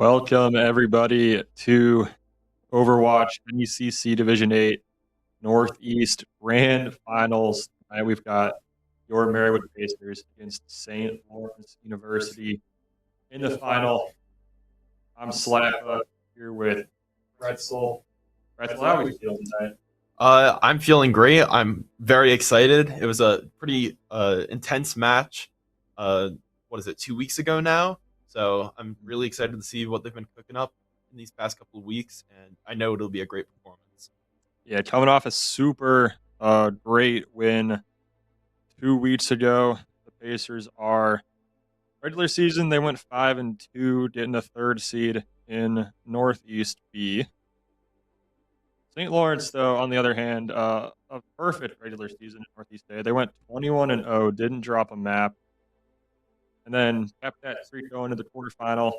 Welcome everybody to Overwatch NECC Division 8 Northeast Grand Finals. Tonight we've got your Marywood Pacers against St. Lawrence University in the final. I'm Slappa here with Pretzel. Pretzel, how are we feeling tonight? I'm feeling great. I'm very excited. It was a pretty intense match. What is it, 2 weeks ago now? So I'm really excited to see what they've been cooking up in these past couple of weeks, and I know it'll be a great performance. Yeah, coming off a super great win 2 weeks ago. The Pacers are regular season. They went 5-2, getting the third seed in Northeast B. St. Lawrence, though, on the other hand, a perfect regular season in Northeast A. They went 21-0, didn't drop a map, and then kept that streak going to the quarterfinal.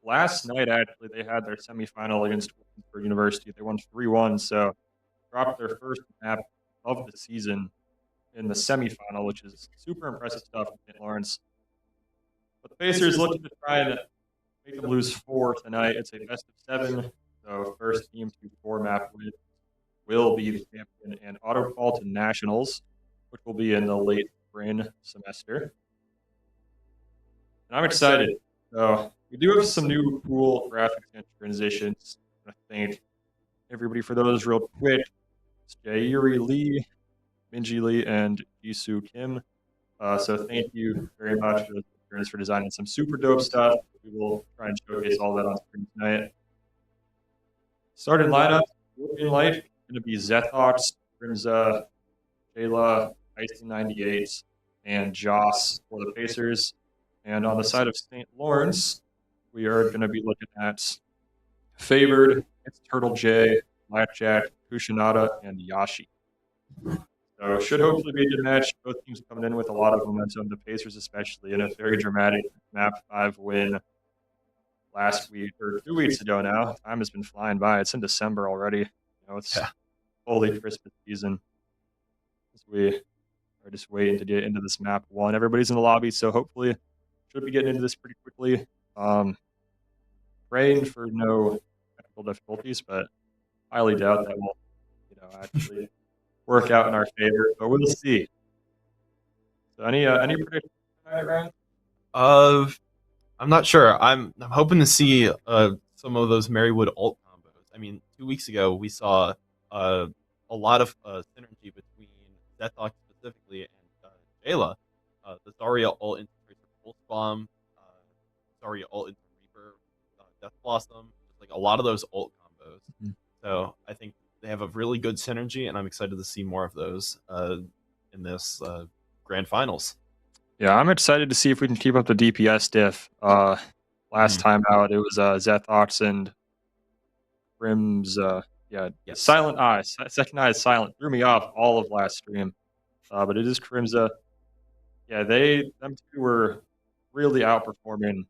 Last night, actually, they had their semifinal against Williamsburg University. They won 3-1, so dropped their first map of the season in the semifinal, which is super impressive stuff from St. Lawrence. But the Pacers looking to try and make them lose 4 tonight. It's a best of 7, so first team to 4 map win will be the champion and auto call to nationals, which will be in the late spring semester. And I'm excited. So we do have some new cool graphics and transitions. I thank everybody for those real quick. It's Jairi Lee, Minji Lee, and Jisoo Kim. So thank you very much for designing some super dope stuff. We will try and showcase all that on screen tonight. Starting lineup, looking like going to be Zethox, Grimza, Jayla, Icy 98, and Joss for the Pacers. And on the side of St. Lawrence, we are going to be looking at Favored, it's Turtle J, Blackjack, Kushinada, and Yashi. So it should hopefully be a good match. Both teams coming in with a lot of momentum. The Pacers especially in a very dramatic Map 5 win last week, or 2 weeks ago now. Time has been flying by. It's in December already. It's fully Christmas season. As we are just waiting to get into this Map 1. Everybody's in the lobby, so hopefully should be getting into this pretty quickly. Praying for no technical difficulties, but highly doubt that will actually work out in our favor, but we'll see. So any predictions tonight, Ryan? I'm not sure. I'm hoping to see some of those Marywood ult combos. I mean, 2 weeks ago we saw a lot of synergy between Zethox specifically and Jayla. The Zarya ult into Tracer Pulse Bomb, Zarya ult into Reaper, Death Blossom, like a lot of those ult combos. Mm-hmm. So I think they have a really good synergy, and I'm excited to see more of those in this grand finals. Yeah, I'm excited to see if we can keep up the DPS diff. Last time out, it was Zethox and Grim's. Yes. Silent Eye. Second Eye is silent. Threw me off all of last stream. But it is Crimza. Yeah, them two were really outperforming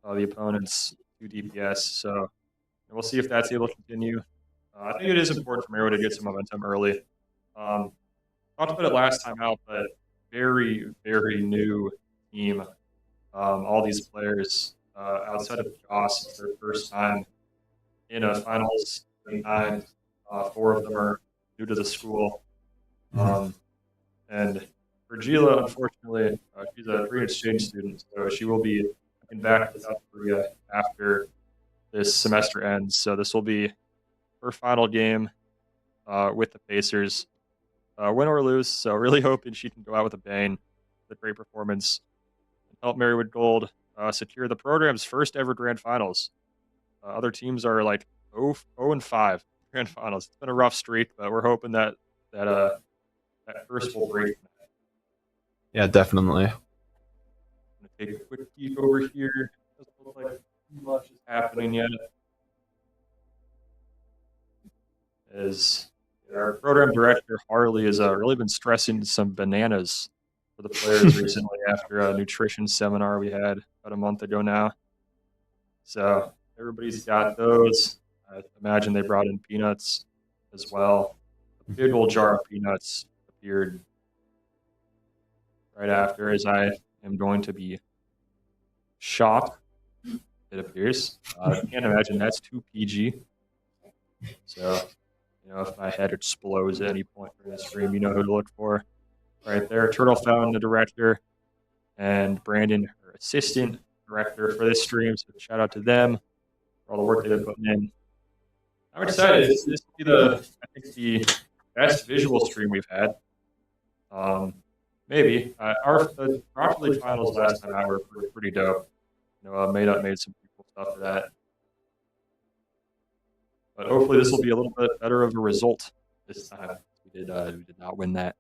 the opponents' 2 DPS. So we'll see if that's able to continue. I think it is important for Marywood to get some momentum early. Talked about it last time out, but very, very new team. All these players outside of Joss, it's their first time in a finals. And 4 of them are new to the school. And Virgila, unfortunately, she's a free exchange student, so she will be coming back to South Korea after this semester ends. So this will be her final game with the Pacers, win or lose. So really hoping she can go out with a bang, with a great performance, and help Marywood Gold secure the program's first ever grand finals. Other teams are like 0-5 grand finals. It's been a rough streak, but we're hoping that first will break. Yeah, definitely. I'm gonna take a quick peek over here. Doesn't look like too much is happening yet. As our program director Harley has really been stressing some bananas for the players recently after a nutrition seminar we had about a month ago now. So everybody's got those. I imagine they brought in peanuts as well. A big old jar of peanuts appeared right after, as I am going to be shot It appears. I can't imagine that's too PG. So, if my head explodes at any point during the stream, you know who to look for. Right there, Turtle Fountain, the director, and Brandon, her assistant director for this stream. So shout out to them for all the work they've been putting in. I'm excited. This will be the best visual stream we've had. Maybe the Rocket League finals last time out were pretty dope. Made some cool stuff for that. But hopefully this will be a little bit better of a result this time. We did not win that.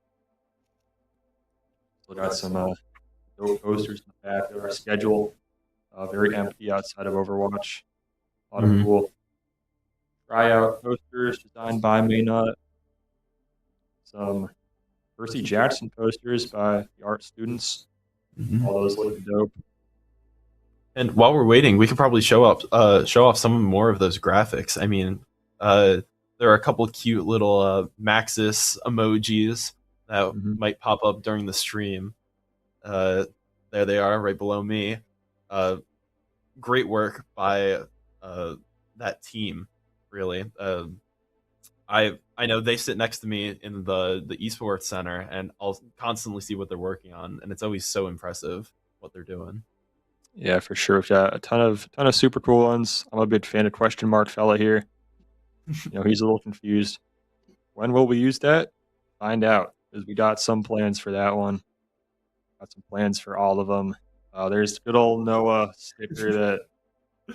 Still got some dope posters in the back of our schedule. Very empty outside of Overwatch. A lot of cool tryout posters designed by Maynut. Some Percy Jackson posters by the art students. All those looking dope. And while we're waiting, we could probably show off some more of those graphics. I mean, there are a couple cute little Maxis emojis that might pop up during the stream. There they are, right below me. Great work by that team, really. I know they sit next to me in the Esports Center, and I'll constantly see what they're working on, and it's always so impressive what they're doing. Yeah, for sure. We've got a ton of super cool ones. I'm a big fan of Question Mark Fella here. He's a little confused. When will we use that? Find out, because we got some plans for that one. Got some plans for all of them. There's good old Noah sticker that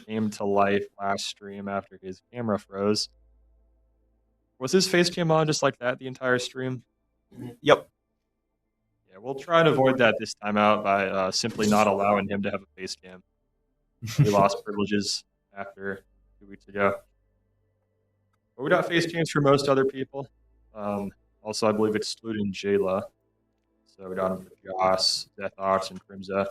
came to life last stream after his camera froze. Was his face cam on just like that the entire stream? Yep. Yeah, we'll try and avoid that this time out by simply not allowing him to have a face cam. He lost privileges after 2 weeks ago. But we got face cams for most other people. Also, I believe excluding Jayla. So we got him for Joss, Deathox, and Crimza.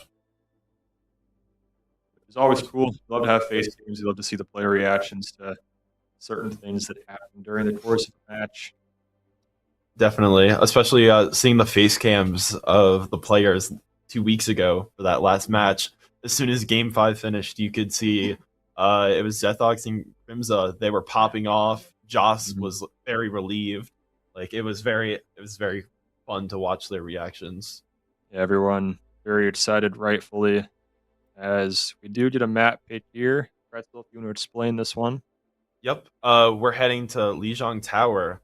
It's always cool. Love to have face cams. You love to see the player reactions to certain things that happen during the course of the match. Definitely, especially seeing the face cams of the players 2 weeks ago for that last match. As soon as Game 5 finished, you could see it was Deathox and Crimza. They were popping off. Joss was very relieved. Like it was very fun to watch their reactions. Yeah, everyone very excited, rightfully, as we do get a map pick here. Pretzel, if you want to explain this one. Yep. We're heading to Lijiang Tower.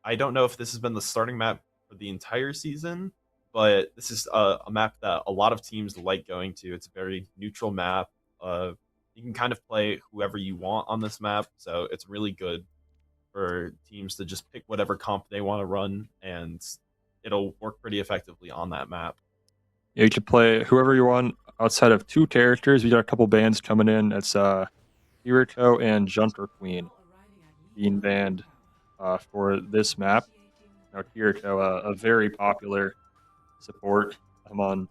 I don't know if this has been the starting map for the entire season, but this is a map that a lot of teams like going to. It's a very neutral map. You can kind of play whoever you want on this map, so it's really good for teams to just pick whatever comp they want to run, and it'll work pretty effectively on that map. Yeah, you can play whoever you want outside of 2 characters. We got a couple bans coming in. It's Kiriko and Junker Queen being banned for this map. Now, Kiriko, a very popular support. I'm on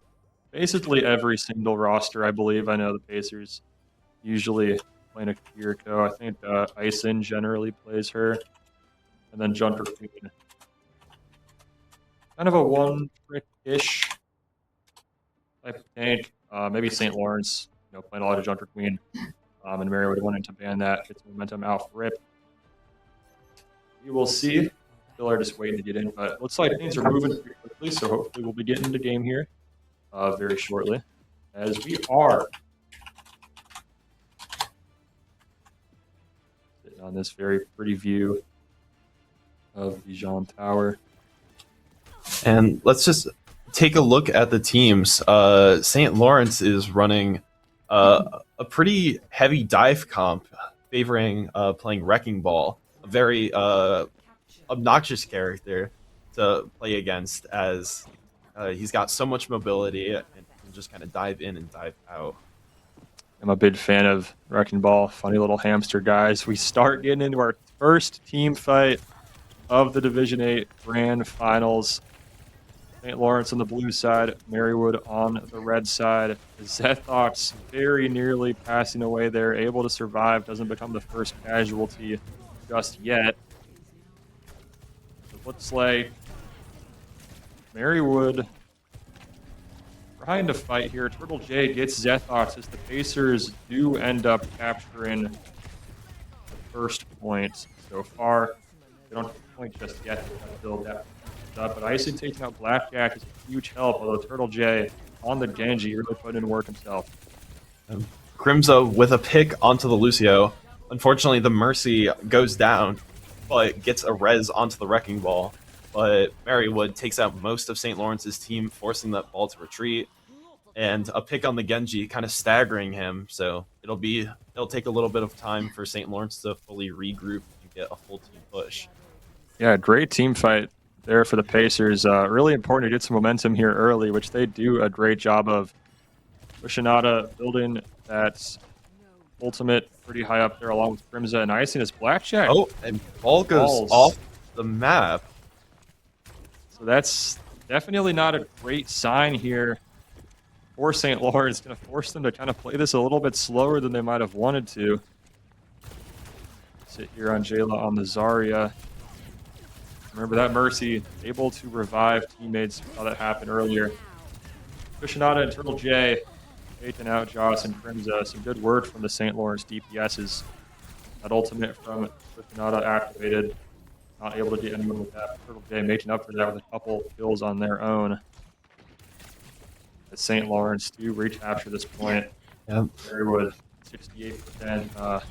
basically every single roster, I believe. I know the Pacers usually playing a Kiriko. I think Ison generally plays her. And then Junker Queen. Kind of a one-trick-ish type of tank. Maybe St. Lawrence, playing a lot of Junker Queen. And Marywood wanting to ban that. Gets momentum out for rip. We will see. Still are just waiting to get in, but looks like things are moving pretty quickly, so hopefully we'll be getting into game here very shortly. As we are sitting on this very pretty view of Lijiang Tower. And let's just take a look at the teams. St. Lawrence is running a pretty heavy dive comp, favoring playing Wrecking Ball, a very obnoxious character to play against, as he's got so much mobility and can just kind of dive in and dive out. I'm a big fan of Wrecking Ball, funny little hamster guys. We start getting into our first team fight of the Division 8 Grand Finals. St. Lawrence on the blue side, Marywood on the red side. Zethox very nearly passing away there, able to survive, doesn't become the first casualty just yet. It looks like Marywood trying to fight here. Turtle J gets Zethox as the Pacers do end up capturing the first point so far. They don't have the point just yet to build that up, but Icing taking out Blackjack is a huge help, although Turtle J on the Genji really putting in work himself. Grimza with a pick onto the Lucio. Unfortunately, the Mercy goes down, but gets a res onto the Wrecking Ball. But Marywood takes out most of St. Lawrence's team, forcing that ball to retreat. And a pick on the Genji, kind of staggering him. So it'll take a little bit of time for St. Lawrence to fully regroup and get a full team push. Yeah, great team fight there for the Pacers. Really important to get some momentum here early, which they do a great job of. Kushinada building that ultimate pretty high up there along with Grimza and Icing as Blackjack. Oh, and ball goes off the map. So that's definitely not a great sign here for St. Lawrence. It's going to force them to kind of play this a little bit slower than they might have wanted to. Sit here on Jayla on the Zarya. Remember that Mercy able to revive teammates. We saw that happen earlier. Kushinada and Turtle J taking out Joss and Crimza. Some good word from the St. Lawrence DPSs. That ultimate from Kushinada activated. Not able to get anyone with that. Turtle J making up for that with a couple kills on their own. The St. Lawrence do recapture this point. Yep. Marywood 68%.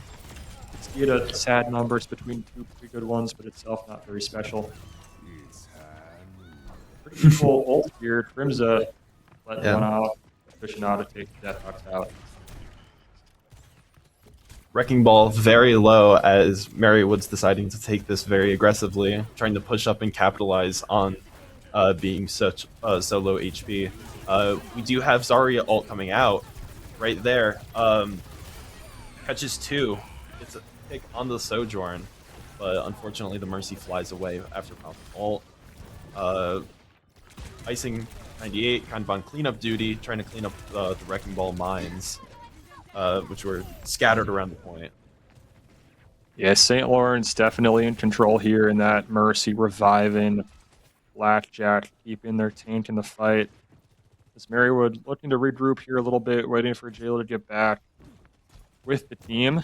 See the sad numbers between two pretty good ones, but itself not very special. Pretty cool ult here. Crimza let one out. Kushinada takes Zethox out. Wrecking Ball very low as Marywood's deciding to take this very aggressively, trying to push up and capitalize on being such so low HP. We do have Zarya ult coming out right there. Catches 2. It's a pick on the Sojourn, but unfortunately the Mercy flies away after popping ult. Icing 98 kind of on cleanup duty, trying to clean up the Wrecking Ball mines, which were scattered around the point. Yeah, St. Lawrence definitely in control here in that Mercy reviving Blackjack, keeping their tank in the fight. As Marywood looking to regroup here a little bit, waiting for Jayla to get back with the team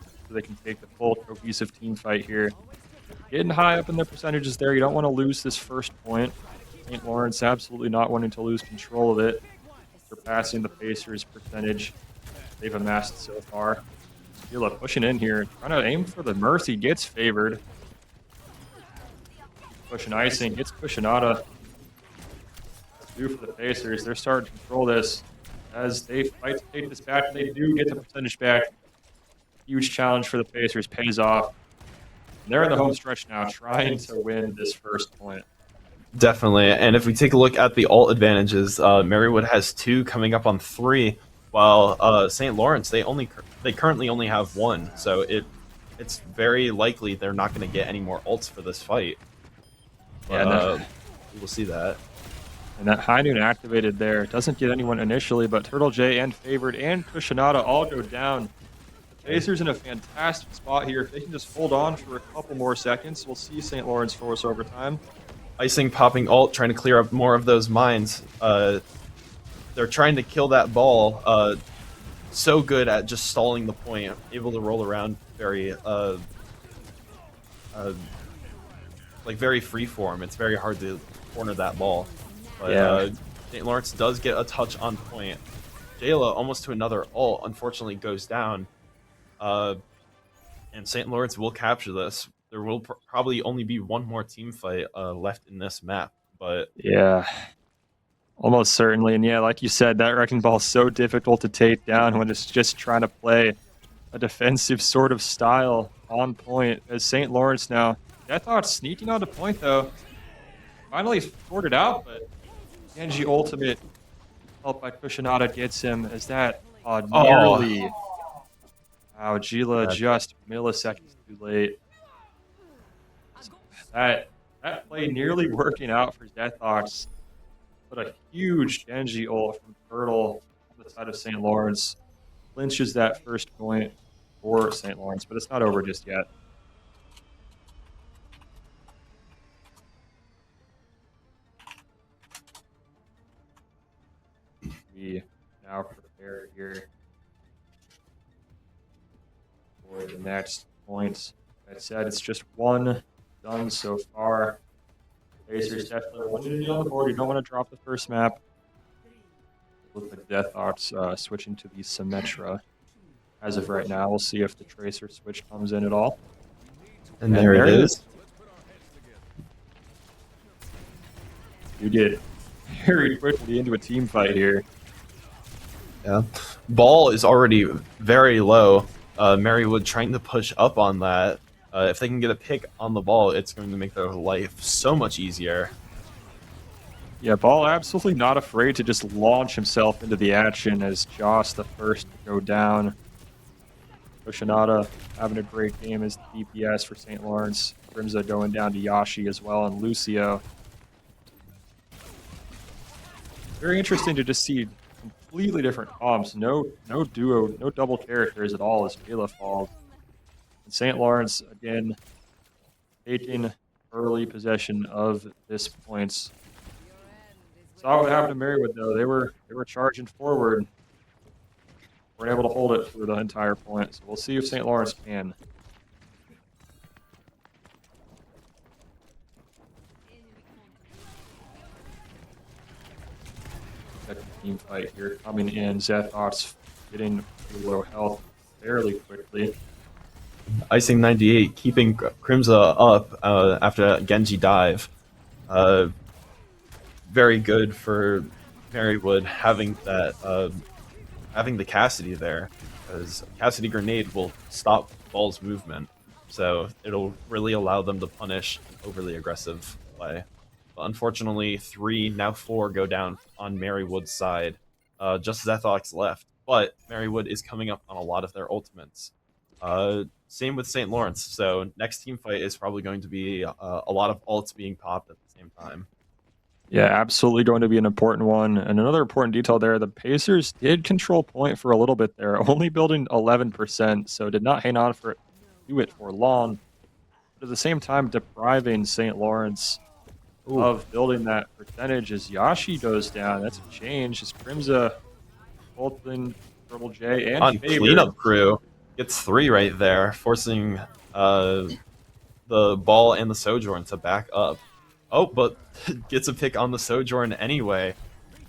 so they can take the full cohesive team fight here. Getting high up in the percentages there. You don't want to lose this first point. St. Lawrence absolutely not wanting to lose control of it. Surpassing the Pacers percentage they've amassed so far. Jayla pushing in here, trying to aim for the Mercy, gets favored. Pushing Icing, gets Kushinada. Do for the Pacers. They're starting to control this as they fight to take this back. They do get the percentage back. Huge challenge for the Pacers, pays off. And they're in the home stretch now, trying to win this first point. Definitely, and if we take a look at the ult advantages, Marywood has 2 coming up on 3, while St. Lawrence they currently only have 1. So it's very likely they're not going to get any more ults for this fight. But, yeah, we'll see that. And that High Noon activated there. Doesn't get anyone initially, but Turtle J and Favored and Kushinada all go down. The Pacers in a fantastic spot here. If they can just hold on for a couple more seconds, we'll see St. Lawrence force overtime. Icing popping ult, trying to clear up more of those mines. They're trying to kill that ball. So good at just stalling the point, able to roll around very very free form. It's very hard to corner that ball. But yeah. St. Lawrence does get a touch on point. Jayla almost to another ult, unfortunately goes down. And St. Lawrence will capture this. There will probably only be one more team fight left in this map. But yeah, almost certainly. And yeah, like you said, that Wrecking Ball is so difficult to take down when it's just trying to play a defensive sort of style on point. As St. Lawrence now, I thought sneaking onto point though, finally sorted out, but Genji ultimate helped by Kushinada gets him as that nearly. Wow, Jayla just milliseconds too late. That play nearly working out for Zethox, but a huge Genji ult from Turtle on the side of St. Lawrence clinches that first point for St. Lawrence, but it's not over just yet. we now prepare here for the next point. That said, it's just one done so far. Pacers definitely wanting to be on the board. You don't want to drop the first map. It looks like Death Ops switching to the Symmetra. As of right now, we'll see if the Tracer switch comes in at all. And there it is. You get very quickly into a team fight here. Yeah. Ball is already very low. Marywood trying to push up on that. If they can get a pick on the ball, it's going to make their life so much easier. Yeah, Ball absolutely not afraid to just launch himself into the action as Joss the first to go down. Koshinada having a great game as DPS for St. Lawrence. Grimza going down to Yashi as well, and Lucio. Very interesting to just see completely different comps. No duo, no double characters at all as Kayla falls. And St. Lawrence, again, taking early possession of this points. Saw what happened to Marywood, though. They were charging forward. Weren't able to hold it for the entire point. So we'll see if St. Lawrence can. Team fight here coming in. Zethot's getting pretty low health fairly quickly. Icing 98 keeping Crimza up after a Genji dive. Very good for Marywood having that having the Cassidy there, because Cassidy grenade will stop Ball's movement, so it'll really allow them to punish overly aggressive play. But unfortunately, 3, now 4 go down on Marywood's side. Just Zethox left, but Marywood is coming up on a lot of their ultimates. Same with St. Lawrence, so next team fight is probably going to be a lot of ults being popped at the same time. Yeah, absolutely going to be an important one. And another important detail there, the Pacers did control point for a little bit there, only building 11%, so did not hang on for do it for long. But at the same time, depriving St. Lawrence of building that percentage as Yashi goes down. That's a change. As Crimza, Bolton, Turtle J, and on Faber. Cleanup Crew gets 3 right there, forcing the Ball and the Sojourn to back up. Oh, but gets a pick on the Sojourn anyway.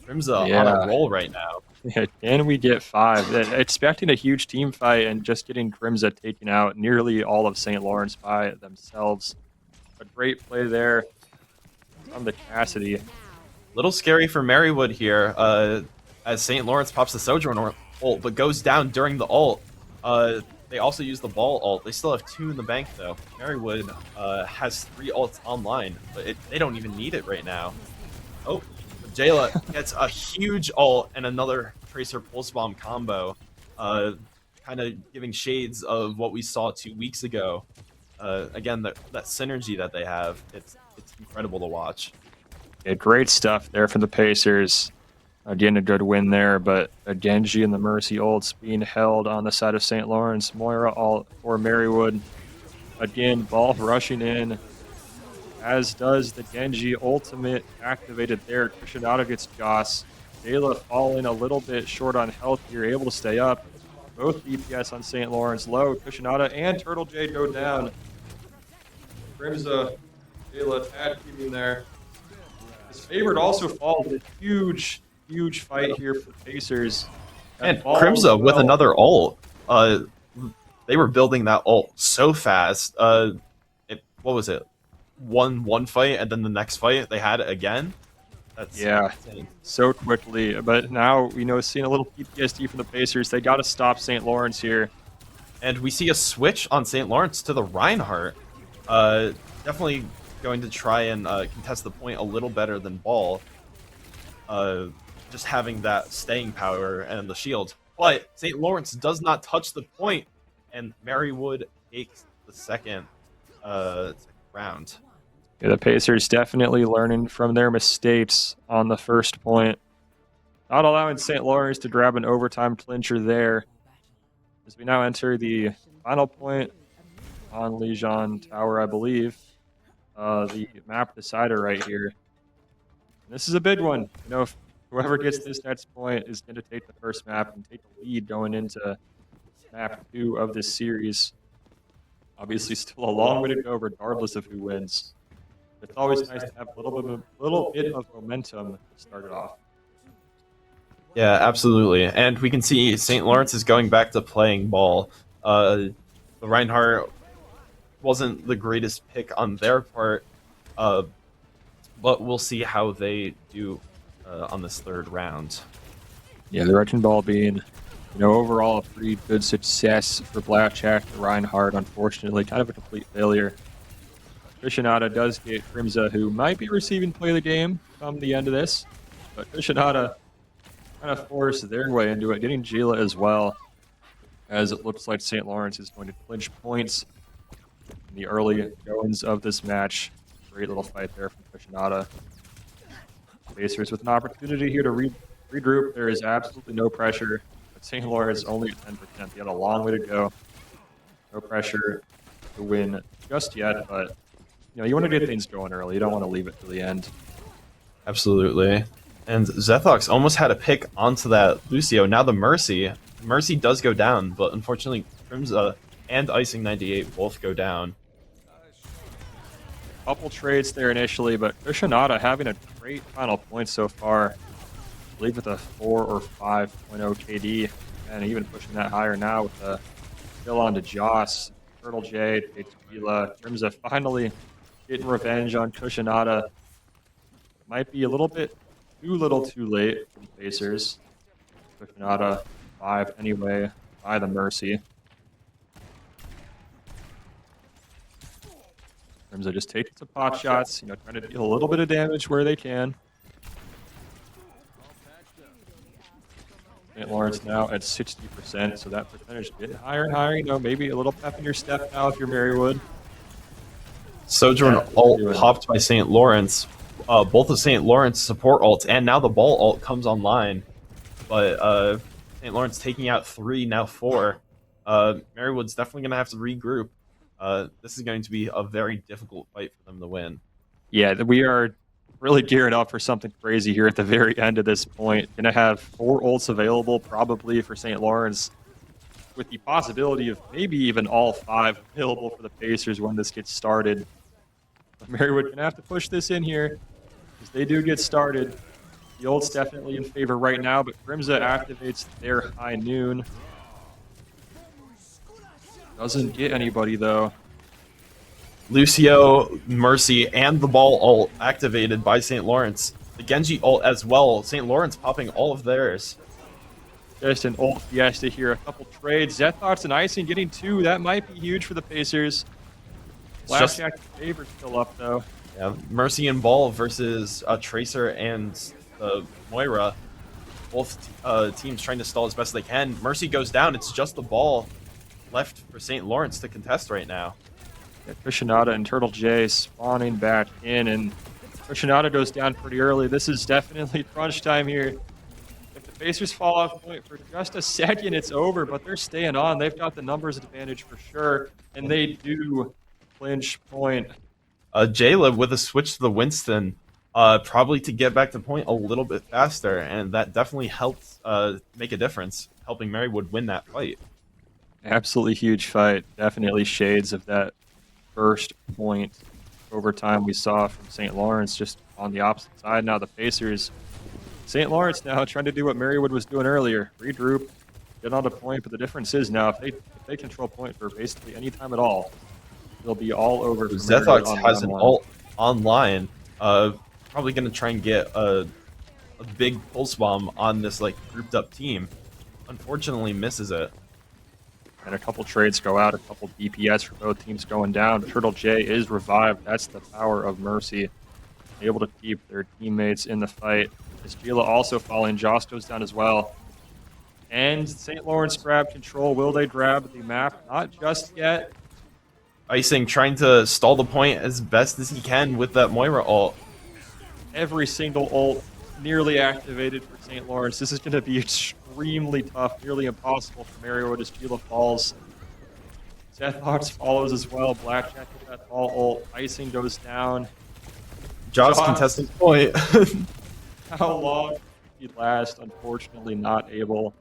Crimza on a roll right now. Yeah, can we get 5? Expecting a huge team fight and just getting Crimza taking out nearly all of St. Lawrence by themselves. A great play there from the Cassidy. Little scary for Marywood here, as St. Lawrence pops the Sojourn ult, but goes down during the ult. They also use the Ball ult. They still have 2 in the bank, though. Marywood has 3 ults online, but they don't even need it right now. Oh, Jayla gets a huge ult and another Tracer Pulse Bomb combo, kind of giving shades of what we saw 2 weeks ago. Again, that synergy that they have, it's incredible to watch. Yeah, great stuff there from the Pacers. Again, a good win there, but a Genji and the Mercy ults being held on the side of St. Lawrence. Moira ult for Marywood. Again, Ball rushing in, as does the Genji ultimate activated there. Koshinada gets Joss. Jayla falling a little bit short on health here, able to stay up. Both DPS on St. Lawrence low. Koshinada and Turtle J go down. Crimza, Jayla tag teaming there. His favorite also falls. A huge fight here for the Pacers. And Crimza with another ult. They were building that ult so fast. What was it? One fight, and then the next fight they had it again. That's insane. So quickly. But now seeing a little PTSD from the Pacers. They got to stop St. Lawrence here. And we see a switch on St. Lawrence to the Reinhardt. Definitely going to try and contest the point a little better than Ball. Just having that staying power and the shield. But St. Lawrence does not touch the point, and Marywood takes the second round. Yeah, the Pacers definitely learning from their mistakes on the first point. Not allowing St. Lawrence to grab an overtime clincher there. As we now enter the final point on Legion Tower, I believe. The map decider right here. This is a big one. whoever gets this next point is going to take the first map and take the lead going into map 2 of this series. Obviously, still a long way to go, regardless of who wins. It's always nice to have a little bit of momentum to start it off. Yeah, absolutely. And we can see St. Lawrence is going back to playing ball. The Reinhardt wasn't the greatest pick on their part, but we'll see how they do on this third round. Yeah, the wrecking ball being, overall a pretty good success for Blackjack. The Reinhardt, unfortunately, kind of a complete failure. Krishnada does get Crimza, who might be receiving play of the game come the end of this, but Krishnada kind of forced their way into it, getting Gila as well, as it looks like St. Lawrence is going to clinch points in the early goings of this match. Great little fight there from Krishnada. Pacers with an opportunity here to regroup. There is absolutely no pressure. But St. Lawrence only at 10%. They had a long way to go. No pressure to win just yet, but you want to get things going early. You don't want to leave it to the end. Absolutely. And Zethox almost had a pick onto that Lucio. Now the Mercy. Mercy does go down, but unfortunately Crimza and Icing 98 both go down. Couple trades there initially, but Krishnada having a great final point so far. I believe with a 4 or 5.0 KD, and even pushing that higher now with the kill on to Joss. Turtle J, Tequila, Crimza finally getting revenge on Krishnada. Might be a little bit too little too late for the Pacers. Krishnada 5 anyway by the Mercy. Crimza just taking some pot shots, trying to deal a little bit of damage where they can. St. Lawrence now at 60%, so that percentage getting higher and higher. Maybe a little pep in your step now if you're Marywood. Sojourn ult popped by St. Lawrence. Both of St. Lawrence support ults, and now the ball ult comes online. But St. Lawrence taking out 3, now 4. Marywood's definitely going to have to regroup. This is going to be a very difficult fight for them to win. Yeah, we are really gearing up for something crazy here at the very end of this point. Going to have 4 ults available probably for St. Lawrence, with the possibility of maybe even all 5 available for the Pacers when this gets started. But Marywood going to have to push this in here, because they do get started. The ult's definitely in favor right now, but Crimza activates their high noon. Doesn't get anybody, though. Lucio, Mercy, and the ball ult activated by St. Lawrence. The Genji ult as well. St. Lawrence popping all of theirs. Just an ult fiesta here. A couple trades. Zethox and Icing getting 2. That might be huge for the Pacers. Blackjack favor still up, though. Yeah, Mercy and Ball versus Tracer and Moira. Both teams trying to stall as best they can. Mercy goes down. It's just the ball left for St. Lawrence to contest right now. Yeah, Krishnada and Turtle J spawning back in, and Krishnada goes down pretty early. This is definitely crunch time here. If the Pacers fall off point for just a second, it's over, but they're staying on. They've got the numbers advantage for sure, and they do clinch point. Jayla with a switch to the Winston, probably to get back to point a little bit faster, and that definitely helped make a difference, helping Marywood win that fight. Absolutely huge fight. Definitely shades of that first point overtime we saw from St. Lawrence, just on the opposite side. Now the Pacers, St. Lawrence now trying to do what Marywood was doing earlier, regroup, get on the point, but the difference is now if they control point for basically any time at all, they'll be all over. Zethox has an ult online, probably going to try and get a big pulse bomb on this grouped up team. Unfortunately misses it. And a couple trades go out, a couple DPS for both teams going down. Turtle J is revived. That's the power of Mercy. Able to keep their teammates in the fight. Gila also falling. Joss goes down as well. And St. Lawrence grab control. Will they grab the map? Not just yet. Icing trying to stall the point as best as he can with that Moira ult. Every single ult nearly activated for St. Lawrence. This is going to be extremely tough, nearly impossible for Marywood as Gila falls. Zethox follows as well. Blackjack with that ball ult. Icing goes down. Joss contesting point. How long seed last. Unfortunately, not able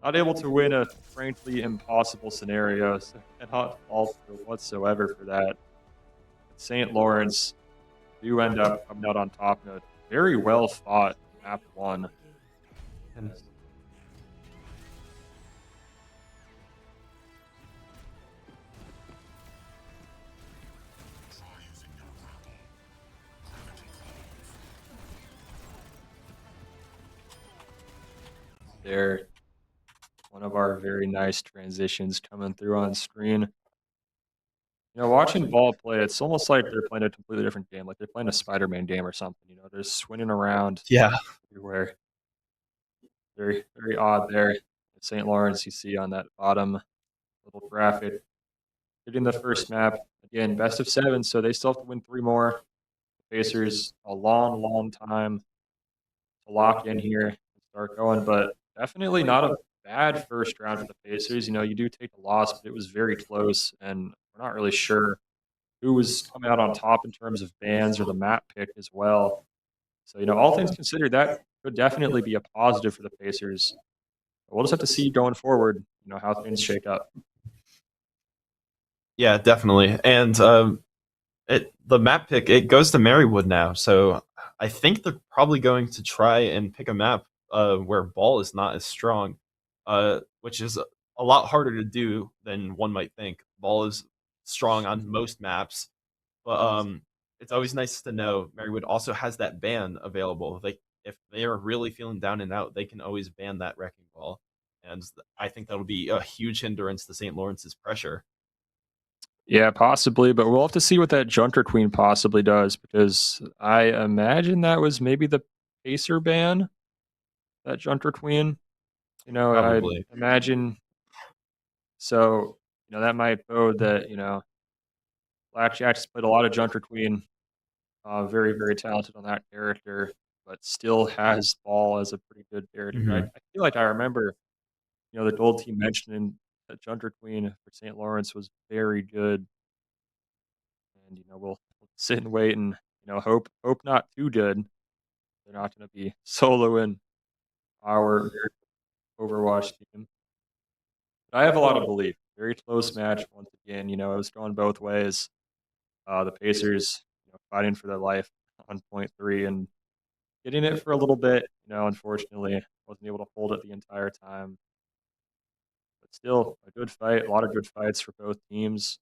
to win a frankly impossible scenario. So cannot fault her whatsoever for that. St. Lawrence do end up coming out on top in a very well fought map one. And There, one of our very nice transitions coming through on screen. Watching ball play, it's almost like they're playing a completely different game. Like they're playing a Spider-Man game or something. They're swinging around yeah, everywhere. Very, very odd there. St. Lawrence, you see on that bottom little graphic, getting the first map. Again, best of 7, so they still have to win 3 more. The Pacers, a long, long time to lock in here and start going, but definitely not a bad first round for the Pacers. You do take a loss, but it was very close, and we're not really sure who was coming out on top in terms of bans or the map pick as well. So, all things considered, that could definitely be a positive for the Pacers. But we'll just have to see going forward, how things shake up. yeah, definitely. And the map pick, it goes to Marywood now, so I think they're probably going to try and pick a map where ball is not as strong, which is a lot harder to do than one might think. Ball is strong on most maps, but it's always nice to know Marywood also has that ban available. If they are really feeling down and out, they can always ban that wrecking ball, and I think that'll be a huge hindrance to St. Lawrence's pressure. Yeah, possibly, but we'll have to see what that Junker Queen possibly does because I imagine that was maybe the Pacer ban, that Junker Queen. I Probably. imagine so, that might bode that, Blackjack's played a lot of Junker Queen, very, very talented on that character, but still has Ball as a pretty good character. I Hmm. feel like I remember, the gold team mentioning that Junker Queen for St. Lawrence was very good. And we'll sit and wait and hope not too good. They're not going to be soloing our Overwatch team. But I have a lot of belief. Very close match once again. It was going both ways. The Pacers, fighting for their life on point 3 and getting it for a little bit. Unfortunately, wasn't able to hold it the entire time. But still, a good fight. A lot of good fights for both teams.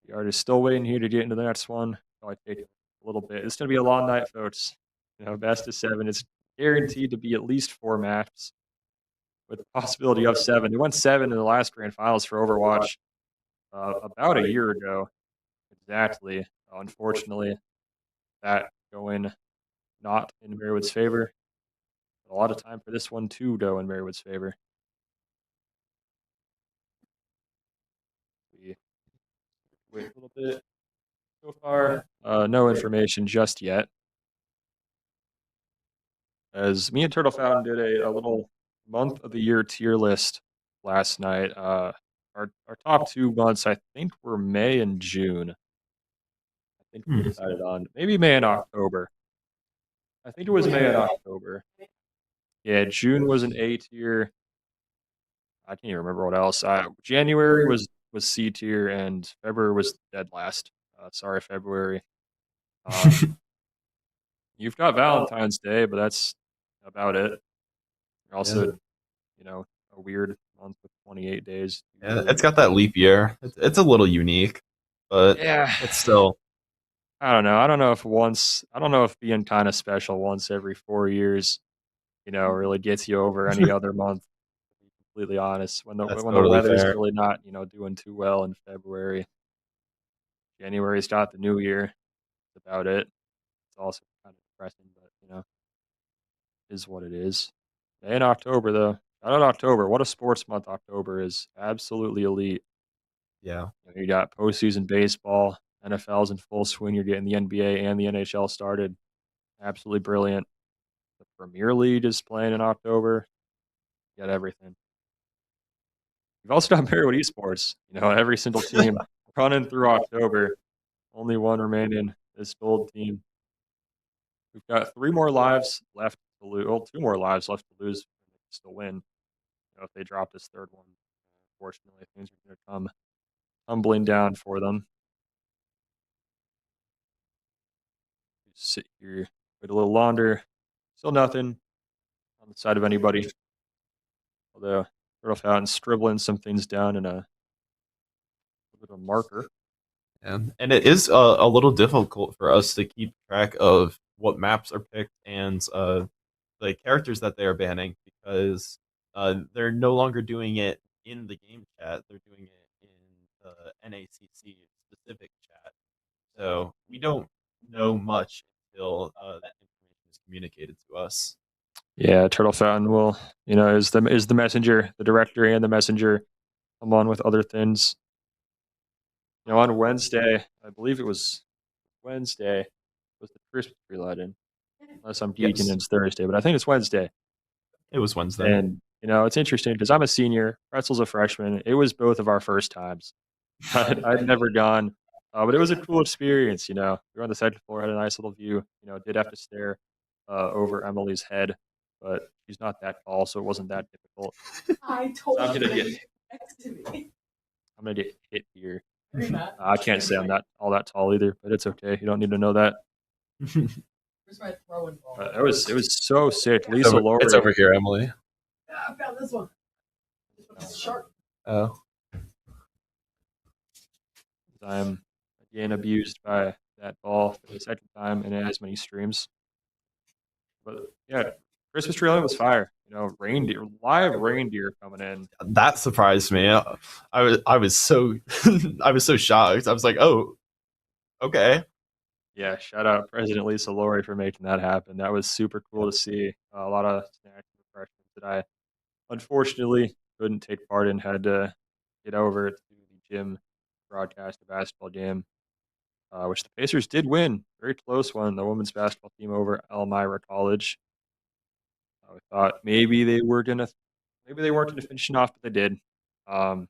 We are just still waiting here to get into the next one. Probably take a little bit. It's going to be a long night, folks. Best of 7. It's guaranteed to be at least 4 maps with the possibility of 7. We went 7 in the last grand finals for Overwatch about a year ago. Exactly. Unfortunately, that going not in Marywood's favor. A lot of time for this one to go in Marywood's favor. We wait a little bit. So far, no information just yet. As me and Turtle Fountain did a little month of the year tier list last night. Our top 2 months, I think, were May and June. I think we Hmm. decided on maybe May and October. I think it was May and October. Yeah, June was an A tier. I can't even remember what else. January was C tier, and February was dead last. Sorry, February. Um, you've got Valentine's Day, but that's about it. Also, Yeah. a weird month with 28 days Yeah, usually. it's got that leap year. It's a little unique, but Yeah, it's still. I don't know. I don't know if being kind of special once every 4 years, really gets you over any other month. To be completely honest, when the That's when the totally weather's fair. really not, doing too well in February. January's got the new year. That's about it. It's also kind of depressing, but is what it is. May and October though. Shout out October. What a sports month October is. Absolutely elite. Yeah. You got postseason baseball. NFL's in full swing. You're getting the NBA and the NHL started. Absolutely brilliant. The Premier League is playing in October. You got everything. You've also got Marywood Esports. Every single team running through October. Only one remaining. This gold team. We've got 3 more lives left to lose. Well, 2 more lives left to lose, and they can still win. If they drop this 3rd one, unfortunately, things are gonna come tumbling down for them. Sit here, wait a little longer. Still nothing on the side of anybody, although Turtle Fountain scribbling some things down in a bit of a marker. And it is a little difficult for us to keep track of what maps are picked and the characters that they are banning because they're no longer doing it in the game chat. They're doing it in the NACC specific chat. So we don't know much until that information is communicated to us. Yeah, Turtle Fountain will, is the messenger, the director and the messenger, come on with other things. On Wednesday, I believe it was Wednesday, was the Christmas tree lighting. Unless I'm geeking Yes. and it's Thursday, but I think it's Wednesday. It was Wednesday. And it's interesting because I'm a senior, Pretzel's a freshman. It was both of our first times. I'd never gone, but it was a cool experience. We were on the second floor, had a nice little view. Did have to stare over Emily's head, but she's not that tall, so it wasn't that difficult. I told I'm gonna you get next to me. I'm gonna get hit here. You're not. I can't say I'm not all that tall either, but it's okay. You don't need to know that. Where's my throwing ball? It was so sick. It's Lisa over, Lowry. it's over here, Emily. Yeah, I found this one. This one's sharp. Oh. I'm again abused by that ball for the second time in as many streams. But yeah, Christmas tree lighting was fire. Live reindeer coming in. That surprised me. I was so I was so shocked. I was like, oh, okay. Yeah, shout out President Lisa Lowry for making that happen. That was super cool to see. A lot of snacks and refreshments that I unfortunately couldn't take part in. Had to get over to the gym, broadcast a basketball game, which the Pacers did win. Very close one. The women's basketball team over Elmira College. We thought maybe they weren't gonna finish it off, but they did. Um,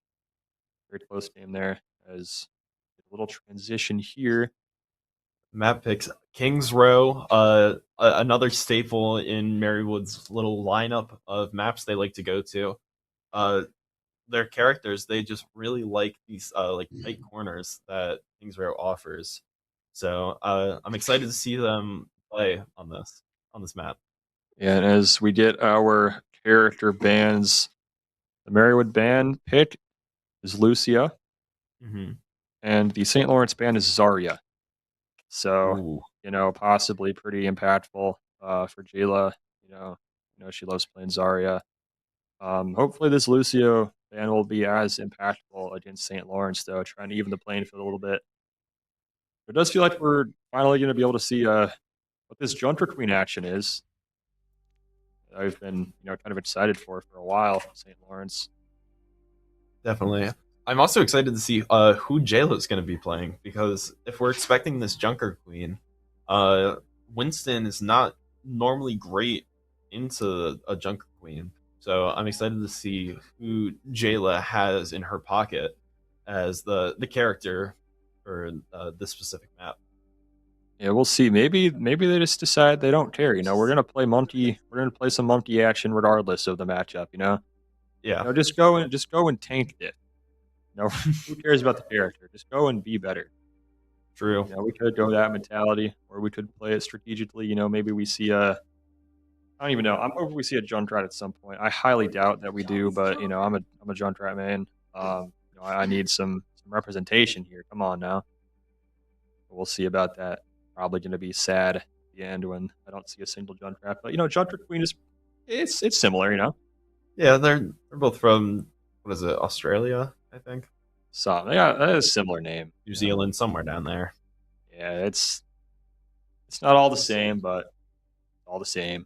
Very close game there. As a little transition here. Matt picks Kings Row, another staple in Marywood's little lineup of maps they like to go to. Their characters, they just really like these like tight corners that Kings Row offers. So I'm excited to see them play on this map. Yeah, and as we get our character bands, the Marywood band pick is Lucia, Mm-hmm. and the St. Lawrence band is Zarya. So, Ooh. possibly pretty impactful for Jayla. She loves playing Zarya. Hopefully, this Lucio band will be as impactful against St. Lawrence, though, trying to even the playing field a little bit. It does feel like we're finally going to be able to see what this Junker Queen action is. I've been, kind of excited for a while, St. Lawrence. Definitely. I'm also excited to see who Jayla's going to be playing because if we're expecting this Junker Queen, Winston is not normally great into a Junker Queen. So I'm excited to see who Jayla has in her pocket as the character for this specific map. Yeah, we'll see. Maybe they just decide they don't care. We're gonna play monkey. We're gonna play some monkey action regardless of the matchup. Yeah. Just go and tank it. Who cares about the character? Just go and be better. True. We could go that mentality, or we could play it strategically. Maybe we see a. I don't even know. I'm hoping we see a Junkrat at some point. I highly doubt that we do, but I'm a Junkrat man. I need some representation here. Come on now. We'll see about that. Probably going to be sad at the end when I don't see a single Junkrat. But Junkrat Queen is it's similar. Yeah, they're both from what is it, Australia, I think. So yeah, that is a similar name. New Zealand, somewhere down there. Yeah, it's not all the same, but all the same.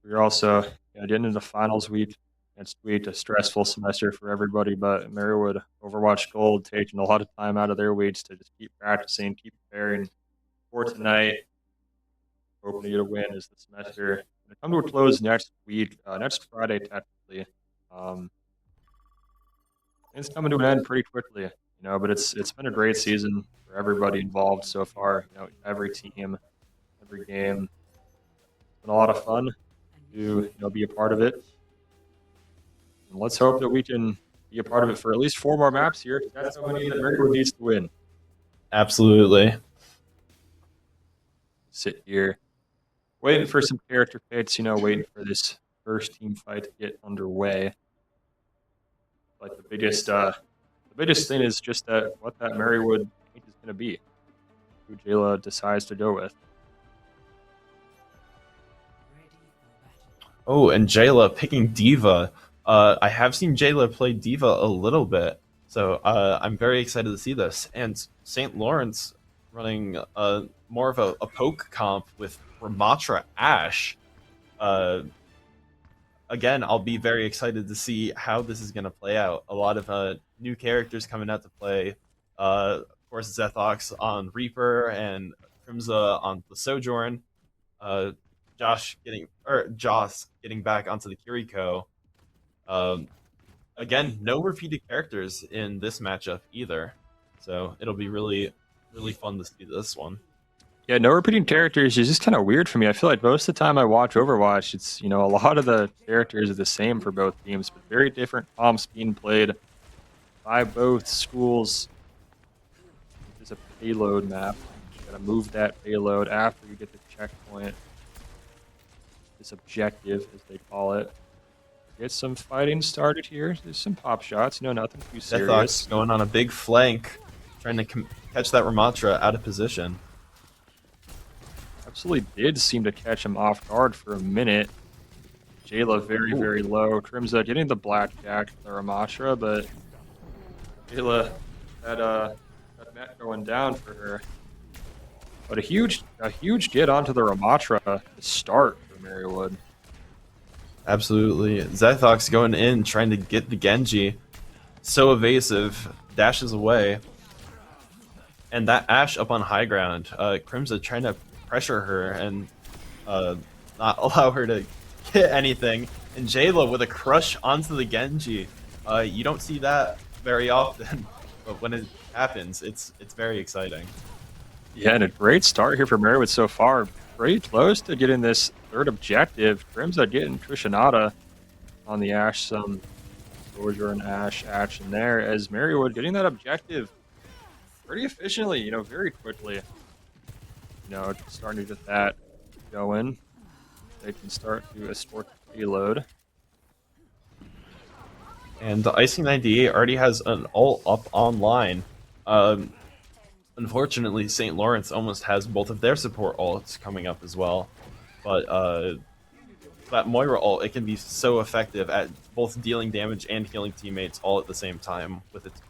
We're also getting into finals week. Next week, a stressful semester for everybody, but Marywood Overwatch Gold taking a lot of time out of their weeks to just keep practicing, keep preparing for tonight. Hoping to get a win as the semester going to come to a close next week, next Friday, technically. It's coming to an end pretty quickly. But it's been a great season for everybody involved so far. Every team, every game. It's been a lot of fun to be a part of it. And let's hope that we can be a part of it for at least 4 more maps here. That's how many that Marywood needs to win. Absolutely. Sit here, waiting for some character picks. Waiting for this first team fight to get underway. Like the biggest thing is just what that Marywood paint is going to be. Who Jayla decides to go with. Oh, and Jayla picking Diva. I have seen Jayla play Diva a little bit, so I'm very excited to see this. And St. Lawrence running more of a poke comp with Ramatra Ashe. Again, I'll be very excited to see how this is going to play out. A lot of new characters coming out to play. Of course, Zethox on Reaper and Crimza on the Sojourn. Josh getting back onto the Kiriko. Again, no repeated characters in this matchup either, so it'll be really, really fun to see this one. Yeah, no repeating characters is just kind of weird for me. I feel like most of the time I watch Overwatch, it's a lot of the characters are the same for both teams, but very different comps being played by both schools. This is a payload map. You gotta move that payload after you get the checkpoint. This objective, as they call it. Get some fighting started here. There's some pop shots. Nothing too serious. Zethox going on a big flank, trying to catch that Ramatra out of position. Absolutely did seem to catch him off guard for a minute. Jayla very, very low. Crimza getting the blackjack, the Ramatra, but Jayla that net going down for her. But a huge get onto the Ramatra to start for Marywood. Absolutely. Zethox going in, trying to get the Genji. So evasive. Dashes away. And that Ashe up on high ground. Crimza trying to pressure her and not allow her to get anything. And Jayla with a crush onto the Genji. You don't see that very often. But when it happens, it's very exciting. Yeah, and a great start here for Marywood so far. Pretty close to getting this third objective. Crimza getting Trishionata on the Ashe, some Roger and Ashe action there, as Marywood getting that objective pretty efficiently, very quickly. Starting to get that going. They can start to escort the payload. And the Icing 98 already has an ult up online. Unfortunately, St. Lawrence almost has both of their support ults coming up as well. But that Moira ult, it can be so effective at both dealing damage and healing teammates all at the same time with its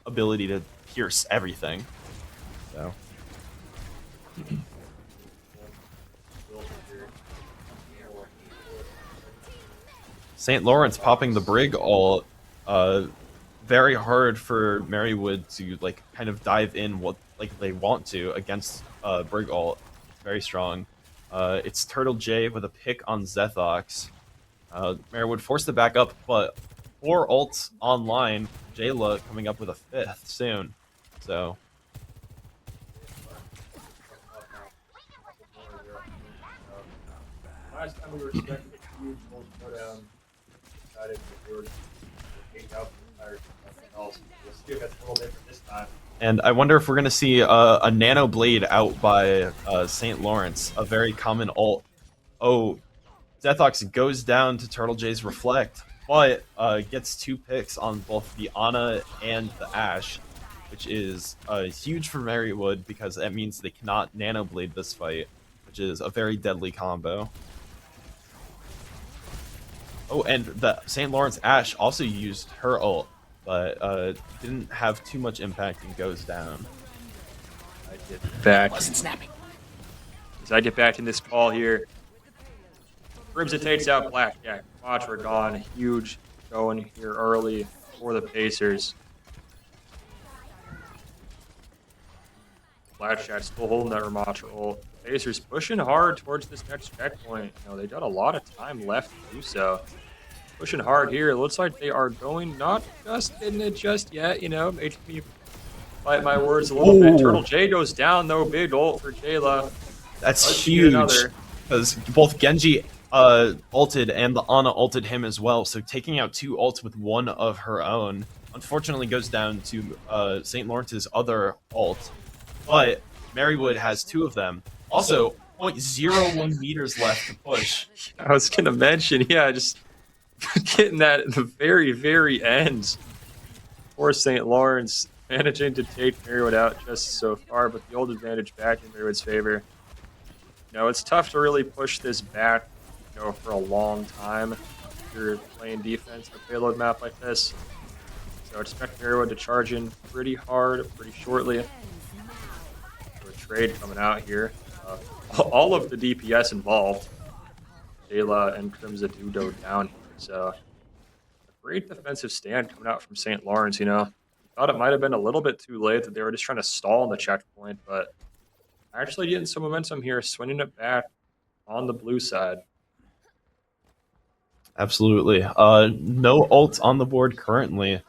ability to pierce everything. So. St. Lawrence popping the Brig ult. Very hard for Marywood to kind of dive in what they want to against Brig ult. It's very strong. It's Turtle J with a pick on Zethox. Marywood forced to back up, but 4 ults online. Jayla coming up with a 5th soon. So Last time we were expecting a huge gold showdown. Decided that they were taking out the entire something else. We'll see if that's a little different this time. And I wonder if we're going to see a Nano Blade out by St. Lawrence, a very common ult. Oh, Zethox goes down to Turtle J's Reflect, but gets 2 picks on both the Ana and the Ashe, which is huge for Marywood because that means they cannot Nano Blade this fight, which is a very deadly combo. Oh, and the St. Lawrence Ashe also used her ult, but didn't have too much impact and goes down. I get back. Wasn't snapping. As I get back in this call here, Crimson takes out Blackjack. Watch, we're gone. Huge going here early for the Pacers. Blackjack still holding that Ramatra ult. Pacers pushing hard towards this next checkpoint. They got a lot of time left to do so. pushing hard here. It looks like they are going not just getting it just yet, you know, making me bite my words a little bit. Ooh. Turtle J goes down though. Big ult for Jayla. That's Does she get huge. another? Because both Genji ulted and the Ana ulted him as well, so taking out 2 ults with one of her own unfortunately goes down to St. Lawrence's other ult. But Marywood has 2 of them. Also, 0.01 meters left to push. I was gonna mention, yeah, just getting that at the very, very end. For St. Lawrence, managing to take Marywood out just so far, but the old advantage back in Marywood's favor. You know, it's tough to really push this back, you know, for a long time if you're playing defense on a payload map like this. So expect Marywood to charge in pretty hard, pretty shortly. So a trade coming out here. All of the DPS involved, Jayla and Crimza do go down here. So a great defensive stand coming out from St. Lawrence, you know. Thought it might have been a little bit too late, that they were just trying to stall on the checkpoint, but actually getting some momentum here, swinging it back on the blue side. Absolutely. No ults on the board currently.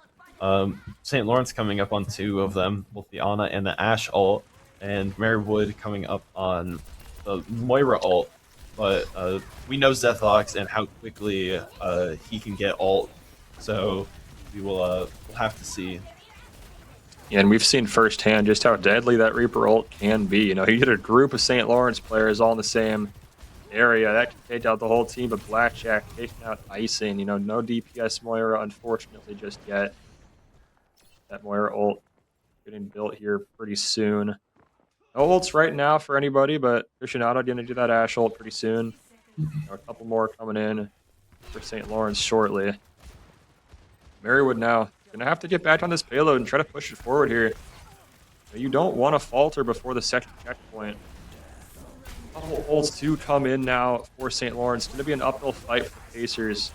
St. Lawrence coming up on 2 of them, both the Ana and the Ashe ult, and Marywood coming up on the Moira ult. But we know Zethox and how quickly he can get ult, so we will we'll have to see. Yeah, and we've seen firsthand just how deadly that Reaper ult can be. You know, you get a group of St. Lawrence players all in the same area, that can take out the whole team, but Blackjack taking out Icing. You know, no DPS Moira, unfortunately, just yet. That Moira ult getting built here pretty soon. No ults right now for anybody, but Aficionado going to do that Ashe ult pretty soon. You know, a couple more coming in for St. Lawrence shortly. Marywood now going to have to get back on this payload and try to push it forward here. You don't want to falter before the second checkpoint. A couple ults do come in now for St. Lawrence. It's going to be an uphill fight for the Pacers.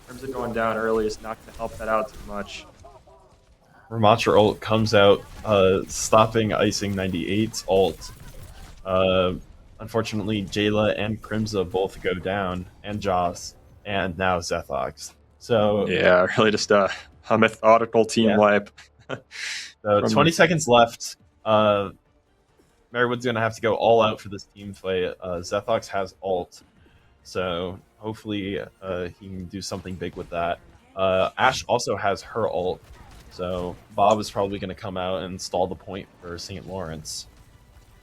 In terms of going down early, it's not going to help that out too much. Ramatra ult comes out, stopping Icing 98's ult. Unfortunately, Jayla and Crimza both go down, and Joss, and now Zethox. So yeah, really just a methodical team wipe. So 20 seconds left. Marywood's going to have to go all out for this team fight. Zethox has ult, so hopefully he can do something big with that. Ashe also has her ult, so Bob is probably going to come out and stall the point for St. Lawrence.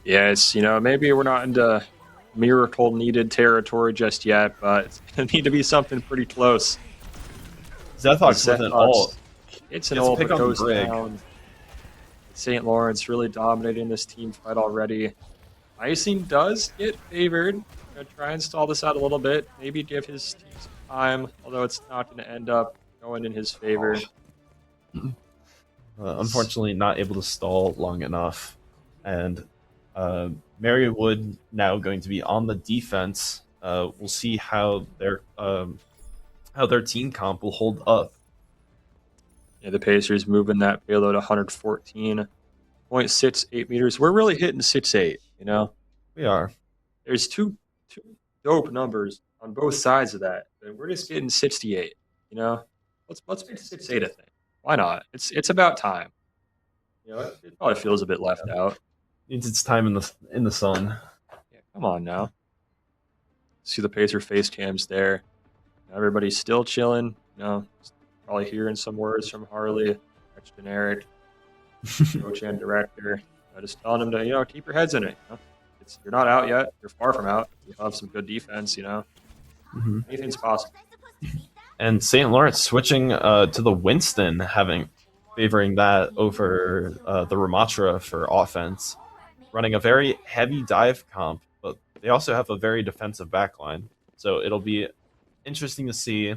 Yeah, it's, you know, maybe we're not into miracle needed territory just yet, but it's going to need to be something pretty close. Zethox with an ult. It's an ult that goes down. St. Lawrence really dominating this team fight already. Icing does get favored. Gonna try and stall this out a little bit. Maybe give his team some time, although it's not going to end up going in his favor. Unfortunately, not able to stall long enough. And Marywood now going to be on the defense. We'll see how their team comp will hold up. Yeah, the Pacers moving that payload 114.68 meters. We're really hitting 6.8, you know? We are. There's two dope numbers on both sides of that. And we're just getting 68, you know? Let's make 6.8 a thing. Why not? It's about time. You know, it probably feels a bit left out. Needs its time in the sun. Yeah, come on now. See the Pacer face cams there. Everybody's still chilling, you know? Probably hearing some words from Harley. That's generic. Coach and director. Just telling him to, you know, keep your heads in it. You know? You're not out yet. You're far from out. You have some good defense, you know. Anything's possible. And St. Lawrence switching to the Winston, favoring that over the Ramatra for offense. Running a very heavy dive comp, but they also have a very defensive backline. So it'll be interesting to see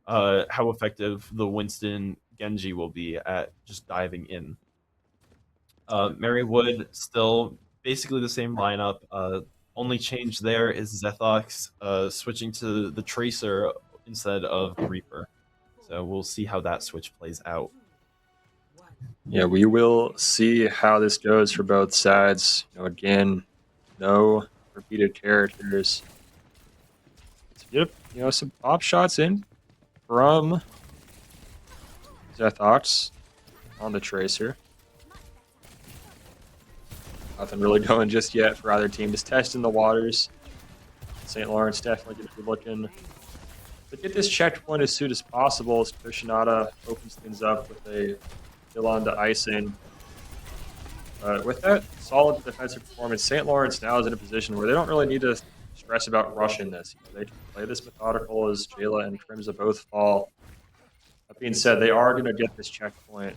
how effective the Winston Genji will be at just diving in. Marywood still basically the same lineup. Only change there is Zethox switching to the Tracer instead of the Reaper. So we'll see how that switch plays out. Yeah, we will see how this goes for both sides. You know, again, no repeated characters. You know, some pop shots in. from Zethox on the Tracer. Nothing really going just yet for either team. Just testing the waters. St. Lawrence definitely going to be looking to get this checkpoint as soon as possible as Kushinada opens things up with a kill on to Icing. With that solid defensive performance, St. Lawrence now is in a position where they don't really need to stress about rushing this. They can play this methodical as Jayla and Crimza both fall. That being said, they are going to get this checkpoint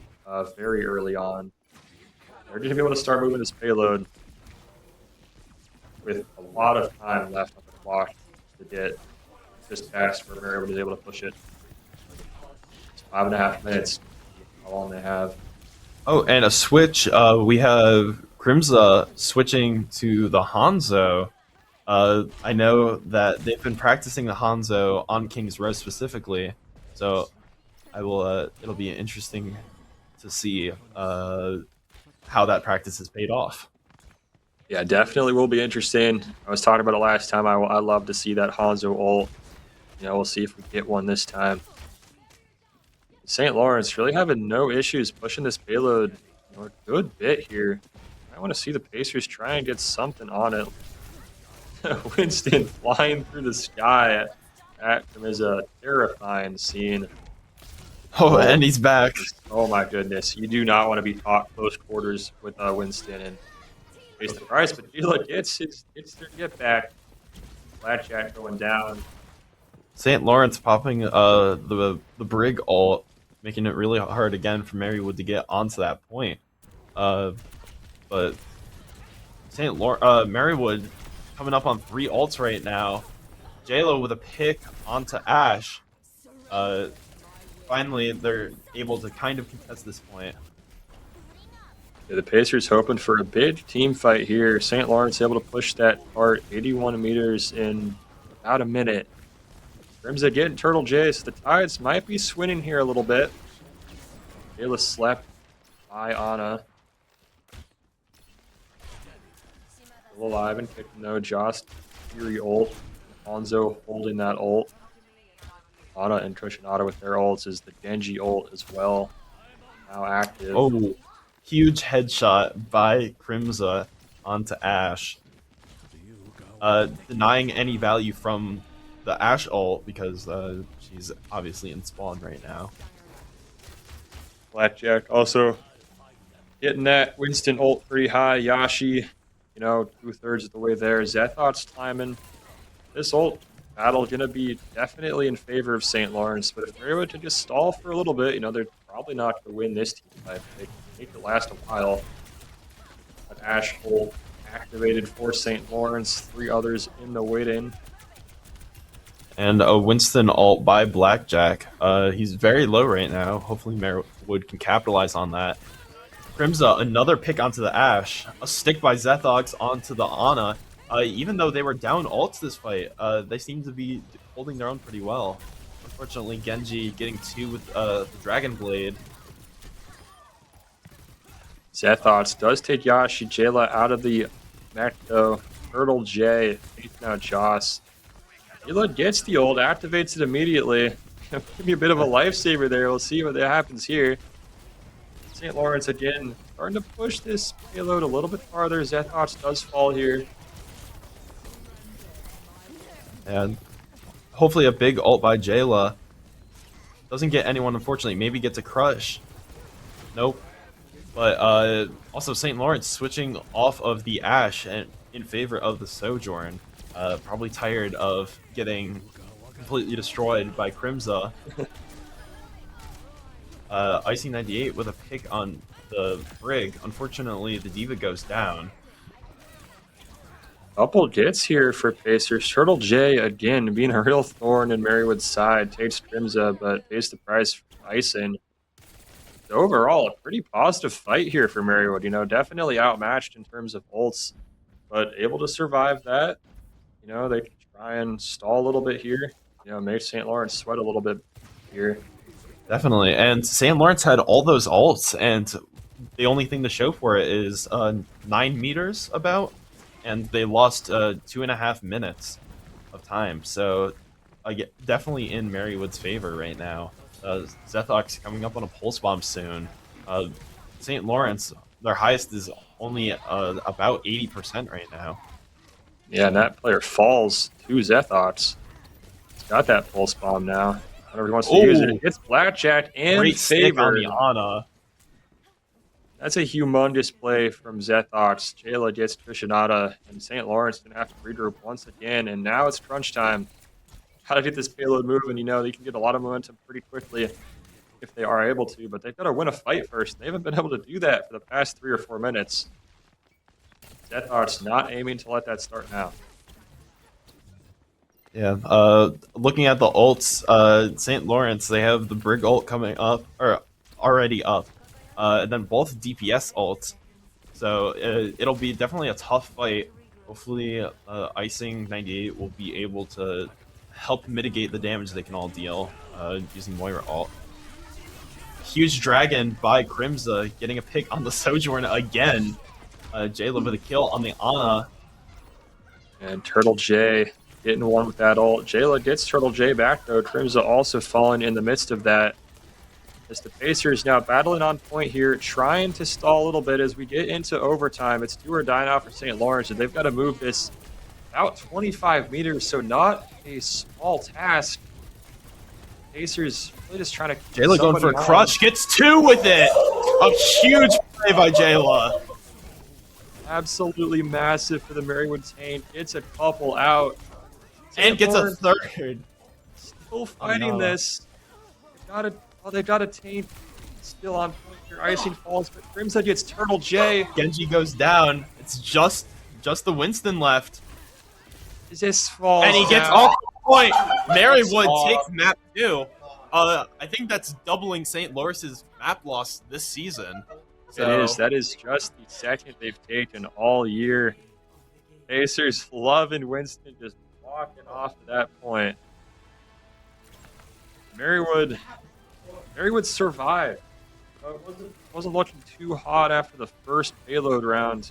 very early on. They're going to be able to start moving this payload with a lot of time left on the clock to get this past where Marywood is able to push it. It's 5.5 minutes, how long they have. Oh, and a switch. We have Crimza switching to the Hanzo. I know that they've been practicing the Hanzo on King's Row specifically, so I will. It'll be interesting to see how that practice has paid off. Yeah, definitely will be interesting. I was talking about it last time. I love to see that Hanzo ult. You know, we'll see if we get one this time. St. Lawrence really having no issues pushing this payload a good bit here. I want to see the Pacers try and get something on it. Winston flying through the sky at him is a terrifying scene. Oh, and he's back. Oh my goodness. You do not want to be caught close quarters with Winston and face the price, but Gila gets their get back. Blackjack going down. St. Lawrence popping the Brig ult, making it really hard again for Marywood to get onto that point. But Marywood coming up on 3 ults right now. JLo with a pick onto Ash. Finally, they're able to kind of contest this point. Yeah, the Pacers hoping for a big team fight here. St. Lawrence able to push that part 81 meters in about a minute. Grimza getting Turtle J, so the Tides might be swinging here a little bit. Jayla slept by Ana. Still alive and kicking though. Joss Fury ult. Hanzo holding that ult. Ana and Kushinada with their ults is the Genji ult as well. Now active. Oh, huge headshot by Crimza onto Ash. Denying any value from the Ash ult because she's obviously in spawn right now. Blackjack also getting that Winston ult pretty high. Yashi, 2/3 of the way there. Zethox timing. This ult battle going to be definitely in favor of St. Lawrence, but if they're able to just stall for a little bit, they're probably not going to win this team fight. They can make it last a while. An Ash ult activated for St. Lawrence. 3 others in the wait-in. And a Winston ult by Blackjack. He's very low right now. Hopefully Marywood can capitalize on that. Crimza, another pick onto the Ash. A stick by Zethox onto the Ana. Even though they were down ults this fight, they seem to be holding their own pretty well. Unfortunately, Genji getting 2 with the Dragon Blade. Zethox does take Yashi Jayla out of the mech though. Turtle J takes out Joss. Jayla gets the ult, activates it immediately. Give me a bit of a lifesaver there. We'll see what happens here. St. Lawrence again starting to push this payload a little bit farther. Zethox does fall here. And hopefully a big ult by Jayla. Doesn't get anyone, unfortunately. Maybe gets a crush. Nope. But also St. Lawrence switching off of the Ash and in favor of the Sojourn. Probably tired of getting completely destroyed by Crimza. Icy98 with a pick on the Brig. Unfortunately, the Diva goes down. Couple gets here for Pacers. Turtle J, again, being a real thorn in Marywood's side. Takes Crimza, but pays the price for Icing. So overall, a pretty positive fight here for Marywood. Definitely outmatched in terms of ults, but able to survive that. They can try and stall a little bit here. Make St. Lawrence sweat a little bit here. Definitely. And St. Lawrence had all those ults, and the only thing to show for it is 9 meters about. And they lost 2.5 minutes of time. So definitely in Marywood's favor right now. Zethox coming up on a pulse bomb soon. St. Lawrence, their highest is only about 80% right now. Yeah, and that player falls to Zethox. He's got that pulse bomb now. Whenever he wants to use it, Oh, it gets blackjack and great stick on the favored. Ana. That's a humongous play from Zethox. Jayla gets Trishionata, and St. Lawrence going to have to regroup once again. And now it's crunch time. Got to get this payload moving. You know, they can get a lot of momentum pretty quickly if they are able to, but they've got to win a fight first. They haven't been able to do that for the past 3 or 4 minutes. Zethox not aiming to let that start now. Yeah. Looking at the ults, St. Lawrence, they have the Brig ult coming up, or already up. And then both DPS ults. So it'll be definitely a tough fight. Hopefully, Icing 98 will be able to help mitigate the damage they can all deal using Moira ult. Huge dragon by Crimza, getting a pick on the Sojourn again. Jayla with a kill on the Ana. And Turtle J getting one with that ult. Jayla gets Turtle J back, though. Crimza also falling in the midst of that. As the Pacers now battling on point here, trying to stall a little bit as we get into overtime. It's do or die now for St. Lawrence, and they've got to move this about 25 meters, so not a small task. Pacers really just trying to keep Jayla going for a crush, gets 2 with it. A huge play by Jayla. Absolutely massive for the Marywood Taint. Gets a couple out. And gets a third. Still fighting this. They've got a Taint still on point here. Icing falls, but Crimson gets Turtle J. Genji goes down. It's just the Winston left. This falls and he gets down. off point. Marywood takes map 2. I think that's doubling St. Lawrence's map loss this season. So, it is. That is just the second they've taken all year. Pacers loving Winston just walking off to that point. Marywood survived. It wasn't looking too hot after the first payload round.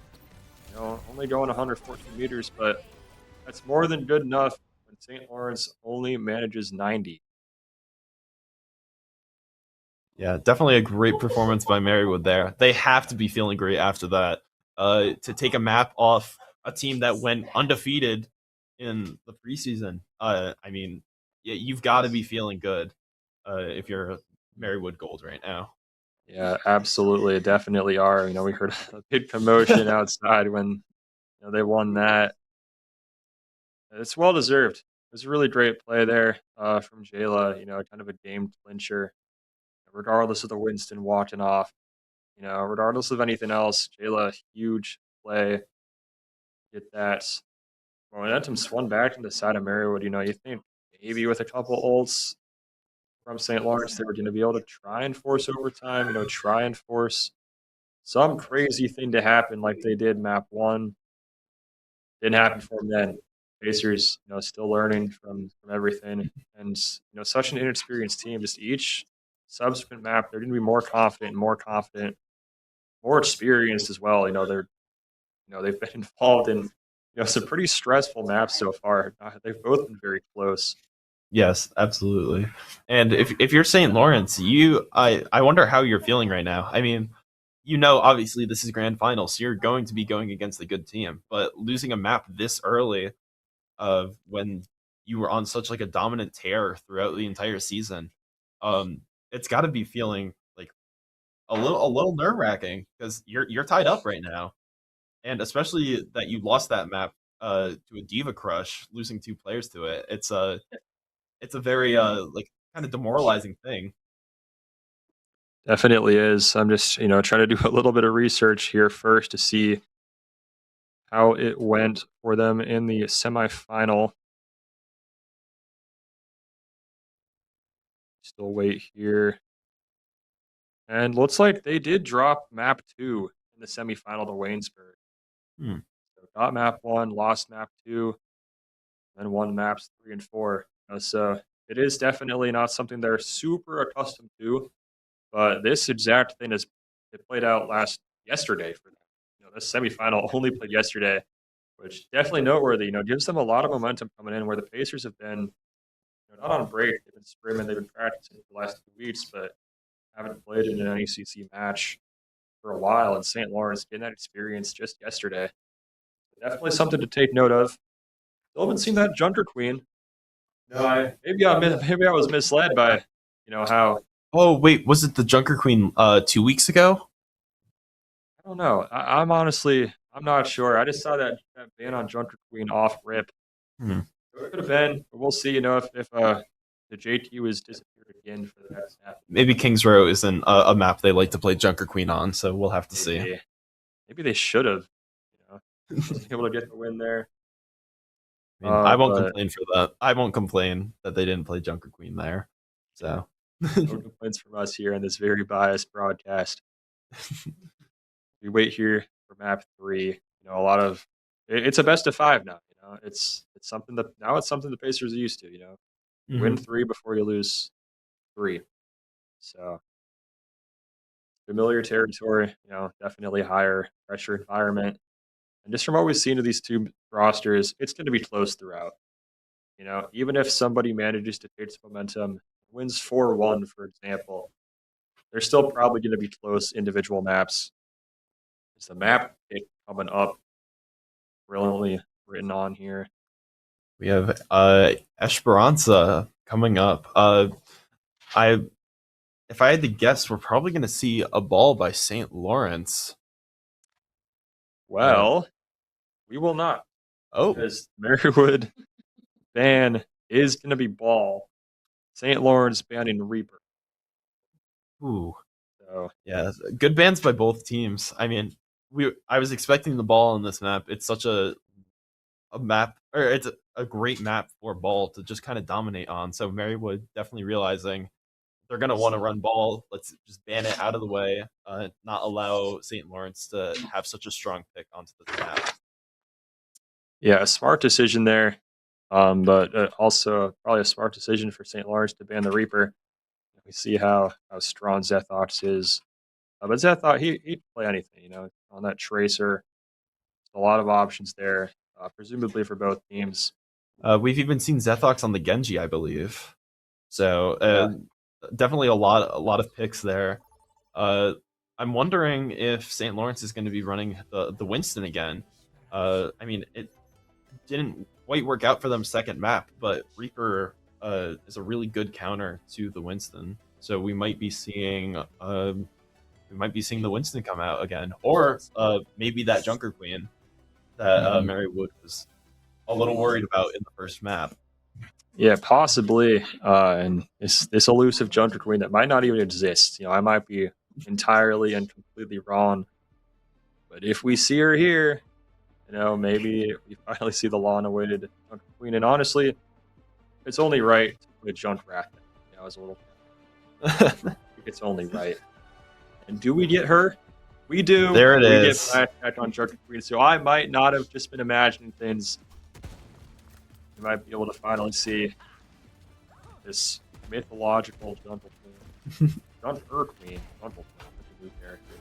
You know, only going 114 meters, but that's more than good enough when St. Lawrence only manages 90. yeah, definitely a great performance by Marywood there. They have to be feeling great after that. To take a map off a team that went undefeated in the preseason. I mean, yeah, you've got to be feeling good if you're Marywood Gold right now. Yeah, absolutely, definitely are. You know, we heard a big commotion outside when they won that. It's well deserved. It was a really great play there from Jayla. You know, kind of a game clincher, regardless of the Winston walking off. You know, regardless of anything else, Jayla, huge play. Get that momentum swung back to the side of Marywood. You know, you think maybe with a couple ults from St. Lawrence, they were going to be able to try and force overtime. You know, try and force some crazy thing to happen like they did map 1. Didn't happen for them then. Pacers, you know, still learning from everything, and such an inexperienced team. Just each subsequent map, they're going to be more confident, more experienced as well. You know, they've been involved in some pretty stressful maps so far. They've both been very close. Yes, absolutely. And if you're St. Lawrence, I wonder how you're feeling right now. I mean, obviously this is grand final, so you're going to be going against a good team, but losing a map this early when you were on such like a dominant tear throughout the entire season, it's got to be feeling like a little nerve-wracking because you're tied up right now, and especially that you lost that map to a Diva Crush, losing 2 players to it. It's a very like kind of demoralizing thing. Definitely is. I'm just trying to do a little bit of research here first to see how it went for them in the semifinal. Still wait here. And looks like they did drop map 2 in the semifinal to Waynesburg. So got map 1, lost map 2, and won maps 3 and 4. So it is definitely not something they're super accustomed to, but this exact thing it played out yesterday for them. This semifinal only played yesterday, which definitely noteworthy. Gives them a lot of momentum coming in where the Pacers have been not on break. They've been scrimming, they've been practicing for the last 2 weeks, but haven't played in an NECC match for a while. And St. Lawrence getting that experience just yesterday. Definitely something to take note of. Still haven't seen that Junker Queen. No, maybe I was misled by how. Oh wait, was it the Junker Queen 2 weeks ago? I don't know. I'm not sure. I just saw that ban on Junker Queen off rip. Hmm. So it could have been. But we'll see. If the JT was disappeared again for the next half. Maybe Kings Row isn't a map they like to play Junker Queen on, so we'll have to see. Maybe they should have. Wasn't able to get the win there. I mean, I won't complain for that. I won't complain that they didn't play Junker Queen there. So no complaints from us here on this very biased broadcast. We wait here for map 3. A lot of it's a best of 5 now. It's something the Pacers are used to. Win 3 before you lose 3. So familiar territory. Definitely higher pressure environment. And just from what we've seen of these two rosters, it's going to be close throughout. Even if somebody manages to take some momentum, wins 4-1, for example, they're still probably going to be close individual maps. It's the map pick coming up, brilliantly written on here. We have Esperanza coming up. If I had to guess, we're probably going to see a ball by St. Lawrence. Well, we will not. Oh, Because Marywood ban is going to be ball. St. Lawrence banning Reaper. ooh, So yeah, good bans by both teams. I mean, I was expecting the ball on this map. It's such a map, or it's a great map for ball to just kind of dominate on. So Marywood definitely realizing they're going to want to run ball. Let's just ban it out of the way, not allow St. Lawrence to have such a strong pick onto the map. yeah, a smart decision there, but also probably a smart decision for St. Lawrence to ban the Reaper. We see how strong Zethox is. But Zethox, he'd play anything, on that Tracer. A lot of options there, presumably for both teams. We've even seen Zethox on the Genji, I believe. So definitely a lot of picks there. I'm wondering if St. Lawrence is going to be running the Winston again. I mean, it didn't quite work out for them second map, but Reaper is a really good counter to the Winston. So we might be seeing the Winston come out again, or maybe that Junker Queen that Marywood was a little worried about in the first map. Yeah, possibly. And this elusive Junker Queen that might not even exist. I might be entirely and completely wrong. But if we see her here, maybe we finally see the long-awaited Junker Queen. And honestly, it's only right to put Junkrat. As a little. I think it's only right. And do we get her? We do. There it we is. We get back on Junker Queen. So I might not have just been imagining things. You might be able to finally see this mythological Jungle Queen. Junker Queen. Jungle Queen. That's a new character.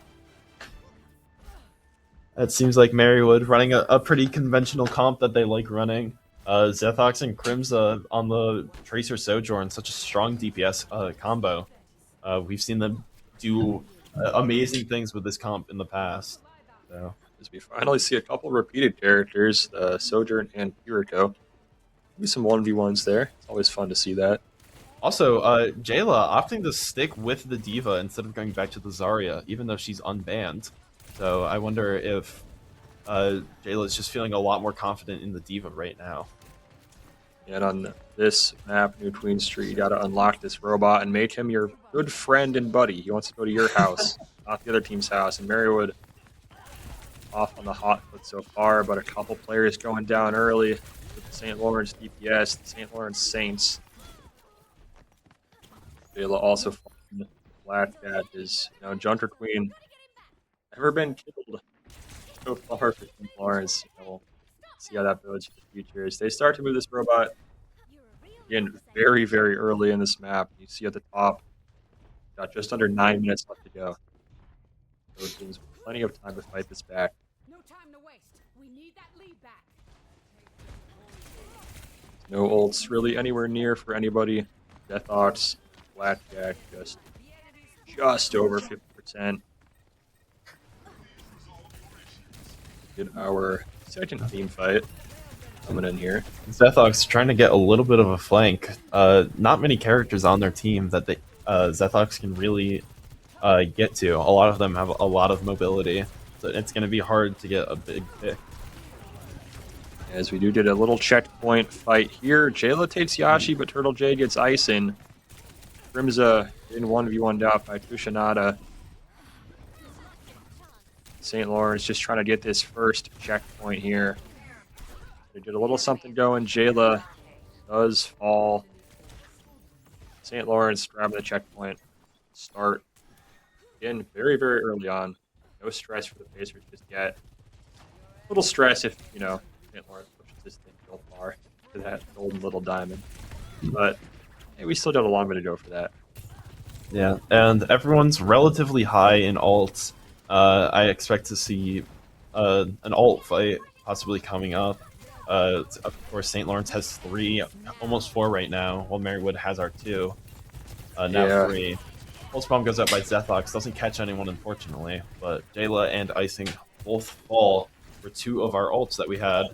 It seems like Marywood running a pretty conventional comp that they like running. Zethox and Crimza on the Tracer Sojourn, such a strong DPS combo. We've seen them do amazing things with this comp in the past. So. As we finally see a couple repeated characters, Sojourn and Kirito. Maybe some 1v1s there. It's always fun to see that. Also, Jayla opting to stick with the Diva instead of going back to the Zarya, even though she's unbanned. So I wonder if Jayla is just feeling a lot more confident in the Diva right now. And on this map, New Queen Street, you got to unlock this robot and make him your good friend and buddy. He wants to go to your house, not the other team's house. And Marywood off on the hot foot so far, but a couple players going down early with the St. Lawrence DPS, the St. Lawrence Saints. Jayla also flying Black Cat is Junker Queen. Never been killed so far for St. Lawrence. We'll see how that builds for the future. As they start to move this robot again very, very early in this map. You see at the top, got just under 9 minutes left to go. Those teams with plenty of time to fight this back. No time to waste. We need that lead back. No ults really anywhere near for anybody. Deathox, Blackjack, just over 50%. Get our second team fight coming in here. Zethox trying to get a little bit of a flank. Not many characters on their team that Zethox can really get to. A lot of them have a lot of mobility, so it's going to be hard to get a big pick. As we do get a little checkpoint fight here. Jayla takes Yashi, but Turtle J gets ice in. Grimza in 1v1'd out by Tushinada. St. Lawrence just trying to get this first checkpoint here. They get a little something going. Jayla does fall. St. Lawrence grabbing the checkpoint. Start. Again, very, very early on. No stress for the Pacers just yet. A little stress if, St. Lawrence pushes this thing real far to that golden little diamond. But hey, we still got a long way to go for that. Yeah, and everyone's relatively high in alts. I expect to see an alt fight possibly coming up. Of course, St. Lawrence has 3, almost 4 right now, while Marywood has our 2. Now 3. Pulse Bomb goes out by Zethox, doesn't catch anyone unfortunately, but Jayla and Icing both fall for 2 of our ults that we had.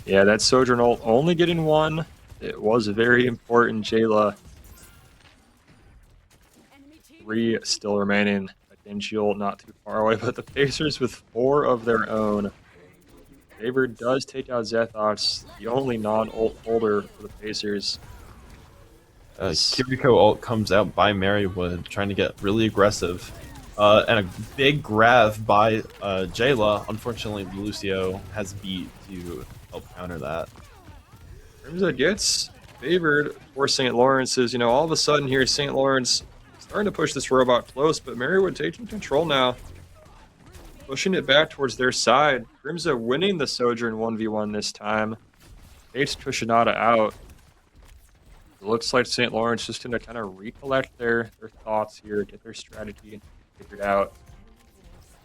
Yeah, that Sojourn ult only getting 1. It was very important. Jayla. 3 still remaining. Genji ult not too far away, but the Pacers with 4 of their own. Favor does take out Zethox, the only non-ult holder for the Pacers. Kiriko ult comes out by Marywood, trying to get really aggressive. And a big grab by Jayla. Unfortunately, Lucio has beat to help counter that. Grimza gets favored for St. Lawrence's. All of a sudden here, St. Lawrence starting to push this robot close, but Marywood taking control now. Pushing it back towards their side. Grimza winning the Sojourn 1v1 this time. Takes Tushinada out. It looks like St. Lawrence just going to kind of recollect their thoughts here, get their strategy figured out.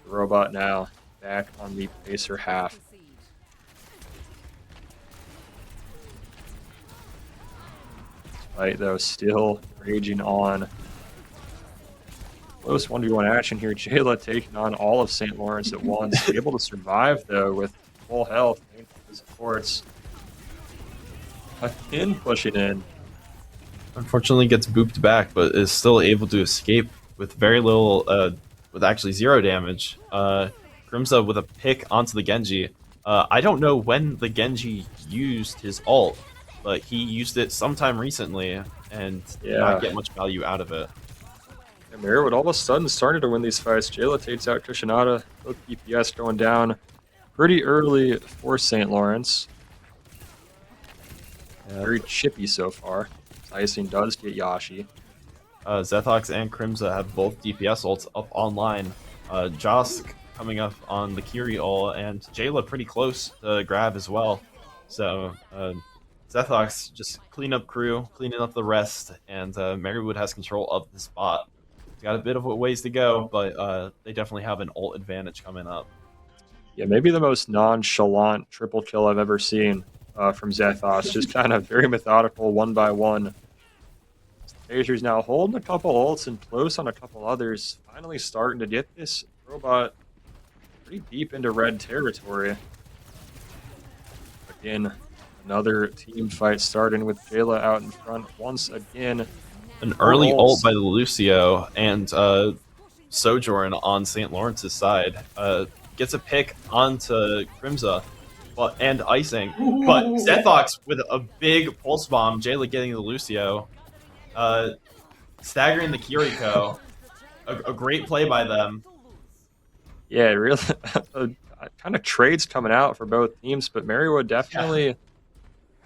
The robot now back on the Pacer half. Fight, though, still raging on. Close 1v1 action here. Jayla taking on all of St. Lawrence at once. Able to survive, though, with full health. Esports. Again pushing in. Unfortunately gets booped back, but is still able to escape with very little, with actually 0 damage. Grimza with a pick onto the Genji. I don't know when the Genji used his ult, but he used it sometime recently and did not get much value out of it. And Marywood all of a sudden started to win these fights. Jayla takes out Tushinada. Both DPS going down pretty early for St. Lawrence. Very chippy so far. Icing does get Yashi. Zethox and Crimza have both DPS ults up online. Josk coming up on the Kiri ult, and Jayla pretty close to grab as well. So Zethox just clean up crew, cleaning up the rest, and Marywood has control of the spot. It's got a bit of a ways to go, but they definitely have an ult advantage coming up. Yeah, maybe the most nonchalant triple kill I've ever seen from Zethox. Just kind of very methodical, one by one. Pacers now holding a couple ults and close on a couple others. Finally starting to get this robot pretty deep into red territory. Again, another team fight starting with Jayla out in front once again. An early ult by Lucio and Sojourn on St. Lawrence's side. Gets a pick onto Crimza and Icing. But Zethox with a big pulse bomb, Jayla getting the Lucio. Staggering the Kiriko. A great play by them. Yeah, really kind of trades coming out for both teams, but Marywood definitely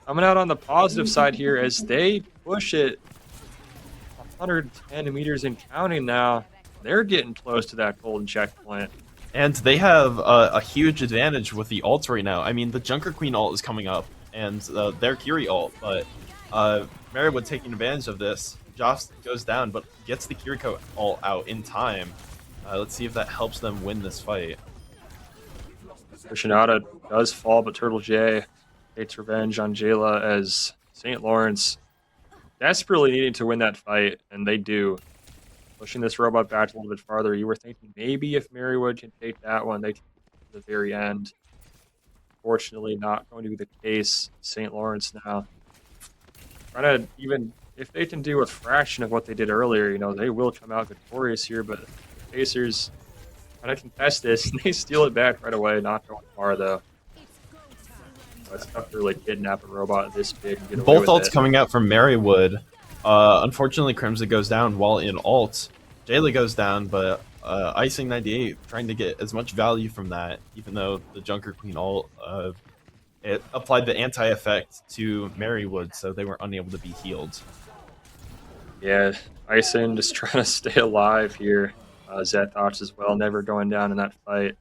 coming out on the positive side here as they push it 110 meters and counting now. They're getting close to that golden checkpoint. And they have a huge advantage with the ults right now. I mean, the Junker Queen ult is coming up, and their Kiri ult, but Marywood taking advantage of this. Joss goes down, but gets the Kiriko ult out in time. Let's see if that helps them win this fight. Tushinada does fall, but Turtle J Takes revenge on Jayla as St. Lawrence desperately needing to win that fight, and they do. Pushing this robot back a little bit farther. You were thinking maybe if Marywood can take that one, they can get to the very end. Fortunately, not going to be the case. St. Lawrence now trying to, even if they can do a fraction of what they did earlier, you know, they will come out victorious here. But the Pacers trying to contest this, and they steal it back right away. Not going far though. It's tough to really kidnap a robot this big and get away Both with ults it. coming out from Marywood. Unfortunately, Crimson goes down while in ult. Jayla goes down, but Icing 98 trying to get as much value from that, even though the Junker Queen ult it applied the anti-effect to Marywood, so they were unable to be healed. Yeah, Ison just trying to stay alive here. Zethos as well, never going down in that fight.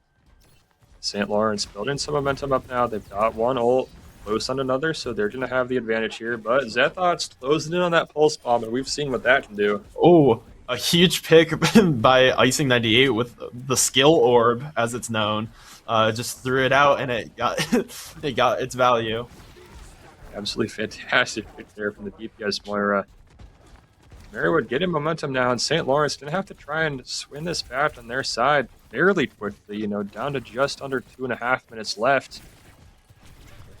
St. Lawrence building some momentum up now. They've got one ult close on another, so they're going to have the advantage here. But Zethos closing in on that pulse bomb, and we've seen what that can do. Oh, a huge pick by Icing 98 with the skill orb, as it's known. Just threw it out, and it got it got its value. Absolutely fantastic pick there from the DPS Moira. Marywood getting momentum now, and St. Lawrence going to have to try and swing this back on their side fairly quickly, you know, down to just under 2.5 minutes left.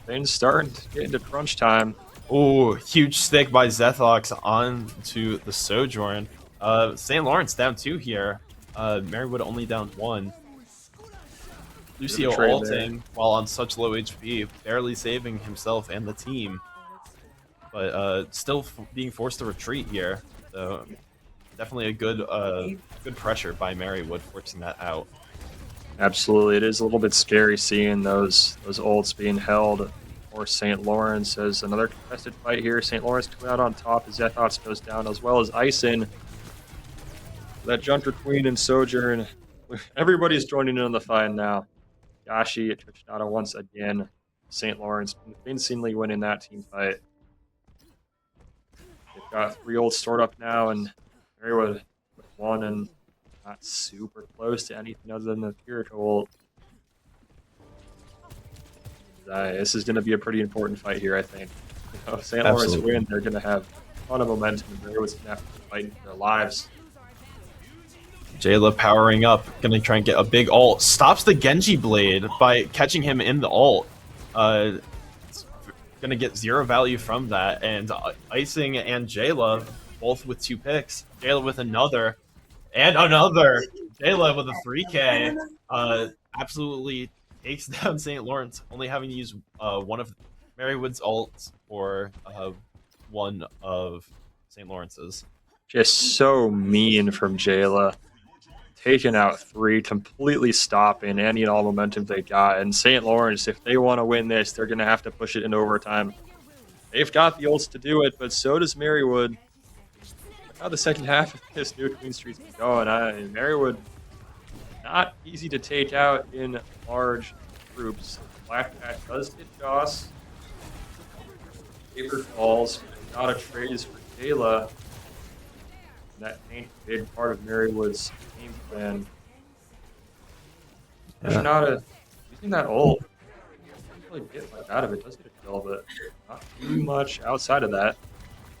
Things starting to get into crunch time. Oh, huge stick by Zethox onto the Sojourn. St. Lawrence down 2 here. Marywood only down 1. Lucio ulting while on such low HP, barely saving himself and the team. But still being forced to retreat here. So definitely a good pressure by Marywood forcing that out. Absolutely, it is a little bit scary seeing those ults being held for St. Lawrence as another contested fight here. St. Lawrence coming out on top as Zethos goes down, as well as Ison. That Junker Queen and Sojourn. Everybody's joining in on the fight now. Yashi at Trichinata once again. St. Lawrence convincingly winning that team fight. They've got 3 ults stored up now, and Marywood with 1 and not super close to anything other than the Kiriko ult. This is going to be a pretty important fight here, I think. You know, if St. Lawrence win, they're going to have a ton of momentum, and Marywood's going to have to fight for their lives. Jayla powering up, gonna try and get a big ult. Stops the Genji Blade by catching him in the ult. Gonna get 0 value from that, and Icing and Jayla both with 2 picks. Jayla with another, and another. Jayla with a 3K. Absolutely takes down St. Lawrence, only having to use one of Marywood's ults for one of St. Lawrence's. Just so mean from Jayla. Taking out 3, completely stopping any and all momentum they got. And St. Lawrence, if they want to win this, they're going to have to push it in overtime. They've got the ults to do it, but so does Marywood. Look how the second half of this new Queen Street's been going. Marywood, not easy to take out in large groups. Black Cat does hit Joss. Paper falls, but not a trace for Jayla. That ain't a big part of Marywood's game plan. Trichinata using that ult. Doesn't really get much out of it. Does get a kill, but not too much outside of that.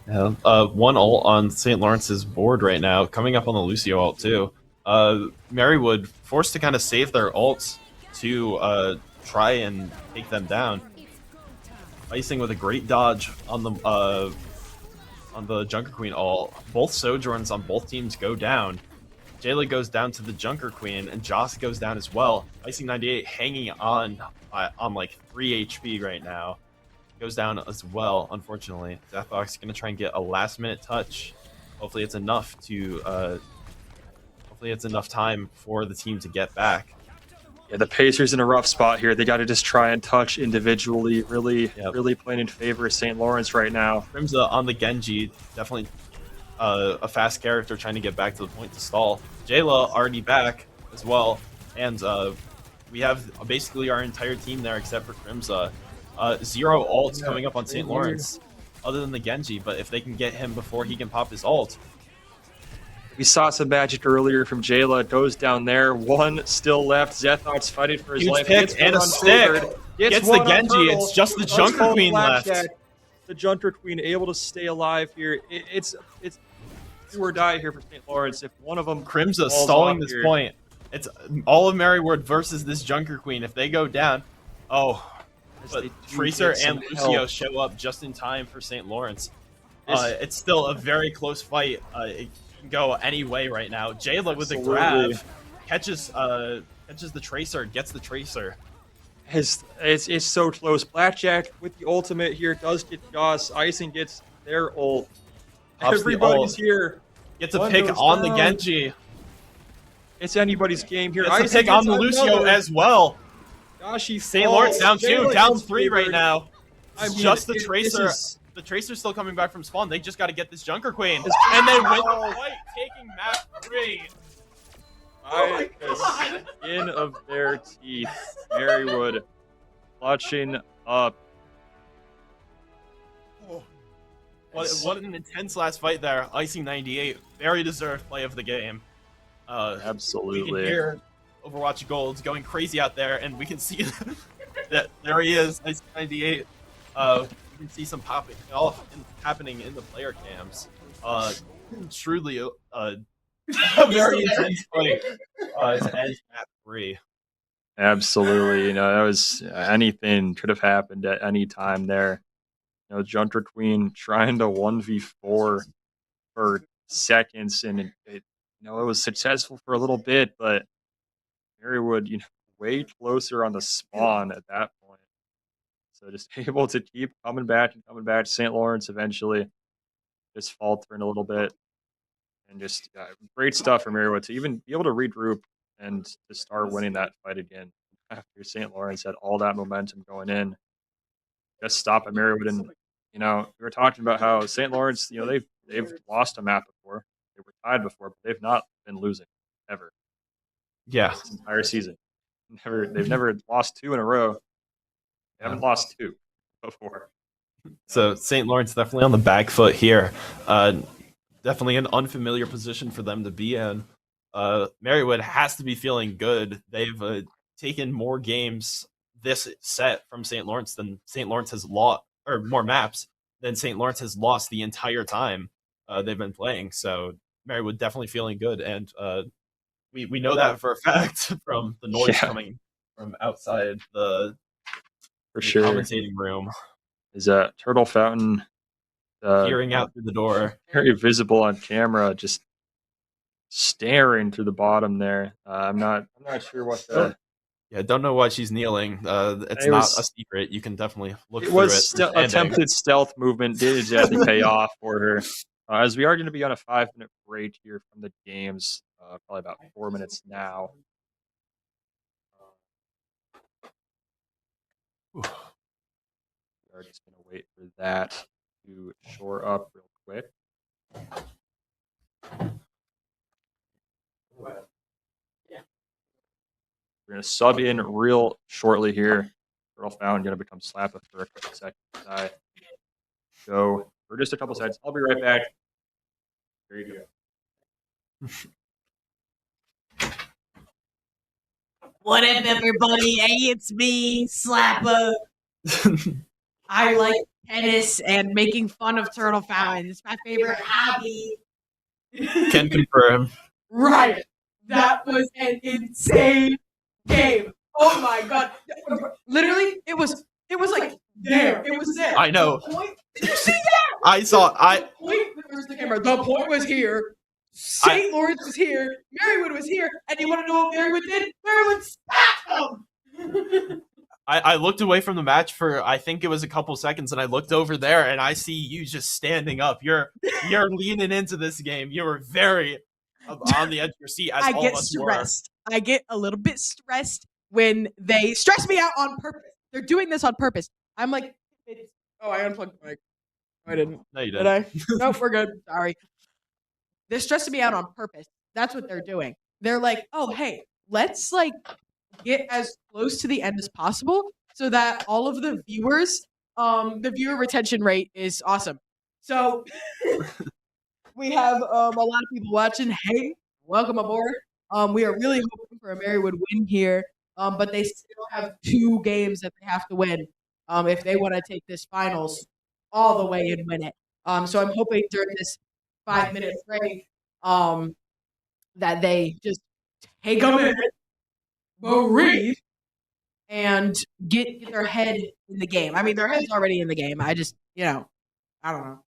Yeah, 1 ult on St. Lawrence's board right now, coming up on the Lucio ult too. Marywood forced to kind of save their ults to try and take them down. Icing with a great dodge on the Junker Queen ult. Both Sojourns on both teams go down. Jayla goes down to the Junker Queen, and Joss goes down as well. Icing 98 hanging on like 3 HP right now. Goes down as well, unfortunately. Zethbox gonna try and get a last-minute touch. Hopefully it's enough to hopefully it's enough time for the team to get back. Yeah, the Pacers in a rough spot here. They got to just try and touch individually. Really playing in favor of St. Lawrence right now. Crimza on the Genji, definitely a fast character trying to get back to the point to stall. Jayla already back as well, and we have basically our entire team there except for Crimza. 0 ults coming up on St. Lawrence, other than the Genji, but if they can get him before he can pop his ult. We saw some magic earlier from Jayla. Goes down there. 1 still left. Zethot's fighting for his Huge life. pick and a stick. Gets the one on Genji. Turtle, It's just the does Junker fall Queen left. Blackjack. The Junker Queen able to stay alive here. It's do or die here for St. Lawrence. If one of them Crimza falls stalling off this here, point. It's all of Marywood versus this Junker Queen. If they go down, as but they do Tracer get some and Lucio help. show up just in time for St. Lawrence. This- It's still a very close fight. It can go any way right now. Jayla with the Absolutely. grab catches the Tracer, gets the Tracer. It's so close. Blackjack with the ultimate here does get Joss. Icing gets their ult. Pops the Everybody's ult. here. Gets a One pick goes on the down. Genji. It's anybody's game here. Gets a Icing pick on the gets Lucio another. as well. Yoshi St. Lawrence down falls. 2, Jayla down gets 3 right favored. now. I It's mean, just the this Tracer. is- The Tracer's still coming back from spawn. They just got to get this Junker Queen. It's- And they win the fight, taking map 3. By the skin of their teeth. Marywood clutching up. What an intense last fight there. Icing 98. Very deserved play of the game. We can Absolutely. hear Overwatch Gold's going crazy out there, and we can see that there he is, Icing 98. We can see some popping off happening in the player cams. Truly a very intense fight to end map 3. Absolutely. That was anything could have happened at any time there. Junker Queen trying to 1v4 for seconds, and it was successful for a little bit, but Marywood, way closer on the spawn at that point. So just able to keep coming back. St. Lawrence eventually just faltering a little bit, and just great stuff from Marywood to even be able to regroup and to start winning that fight again after St. Lawrence had all that momentum going in. Just stop at Marywood, and we were talking about how St. Lawrence, they've lost a map before, they were tied before, but they've not been losing ever. Yeah. This entire season, they've never lost 2 in a row. They haven't lost 2 before. So St. Lawrence definitely on the back foot here. Definitely an unfamiliar position for them to be in. Marywood has to be feeling good. They've taken more games this set from St. Lawrence than St. Lawrence has lost, or more maps than St. Lawrence has lost the entire time they've been playing. So Marywood definitely feeling good, and we know that for a fact from the noise coming from outside the commentating room. Is that Turtle Fountain peering out through the door, very visible on camera, just staring through the bottom there. I'm not sure what the. Yeah, don't know why she's kneeling. It's not a secret. You can definitely look through it. It was attempted stealth movement. Did exactly pay off for her. As we are going to be on a 5-minute break here from the games, probably about 4 minutes now. We are just going to wait for that to shore up real quick. We're going to sub in real shortly here. Turtle Fountain going to become Slappa for a couple seconds. Go for just a couple seconds. I'll be right back. There you go. What up, everybody? Hey, it's me, Slappa. I like tennis and making fun of Turtle Fountain. It's my favorite hobby. Can confirm. Right. That was an insane game. Oh my god. Literally, it was like there. It was there. I know. The point, did you see that? I saw. The point, where's the camera? The point was here. St. Lawrence was here. Marywood was here. And you want to know what Marywood did? Marywood spat them. I looked away from the match for I think it was a couple seconds, and I looked over there, and I see you just standing up. You're leaning into this game. You were very on the edge of your seat. As I all get of us stressed. I get a little bit stressed when they stress me out on purpose. They're doing this on purpose. I'm like, I unplugged the mic. I didn't. No, you Did I? Nope, we're good. Sorry. They're stressing me out on purpose. That's what they're doing. They're like, oh, hey, let's get as close to the end as possible so that all of the viewers, the viewer retention rate is awesome. So we have a lot of people watching. Hey, welcome aboard. We are really hoping for a Marywood win here. but they still have 2 games that they have to win if they want to take this finals all the way and win it. So I'm hoping during this 5-minute break that they just take a minute, breathe, and get their head in the game. I mean, their head's already in the game. I just, I don't know.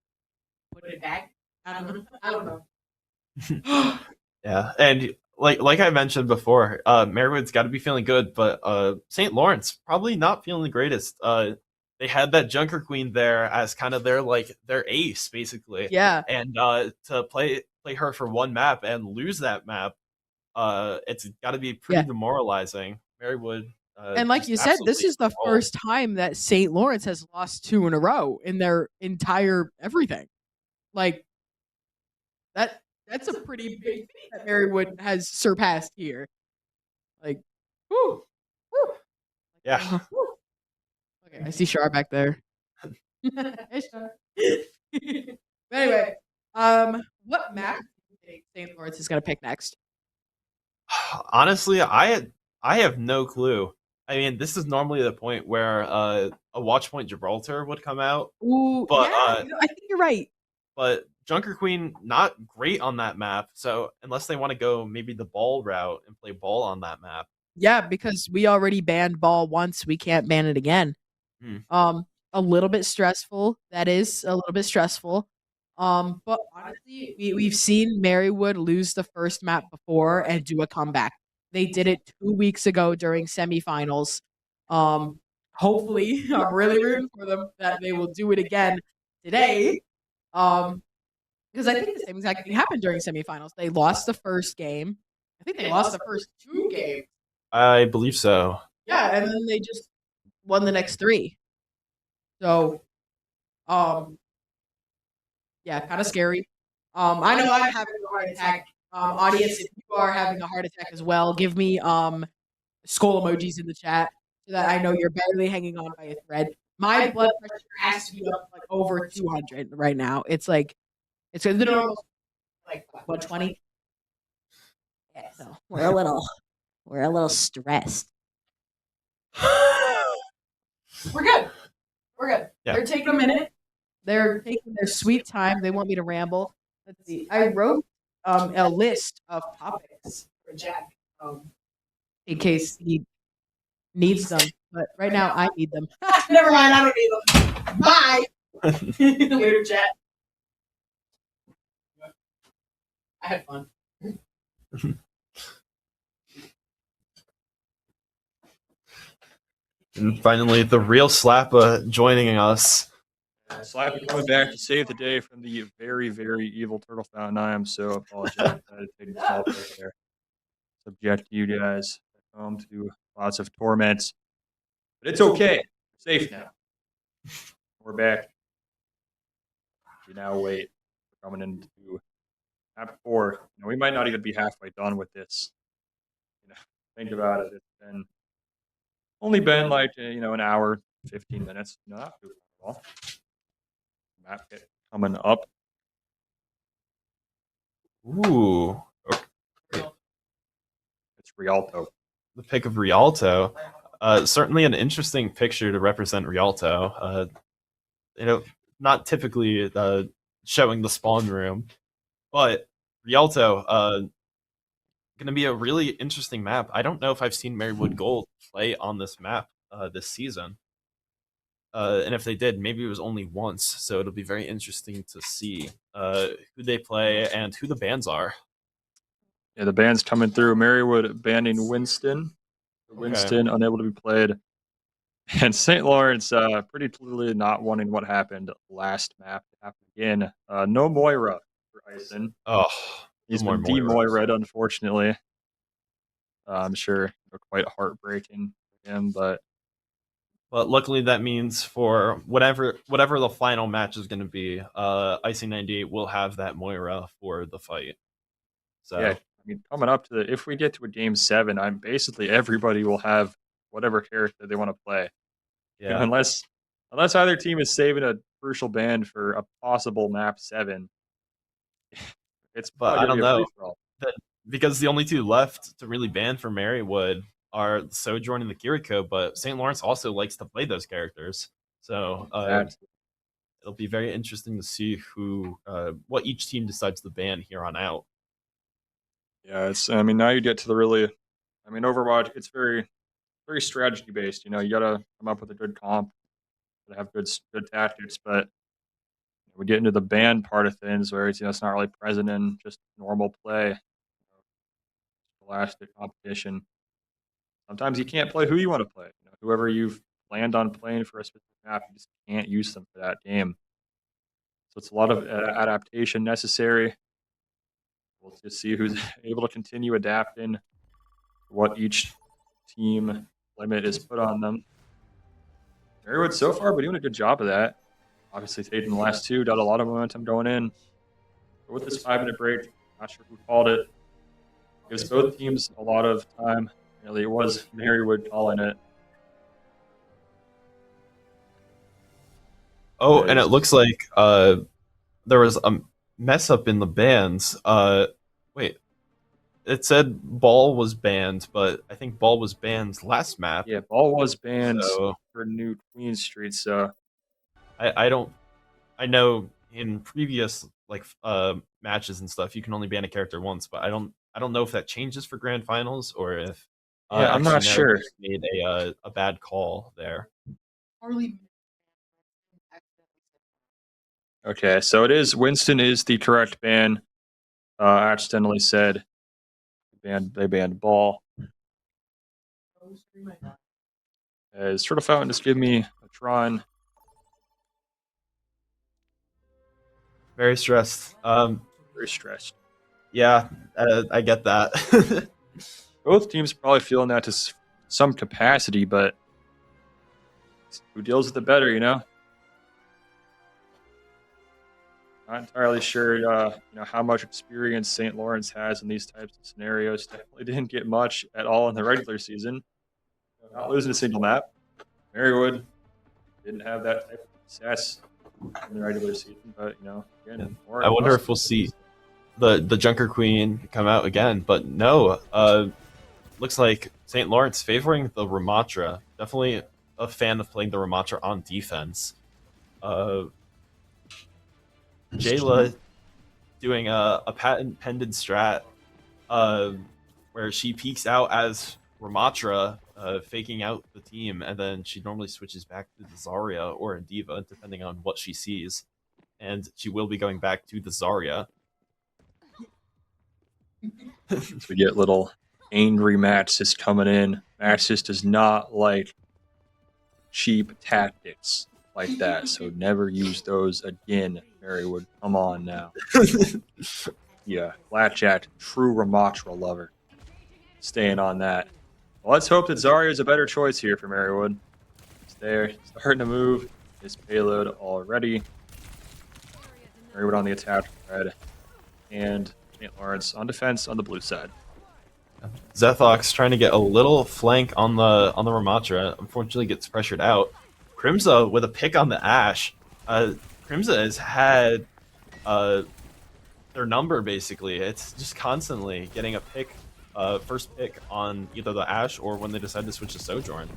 Put it back. I don't know. I don't know. Yeah, and like I mentioned before, Marywood's got to be feeling good, but St. Lawrence probably not feeling the greatest. They had that Junker Queen there as kind of their ace, basically. Yeah. And to play her for one map and lose that map, it's got to be pretty demoralizing. Marywood. And like you said, this is the first time that St. Lawrence has lost 2 in a row in their entire everything. Like that's a pretty big thing that Marywood has surpassed here. Like, whoo. Yeah. Okay, I see Shar back there. Hey, Shar. Anyway, what map do you think St. Lawrence is going to pick next? Honestly, I have no clue. I mean, this is normally the point where a Watch Point Gibraltar would come out. Ooh, but I think you're right. But Junker Queen not great on that map. So unless they want to go maybe the ball route and play ball on that map. Yeah, because we already banned ball once, we can't ban it again. A little bit stressful. That is a little bit stressful. But honestly, we've seen Marywood lose the first map before and do a comeback. They did it 2 weeks ago during semifinals. Hopefully, I'm really rooting for them that they will do it again today. Because I think the same exact thing happened during semifinals. They lost the first game. I think they lost the first 2 games. I believe so. Yeah, and then they just won the next 3. So, yeah, kind of scary. I know I'm having a heart attack. Audience, if you are having a heart attack as well, give me skull emojis in the chat so that I know you're barely hanging on by a thread. My blood pressure has to be up like over 200 right now. It's like it's almost like 120. Yeah, so we're a little stressed. We're good. Yeah. They're taking a minute. They're taking their sweet time. They want me to ramble. Let's see. I wrote a list of topics for Jack in case he needs them. But right now, I need them. Never mind. I don't need them. Bye. Later, Jack. I had fun. And finally, the real Slappa joining us. Slappy coming back to save the day from the very, very evil Turtle Fountain. I am so apologetic that I take a small break there. Subject you guys at home to lots of torments. But it's okay. We're safe now. We're back. We now wait for coming into map 4. We might not even be halfway done with this. Think about it. It's only been like an hour, 15 minutes. Not too long. Map hit coming up. Ooh. It's Rialto. The pick of Rialto. Certainly an interesting picture to represent Rialto. Not typically showing the spawn room, but Rialto going to be a really interesting map. I don't know if I've seen Marywood Gold play on this map this season. And if they did, maybe it was only once. So it'll be very interesting to see who they play and who the bans are. Yeah, the bans coming through. Marywood banning Winston. Winston unable to be played. And St. Lawrence pretty clearly not wanting what happened last map to happen again. No Moira for Ison. Oh, he's been de-Moira'd, unfortunately. I'm sure quite heartbreaking for him, but luckily that means for whatever the final match is going to be, IC98 will have that Moira for the fight. So yeah, coming up to if we get to a game 7, I'm basically everybody will have whatever character they want to play. Yeah, unless either team is saving a crucial ban for a possible map 7. It's but I don't know because the only 2 left to really ban for Marywood are Sojourn and the Kiriko, but St. Lawrence also likes to play those characters. So it'll be very interesting to see what each team decides to ban here on out. Yeah, I mean, now you get to the really, I mean, Overwatch. It's very strategy based. You know, you gotta come up with a good comp, gotta have good tactics. But we get into the ban part of things where it's not really present in just normal play, scholastic competition. Sometimes you can't play who you want to play. Whoever you've planned on playing for a specific map, you just can't use them for that game. So it's a lot of adaptation necessary. We'll just see who's able to continue adapting what each team limit is put on them. Marywood so far, but doing a good job of that. Obviously, taking the last two, got a lot of momentum going in. But with this 5-minute break, not sure who called it. Gives both teams a lot of time. Really, it was Marywood calling it. Oh, and it looks like there was a mess up in the bans. Wait, it said Ball was banned, but I think Ball was banned last map. Yeah, Ball was banned So for New Queen Street. So I don't. I know in previous matches and stuff, you can only ban a character once, but I don't know if that changes for grand finals or if yeah, I'm not sure. Made a bad call there. Okay, so it is Winston is the correct ban. Accidentally said they banned Ball. As Turtle Fountain just give me a Tron. Very stressed. Very stressed. Yeah, I get that. Both teams probably feeling that to some capacity, but who deals with it better, you know? Not entirely sure, how much experience St. Lawrence has in these types of scenarios. Definitely didn't get much at all in the regular season. Not losing a single map. Marywood didn't have that type of success in the regular season, but again, I wonder if we'll see the Junker Queen come out again, but no. Looks like St. Lawrence favoring the Ramatra. Definitely a fan of playing the Ramatra on defense. Jayla doing a patent pendant strat where she peeks out as Ramatra, faking out the team, and then she normally switches back to the Zarya or a Diva, depending on what she sees. And she will be going back to the Zarya. So we get little angry Max just coming in. Max just does not like cheap tactics like that, so never use those again, Marywood. Come on now. Yeah, Blackjack, true Ramatra lover. Staying on that. Well, let's hope that Zarya is a better choice here for Marywood. It's there, starting to move his payload already. Marywood on the attack, red, and St. Lawrence on defense on the blue side. Zethox trying to get a little flank on the Ramatra. Unfortunately, gets pressured out. Crimza with a pick on the Ashe. Crimza has had their number basically. It's just constantly getting a pick, first pick on either the Ashe or when they decide to switch to Sojourn.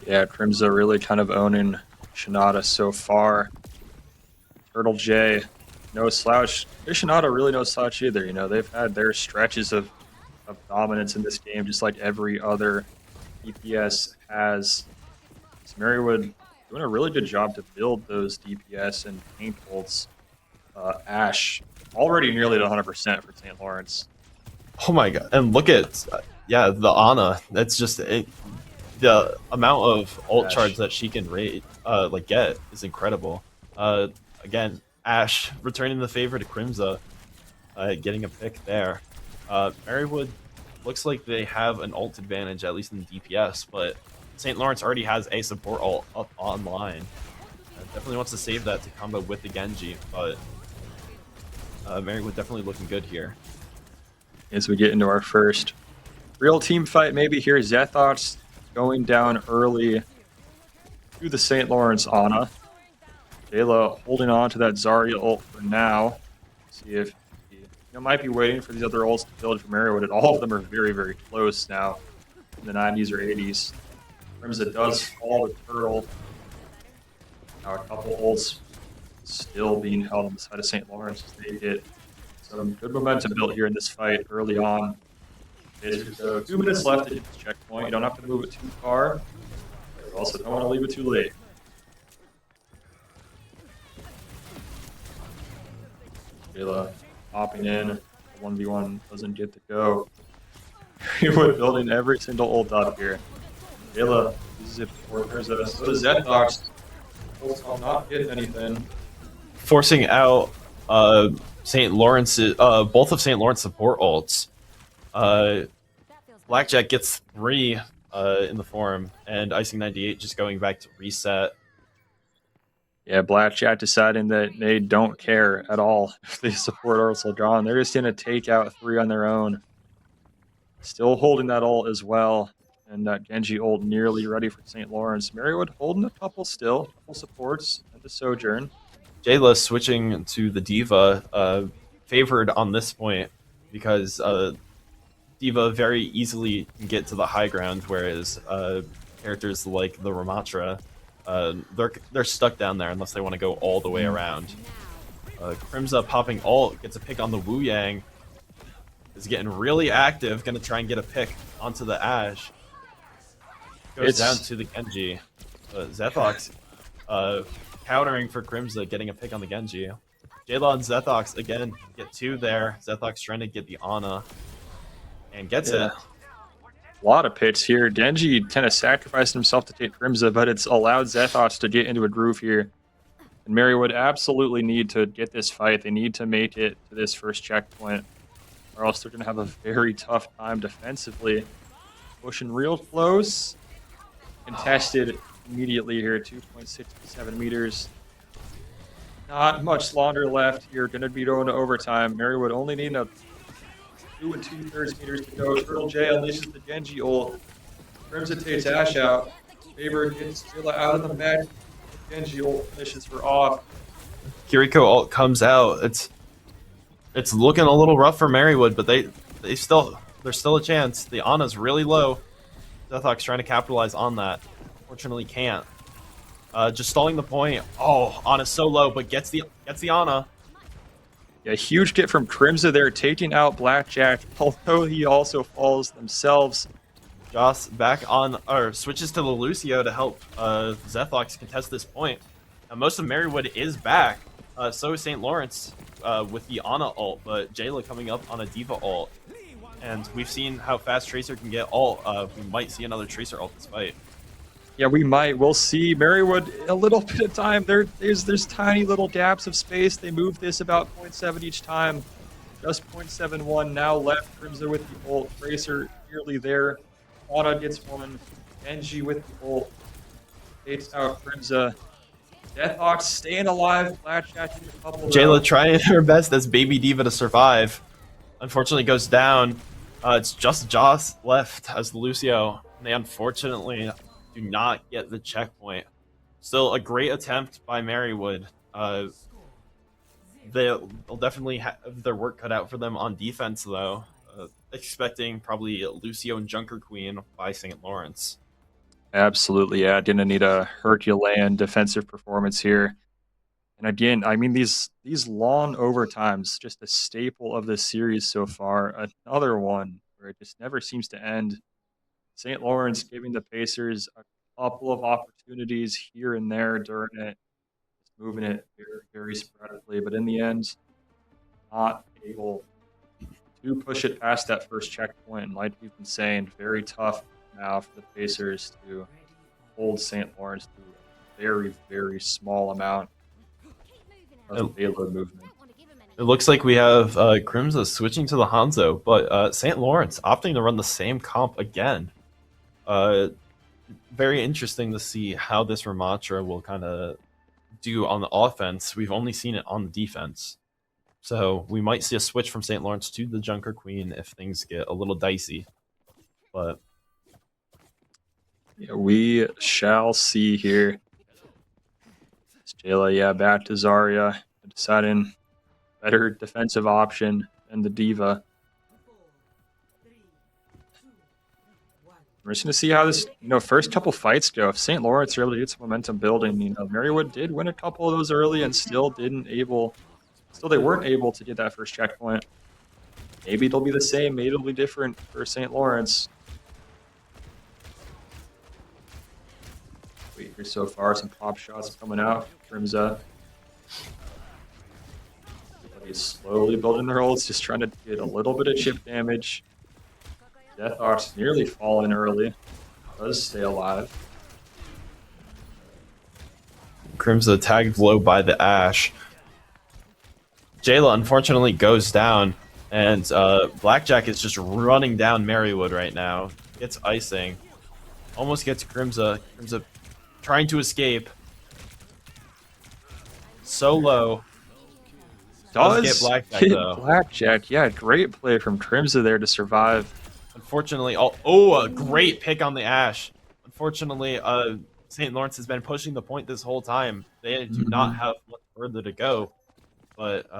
Yeah, Crimza really kind of owning Shinada so far. Turtle J, no slouch. Shinada really no slouch either. They've had their stretches of dominance in this game, just like every other DPS has. So Marywood doing a really good job to build those DPS and paint bolts. Ashe already nearly at 100% for St. Lawrence. Oh my god! And look at the Ana. That's just it. The amount of ult charge that she can get is incredible. Again, Ashe returning the favor to Crimza, getting a pick there. Marywood looks like they have an ult advantage, at least in the DPS, but St. Lawrence already has a support ult up online. Definitely wants to save that to combo with the Genji, but Marywood definitely looking good here. As we get into our first real team fight, maybe here, Zethox going down early to the St. Lawrence Ana. Jayla holding on to that Zarya ult for now. See if he might be waiting for these other ults to build for Marywood, and all of them are very, very close now. in the 90s or 80s. Crimson does fall to Turtle. Now a couple ults still being held on the side of St. Lawrence as they get some good momentum built here in this fight early on. So 2 minutes left to get this checkpoint. You don't have to move it too far. But you also don't want to leave it too late. Jayla hopping in. 1v1 doesn't get to go. Marywood building every single ult up here. Jayla uses it for Urza. So does Zetox. Both not getting anything. Forcing out St. Lawrence, both of St. Lawrence support ults. Blackjack gets 3 in the form, and Icing 98 just going back to reset. Yeah, Blackjack deciding that they don't care at all if they support Ursula Drawn. They're just going to take out 3 on their own. Still holding that ult as well. And that Genji ult nearly ready for St. Lawrence. Marywood holding a couple still. A couple supports and the Sojourn. Jayla switching to the Diva, favored on this point because Diva very easily can get to the high ground, whereas characters like the Ramatra, they're stuck down there unless they want to go all the way around. Crimza popping ult, gets a pick on the Wu Yang, is getting really active, gonna try and get a pick onto the Ashe. Goes down to the Genji. Zethox countering for Crimza, getting a pick on the Genji. Jayla and Zethox again get 2 there. Zethox trying to get the Ana and gets it. A lot of picks here. Genji kind of sacrificed himself to take Crimza, but it's allowed Zethox to get into a groove here. And Marywood absolutely need to get this fight. They need to make it to this first checkpoint, or else they're going to have a very tough time defensively. Pushing real close. Contested immediately here, 2.67 meters. Not much longer left here. Going to be going to overtime. Marywood only needing a 2 2/3 meters to go. Turtle J unleashes the Genji ult. Crimson takes Ashe out. Faber gets Jayla out of the match. Genji ult finishes her off. Kiriko ult comes out. It's looking a little rough for Marywood, but there's still a chance. The Ana's really low. Zethox trying to capitalize on that. Fortunately can't. Just stalling the point. Oh, Ana's so low, but gets the Ana. Yeah, huge get from Crimson there, taking out Blackjack, although he also falls themselves. Joss back on, or switches to the Lucio to help Zethox contest this point. Now, most of Marywood is back. So is St. Lawrence with the Ana ult, but Jayla coming up on a Diva ult. And we've seen how fast Tracer can get ult. We might see another Tracer ult this fight. Yeah, we might. We'll see. Marywood, a little bit of time. There's tiny little gaps of space. They move this about 0.7 each time. Just 0.71 now left. Crimson with the ult. Tracer nearly there. Ana gets one. Genji with the ult. Takes out Crimson. Deathhawk staying alive. Blackjack in a couple. Jayla trying her best as Baby Diva to survive. Unfortunately goes down. It's just Joss left as Lucio. And they unfortunately do not get the checkpoint. Still a great attempt by Marywood. They'll definitely have their work cut out for them on defense, though. Expecting probably Lucio and Junker Queen by St. Lawrence. Absolutely, yeah. Didn't need a Herculean defensive performance here. And again, I mean, these long overtimes, just a staple of this series so far. Another one where it just never seems to end. St. Lawrence giving the Pacers a couple of opportunities here and there during it, just moving it very, very sporadically, but in the end, not able to push it past that first checkpoint. And like we've been saying, very tough now for the Pacers to hold St. Lawrence to a very, very small amount of payload movement. It looks like we have Crimza switching to the Hanzo, but St. Lawrence opting to run the same comp again. Very interesting to see how this Ramatra will kind of do on the offense. We've only seen it on the defense. So we might see a switch from St. Lawrence to the Junker Queen if things get a little dicey. But yeah, we shall see here. Jayla, yeah, back to Zarya, deciding better defensive option than the Diva. We're just going to see how this, first couple fights go. If St. Lawrence are able to get some momentum building, Marywood did win a couple of those early and still they weren't able to get that first checkpoint. Maybe it'll be the same. Maybe it'll be different for St. Lawrence. Wait here so far, some pop shots coming out. Crimza. Everybody's slowly building their ults, just trying to get a little bit of chip damage. Deathhawk's nearly fallen early. Does stay alive. Crimza tagged low by the Ashe. Jayla unfortunately goes down, and Blackjack is just running down Marywood right now. Gets icing. Almost gets Crimza. Crimza trying to escape. So low. Does get Blackjack, though. Blackjack, yeah, great play from Crimza there to survive. Unfortunately, a great pick on the Ashe. Unfortunately, St. Lawrence has been pushing the point this whole time. They do not have much further to go. But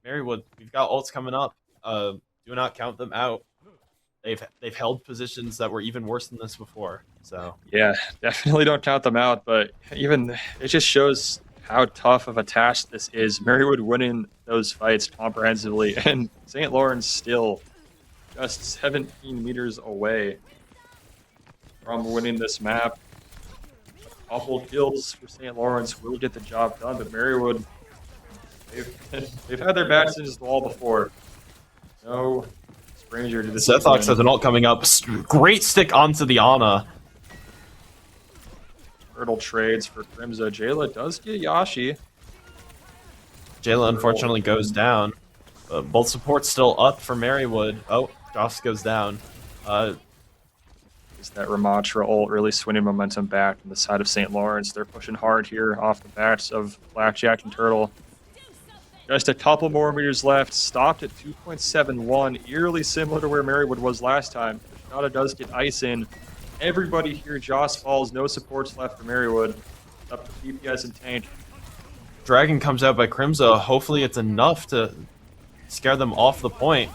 Marywood, we've got ults coming up. Do not count them out. They've held positions that were even worse than this before. So yeah, definitely don't count them out. But even it just shows how tough of a task this is. Marywood winning those fights comprehensively, and St. Lawrence still just 17 meters away from winning this map. A couple kills for St. Lawrence will get the job done, but Marywood, they've had their backs against the wall before. No stranger to this. Deathhawks has an ult coming up. Great stick onto the Ana. Turtle trades for Crimza. Jayla does get Yashi. Jayla unfortunately goes down. Both supports still up for Marywood. Oh, Joss goes down. Is that Ramatra ult really swinging momentum back on the side of St. Lawrence? They're pushing hard here off the backs of Blackjack and Turtle. Just a couple more meters left. Stopped at 2.71, eerily similar to where Marywood was last time. Shada does get ice in. Everybody here, Joss falls. No supports left for Marywood. Up to DPS and tank. Dragon comes out by Crimza. Hopefully it's enough to scare them off the point.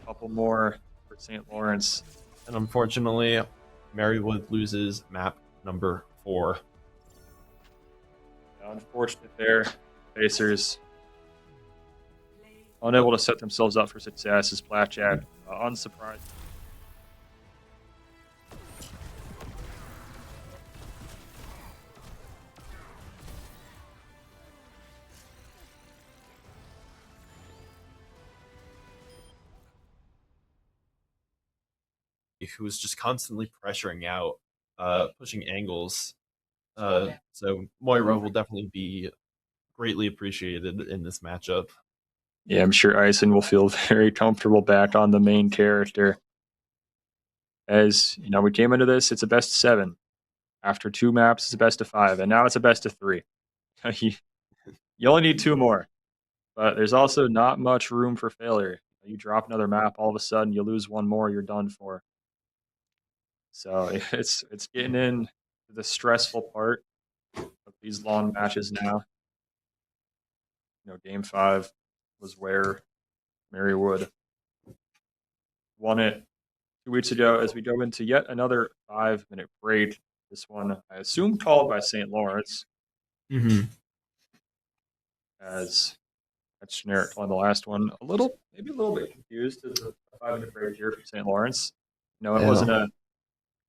A couple more for St. Lawrence. And unfortunately, Marywood loses map number 4. Unfortunate there. Pacers unable to set themselves up for success as Blackjack. Unsurprised. Who was just constantly pressuring out, pushing angles. So Moira will definitely be greatly appreciated in this matchup. Yeah, I'm sure Ison will feel very comfortable back on the main character. As we came into this, it's a best of 7. After 2 maps, it's a best of 5, and now it's a best of 3. You only need 2 more, but there's also not much room for failure. You drop another map, all of a sudden you lose 1 more, you're done for. So it's getting in to the stressful part of these long matches now. Game 5 was where Marywood won it 2 weeks ago as we go into yet another 5-minute break. This one, I assume, called by St. Lawrence. As that's generic on the last one. Maybe a little bit confused as a 5-minute break here for St. Lawrence. It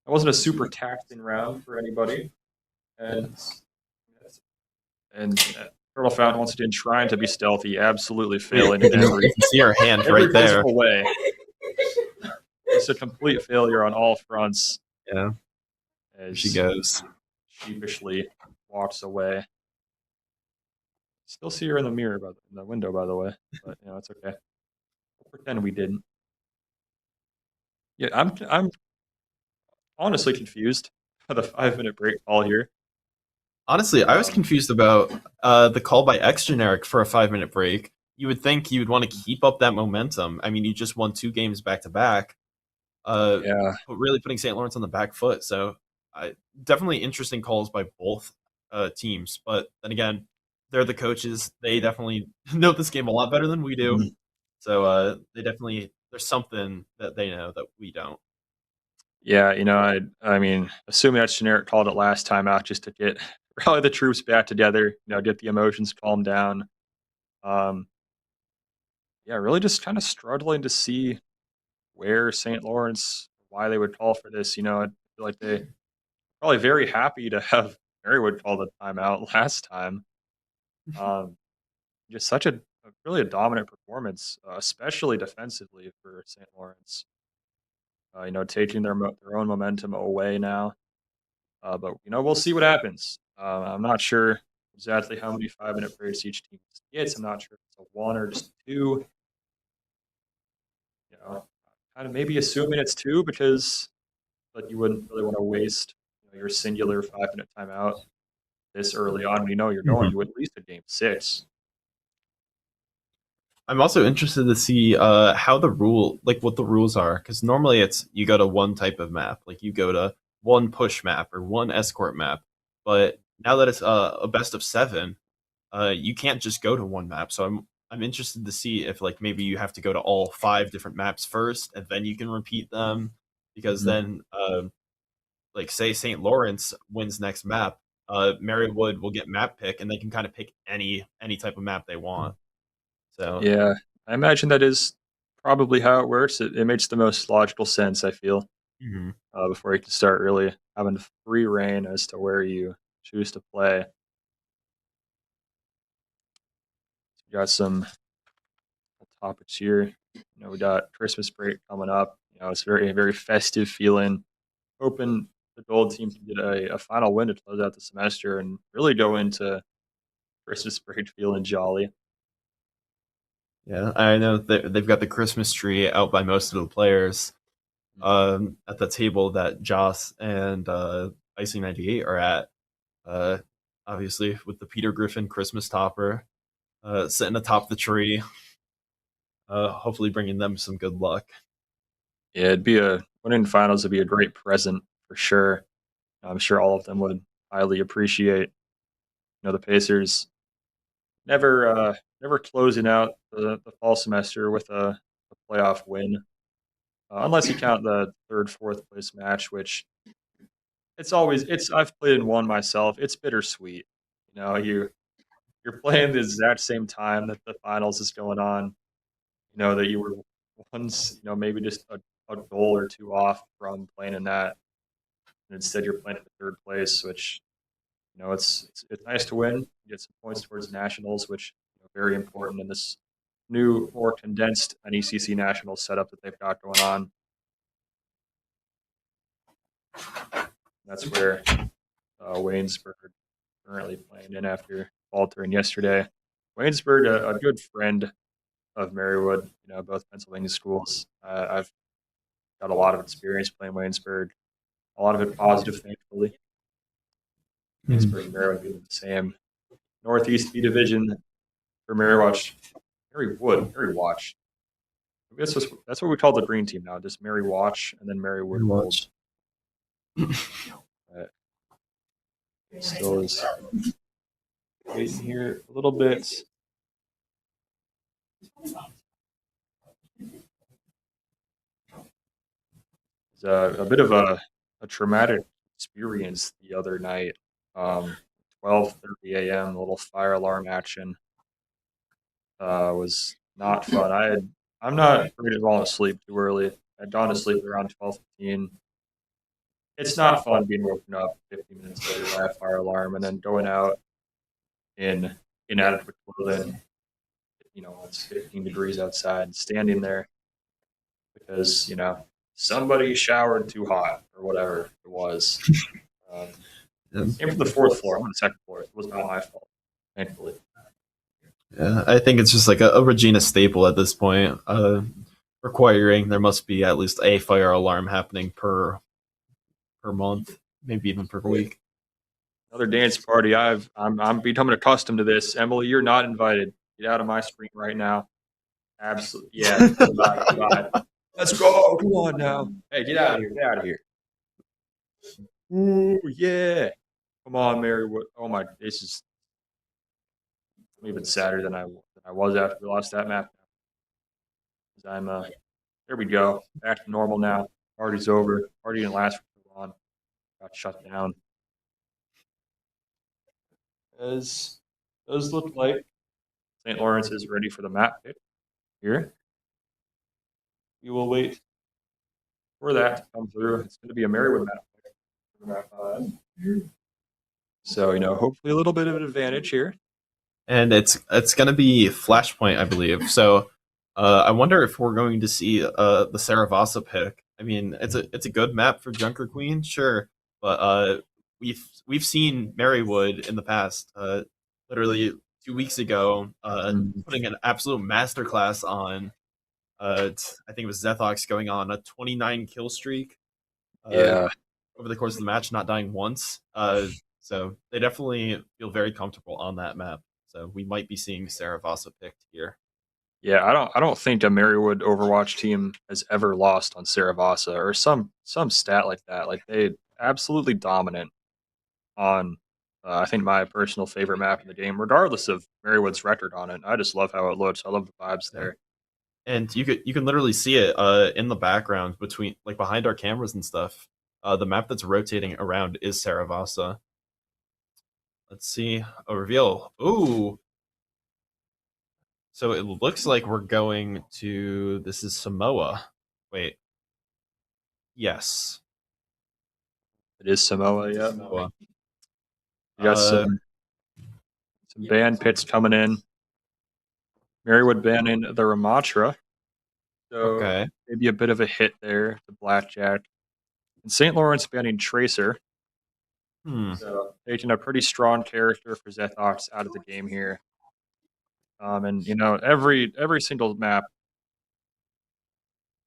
wasn't a super taxing round for anybody. And Turtle Fountain once again trying to be stealthy, absolutely failing in every. You can see her hand right there. Way. It's a complete failure on all fronts. Yeah. As she goes. Sheepishly walks away. Still see her in the mirror, in the window, by the way. But it's okay. We'll pretend we didn't. Yeah, I'm honestly confused by the 5-minute break call here. Honestly, I was confused about the call by X Generic for a 5-minute break. You would think you would want to keep up that momentum. I mean, you just won 2 games back to back. Yeah. But really putting St. Lawrence on the back foot. So definitely interesting calls by both teams. But then again, they're the coaches. They definitely know this game a lot better than we do. So there's something that they know that we don't. Yeah, I mean, assuming that's generic called it last time out just to get rally the troops back together, get the emotions calmed down. Um, yeah, really just kind of struggling to see where St. Lawrence, why they would call for this. I feel like they probably very happy to have Marywood call the timeout last time. Um, just such a really a dominant performance, especially defensively for St. Lawrence. Taking their own momentum away now. But we'll see what happens. I'm not sure exactly how many 5-minute breaks each team gets. I'm not sure if it's a one or just two. Kind of maybe assuming it's two because like you wouldn't really want to waste your singular 5-minute timeout this early on. We know you're going Mhm. to at least a game six. I'm also interested to see how what the rules are, because normally it's you go to one type of map, like you go to one push map or one escort map, but now that it's a best of seven, you can't just go to one map. So I'm interested to see if like maybe you have to go to all five different maps first, and then you can repeat them, because Mhm. then like say St. Lawrence wins next map, Marywood will get map pick, and they can kind of pick any type of map they want. So. Yeah, I imagine that is probably how it works. It makes the most logical sense, I feel, Mhm. before you can start really having free reign as to where you choose to play. We got some topics here. We got Christmas break coming up. It's very festive feeling. Hoping the gold team can get a final win to close out the semester and really go into Christmas break feeling jolly. Yeah, I know they've got the Christmas tree out by most of the players at the table that Joss and Icing 98 are at. Uh, Obviously, with the Peter Griffin Christmas topper sitting atop the tree, hopefully bringing them some good luck. Yeah, it'd be a winning finals would be a great present for sure. I'm sure all of them would highly appreciate. The Pacers never closing out the fall semester with a playoff win, unless you count the third, fourth place match, which it's I've played in one myself. It's bittersweet. You're playing the exact same time that the finals is going on. That you were once maybe just a goal or two off from playing in that, and instead you're playing in third place, which it's nice to win, get some points towards nationals, which very important in this new, more condensed NECC national setup that they've got going on. That's where Waynesburg currently playing in after faltering yesterday. Waynesburg, a good friend of Marywood, both Pennsylvania schools. I've got a lot of experience playing Waynesburg, a lot of it positive, thankfully. Waynesburg and Marywood being the same. Northeast B division for Marywatch. That's what we call the green team now. Just Mary Watch and then Marywood Gold. Watch. Uh, Still is waiting here a little bit. It's a bit of a traumatic experience the other night. 12:30 a.m. A little fire alarm action was not fun. I'm not pretty falling asleep too early. I'd gone to sleep around 12:15. It's not fun being woken up 15 minutes later by a fire alarm and then going out in inadequate clothing. It's 15 degrees outside, standing there because somebody showered too hot or whatever it was. Um, Came from the fourth floor. I'm on the second floor. It was not my fault, thankfully. Yeah, I think it's just like a Regina staple at this point, requiring there must be at least a fire alarm happening per month, maybe even per week. Another dance party. I'm becoming accustomed to this. Emily, you're not invited. Get out of my screen right now. Absolutely. Yeah. Goodbye. Goodbye. Let's go. Come on now. Hey, get out of here. Get out of here. Ooh, yeah. Come on, Mary. Oh my, this is even sadder than I was after we lost that map. I'm there we go. Back to normal now. Party's over. Party didn't last for too long. Got shut down. As does look like St. Lawrence is ready for the map pick here. We will wait for that to come through. It's going to be a Marywood map pick for map 5. So, hopefully a little bit of an advantage here. And it's gonna be Flashpoint, I believe. So I wonder if we're going to see the Saravasa pick. I mean, it's a good map for Junker Queen, sure, but we've seen Marywood in the past. Literally 2 weeks ago, putting an absolute masterclass on. I think it was Zethox going on a 29 kill streak. Yeah. Over the course of the match, not dying once. So they definitely feel very comfortable on that map. So we might be seeing Saravasa picked here. Yeah, I don't think a Marywood Overwatch team has ever lost on Saravasa or some stat like that. Like they absolutely dominant on I think my personal favorite map in the game, regardless of Marywood's record on it. I just love how it looks. I love the vibes there. And you can literally see it in the background between like behind our cameras and stuff. The map that's rotating around is Saravasa. Let's see a reveal. Ooh. So it looks like we're going to. This is Samoa. Wait. Yes. It is Samoa, yeah. Samoa. You got some ban pits coming in. Marywood banning the Ramatra. So Okay. maybe a bit of a hit there, the Blackjack. And St. Lawrence banning Tracer. So taking a pretty strong character for Zethox out of the game here. And every single map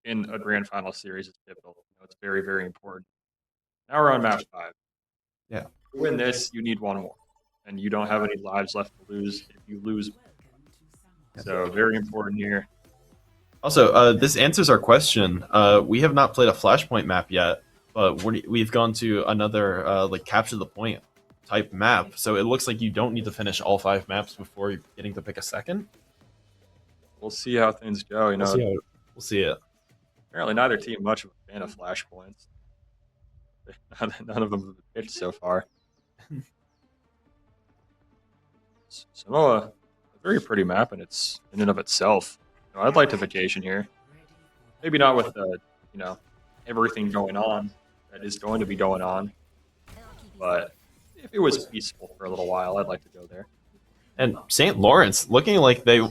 in a grand final series is pivotal. It's very, very important. Now we're on map 5. Yeah. To win this, you need one more. And you don't have any lives left to lose if you lose. So very important here. Also, this answers our question. We have not played a Flashpoint map yet, but we've gone to another like capture the point type map. So it looks like you don't need to finish all 5 maps before you're getting to pick a second. We'll see how things go. We'll see it. Apparently, neither team much of a fan of Flashpoints. None of them have been pitched so far. Samoa, a very pretty map in and of itself. I'd like to vacation here. Maybe not with everything going on that is going to be going on, but if it was peaceful for a little while, I'd like to go there. And St. Lawrence looking like they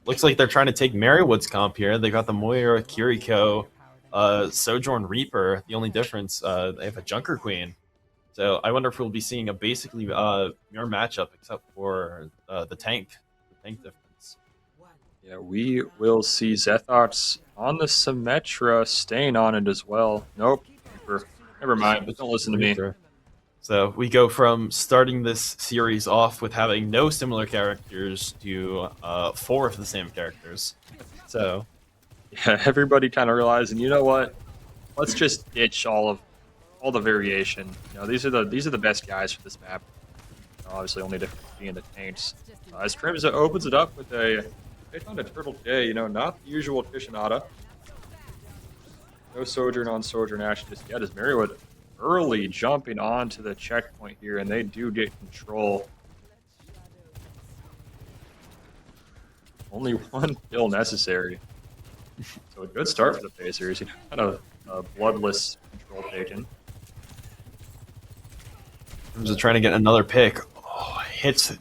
looks like they're trying to take Marywood's comp here. They got the Moira, Kiriko, Sojourn Reaper. The only difference, they have a Junker Queen. So I wonder if we'll be seeing a basically mirror matchup, except for the tank difference. Yeah, we will see Zethox on the Symmetra staying on it as well. Nope. Never mind. Don't listen to me. So we go from starting this series off with having no similar characters to 4 of the same characters. So yeah, everybody kind of realizing, you know what? Let's just ditch all the variation. These are the best guys for this map. Obviously, only difference being the tanks. As Crimza opens it up with a hit on a Turtle J, not the usual Kishinada. No Sojourn on Sojourn action just yet as Marywood early jumping onto the checkpoint here, and they do get control. Only 1 kill necessary. So a good start for the Pacers. Kind of bloodless control taken. Just trying to get another pick. Oh, hits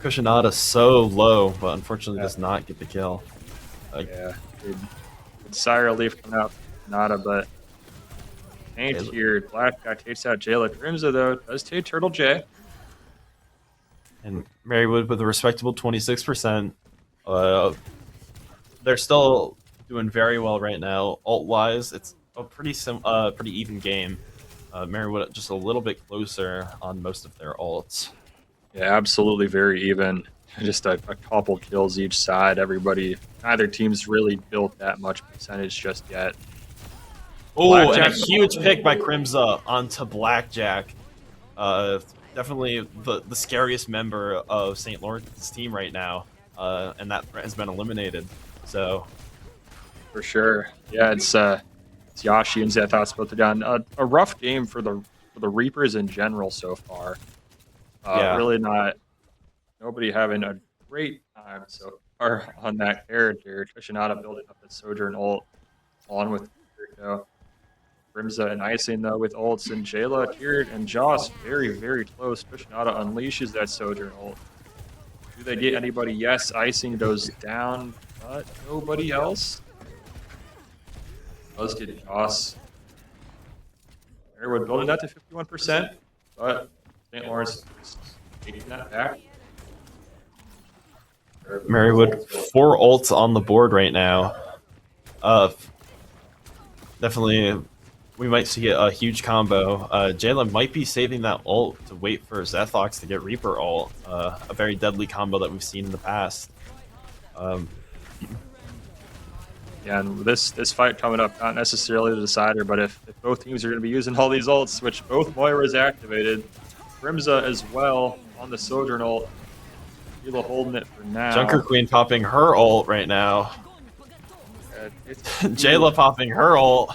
Kushinada so low, but unfortunately does not get the kill. Yeah, good sigh of relief coming out from Nada, but ain't here. Blackjack takes out Jayla. Crimza, though, does take Turtle J. And Marywood with a respectable 26%. They're still doing very well right now. Ult-wise, it's a pretty even game. Marywood just a little bit closer on most of their ults. Yeah, absolutely very even. Just a couple kills each side. Neither team's really built that much percentage just yet. Oh, and a huge pick by Crimza onto Blackjack. Definitely the scariest member of St. Lawrence's team right now, and that threat has been eliminated. So For sure. Yeah, it's Yashi and Zethos both are down. A rough game for the Reapers in general so far. Yeah. Really not nobody having a great time so far on that character. Trishanada building up that Sojourn ult on with Kiriko. Grimza and Icing though with ults and Jayla, Tiered, and Joss very, very close. Trishanada unleashes that Sojourn ult. Do they get anybody? Yes, Icing goes down, but nobody else. Does get Joss. Marywood building that to 51%, but St. Lawrence is taking that back. Marywood, 4 ults on the board right now. Definitely, we might see a huge combo. Jayla might be saving that ult to wait for Zethox to get Reaper ult. A very deadly combo that we've seen in the past. Yeah, and this fight coming up, not necessarily the decider, but if both teams are going to be using all these ults, which both Moira's activated, Grimza as well on the Sojourn ult. Sheila holding it for now. Junker Queen popping her ult right now. Jayla popping her ult.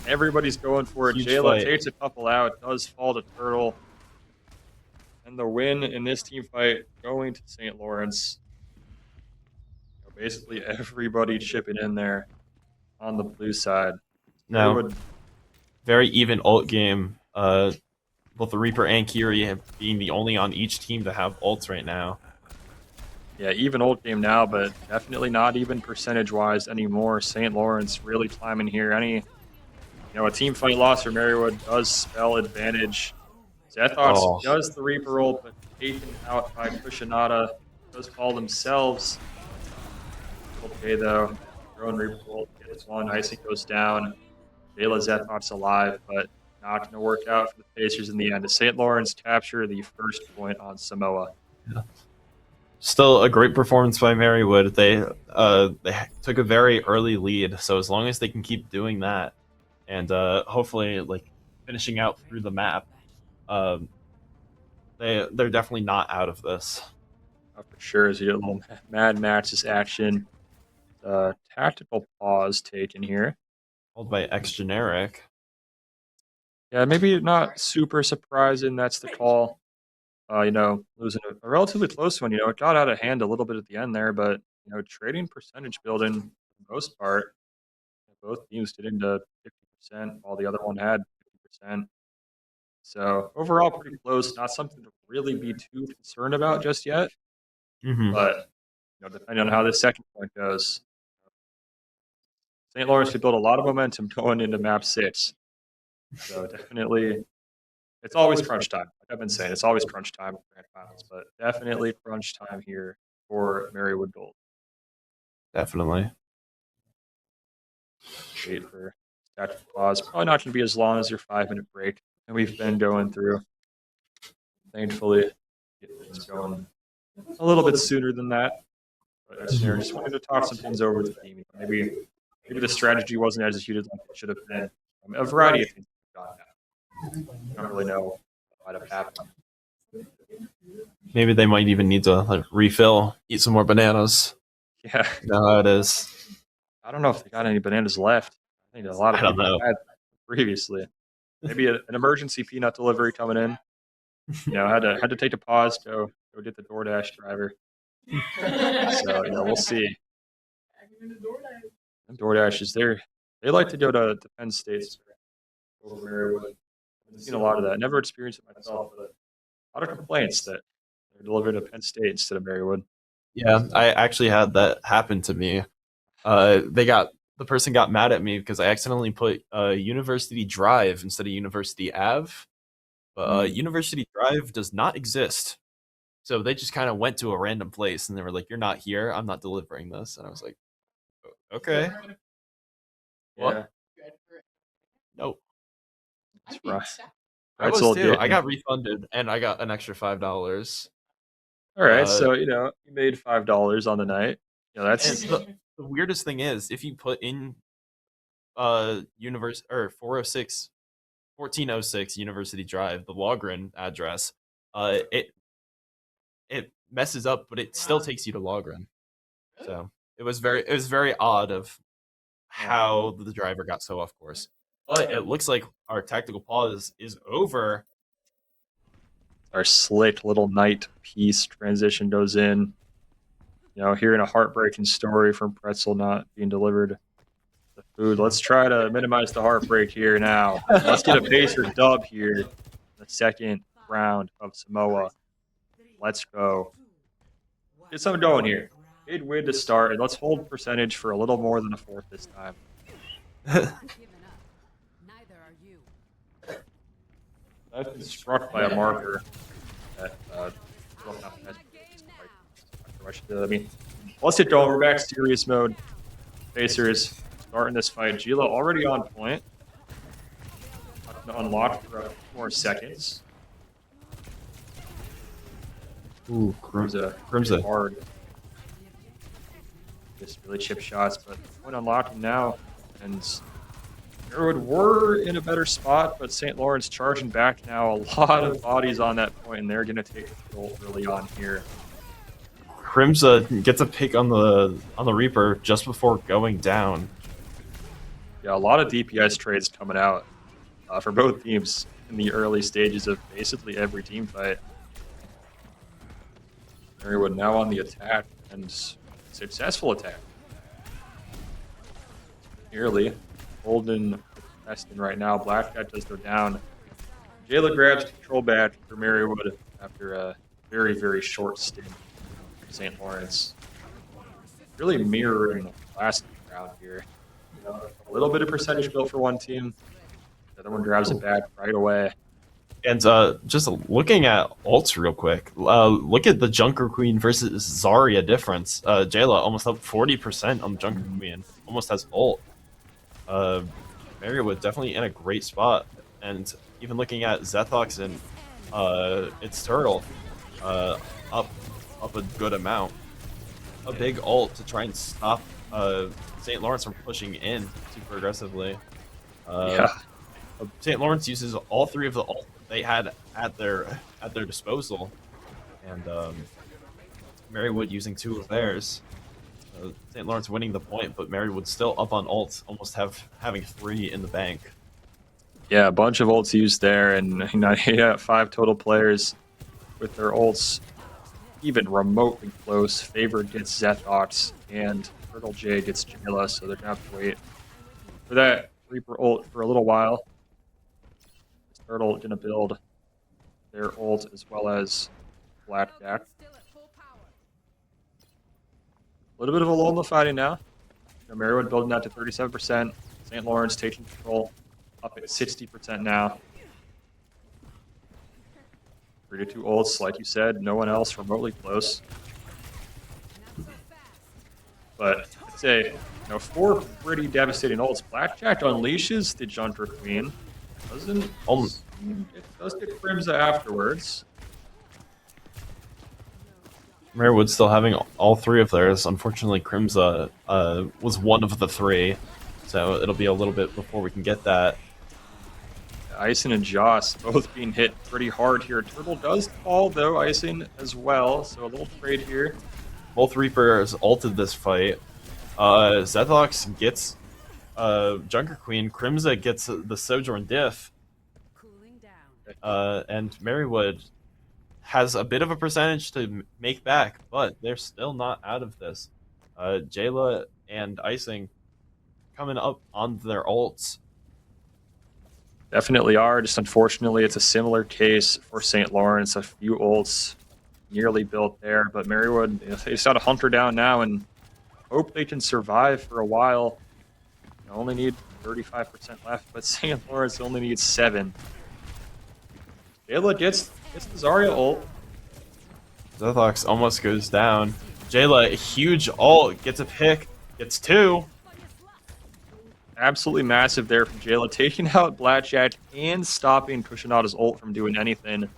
Everybody's going for it. Huge Jayla fight. takes a couple out, does fall to Turtle. And the win in this team fight going to St. Lawrence. Basically everybody chipping in there on the blue side. No. Very even ult game. Both the Reaper and Kiri being the only on each team to have ults right now. Yeah, even ult game now, but definitely not even percentage-wise anymore. St. Lawrence really climbing here. A team fight loss for Marywood does spell advantage. Zethos does the Reaper ult, but taken out by Kushanada. Does fall themselves. Okay, though. Drone Reaper ult gets one. Icing goes down. Jayla Zethos alive, but not going to work out for the Pacers in the end. As St. Lawrence capture the first point on Samoa. Yeah. Still a great performance by Marywood. They took a very early lead, so as long as they can keep doing that, and hopefully finishing out through the map, they're definitely not out of this. For sure, as you get a little Mad Max's action. Tactical pause taken here. Held by X Generic. Yeah, maybe not super surprising that's the call. Losing a relatively close one. It got out of hand a little bit at the end there, but trading percentage building for the most part, both teams did into 50%, while the other one had 50%. So overall, pretty close. Not something to really be too concerned about just yet. Mm-hmm. But depending on how this second point goes, St. Lawrence could build a lot of momentum going into map 6. So definitely, it's always crunch time. Like I've been saying, it's always crunch time in grand finals, but definitely crunch time here for Marywood Gold. Definitely. Wait for tactical pause. Probably not going to be as long as your 5-minute break that we've been going through. Thankfully, get things going a little bit sooner than that. But just wanted to talk some things over with the team. Maybe the strategy wasn't executed like it should have been. A variety of things have gone down. I don't really know what might have happened. Maybe they might even need to refill, eat some more bananas. Yeah. You know how it is. I don't know if they got any bananas left. I think a lot of people had previously. Maybe an emergency peanut delivery coming in. Had to take a pause, go get the DoorDash driver. So we'll see. And DoorDash is there. They like to go to Penn State over Marywood. I've seen a lot of that. Never experienced it myself, but a lot of complaints that they're delivered to Penn State instead of Marywood. Yeah, I actually had that happen to me. The person got mad at me because I accidentally put University Drive instead of University Ave. But University Drive does not exist. So they just kind of went to a random place and they were like, "You're not here. I'm not delivering this." And I was like, "Okay." What? Nope. That's right. I was too. I got refunded and I got an extra $5. All right, so you made $5 on the night. That's the weirdest thing is if you put in 1406 University Drive, the Logrin address, it messes up, but it still takes you to Logrin. So it was very odd of how the driver got so off course. But it looks like our tactical pause is over. Our slick little night piece transition goes in. You know, hearing a heartbreaking story from Pretzel not being delivered the food. Let's try to minimize the heartbreak here now. Let's get a Pacer dub here. The second round of Samoa. Let's go. Get something going here. Good win to start, and let's hold percentage for a little more than a fourth this time. I've been struck by a marker that I mean, let's get going. We're back serious mode. Pacers starting this fight. Gila already on point. Unlocked for 4 seconds. Ooh, Crimza. Hard. Just really chip shots, but point unlocking now. And Marywood were in a better spot, but St. Lawrence charging back now. A lot of bodies on that point, and they're going to take control early on here. Crimza gets a pick on the Reaper just before going down. Yeah, a lot of DPS trades coming out for both teams in the early stages of basically every team fight. Marywood now on the attack, and successful attack. Nearly. Holden Preston right now. Blackjack does go down. Jayla grabs control back for Marywood after a very, very short stint for St. Lawrence. Really mirroring the last round here. You know, a little bit of percentage built for one team. The other one grabs it back right away. And just looking at ults real quick, look at the Junker Queen versus Zarya difference. Jayla almost up 40% on the Junker Queen, almost has ult. Marywood definitely in a great spot, and even looking at Zethox and its Turtle, up a good amount. A big ult to try and stop St. Lawrence from pushing in super aggressively. Yeah. St. Lawrence uses all 3 of the ult they had at their disposal, and Marywood using 2 of theirs. St. Lawrence winning the point, but Marywood still up on ults, almost having 3 in the bank. Yeah, a bunch of ults used there, and you know, yeah, 5 total players with their ults even remotely close. Favored gets Zethox, and Turtle J gets Jamila, so they're gonna have to wait for that Reaper ult for a little while. Turtle gonna build their ult as well as Blackjack. A little bit of a lull in the fighting now. You know, Marywood building that to 37%. St. Lawrence taking control up at 60% now. 3 to 2 ults, like you said, no one else remotely close. But I'd say, you know, 4 pretty devastating ults. Blackjack unleashes the Junker Queen. It does get Crimza afterwards. Marywood still having all 3 of theirs. Unfortunately, Crimza was one of the 3, so it'll be a little bit before we can get that. Ison and Joss both being hit pretty hard here. Turtle does fall, though, Ison as well, so a little trade here. Both Reapers ulted this fight. Zethox gets Junker Queen. Crimza gets the Sojourn Diff. And Marywood has a bit of a percentage to make back, but they're still not out of this. Jayla and Icing coming up on their ults. Definitely are. Just unfortunately, it's a similar case for St. Lawrence. A few ults nearly built there, but Marywood, you know, they just got to hunker down now and hope they can survive for a while. They only need 35% left, but St. Lawrence only needs 7. Jayla gets the Zarya ult. Zethox almost goes down. Jayla, huge ult, gets a pick, gets 2. Absolutely massive there from Jayla, taking out Blackjack and stopping Kushinada's ult from doing anything.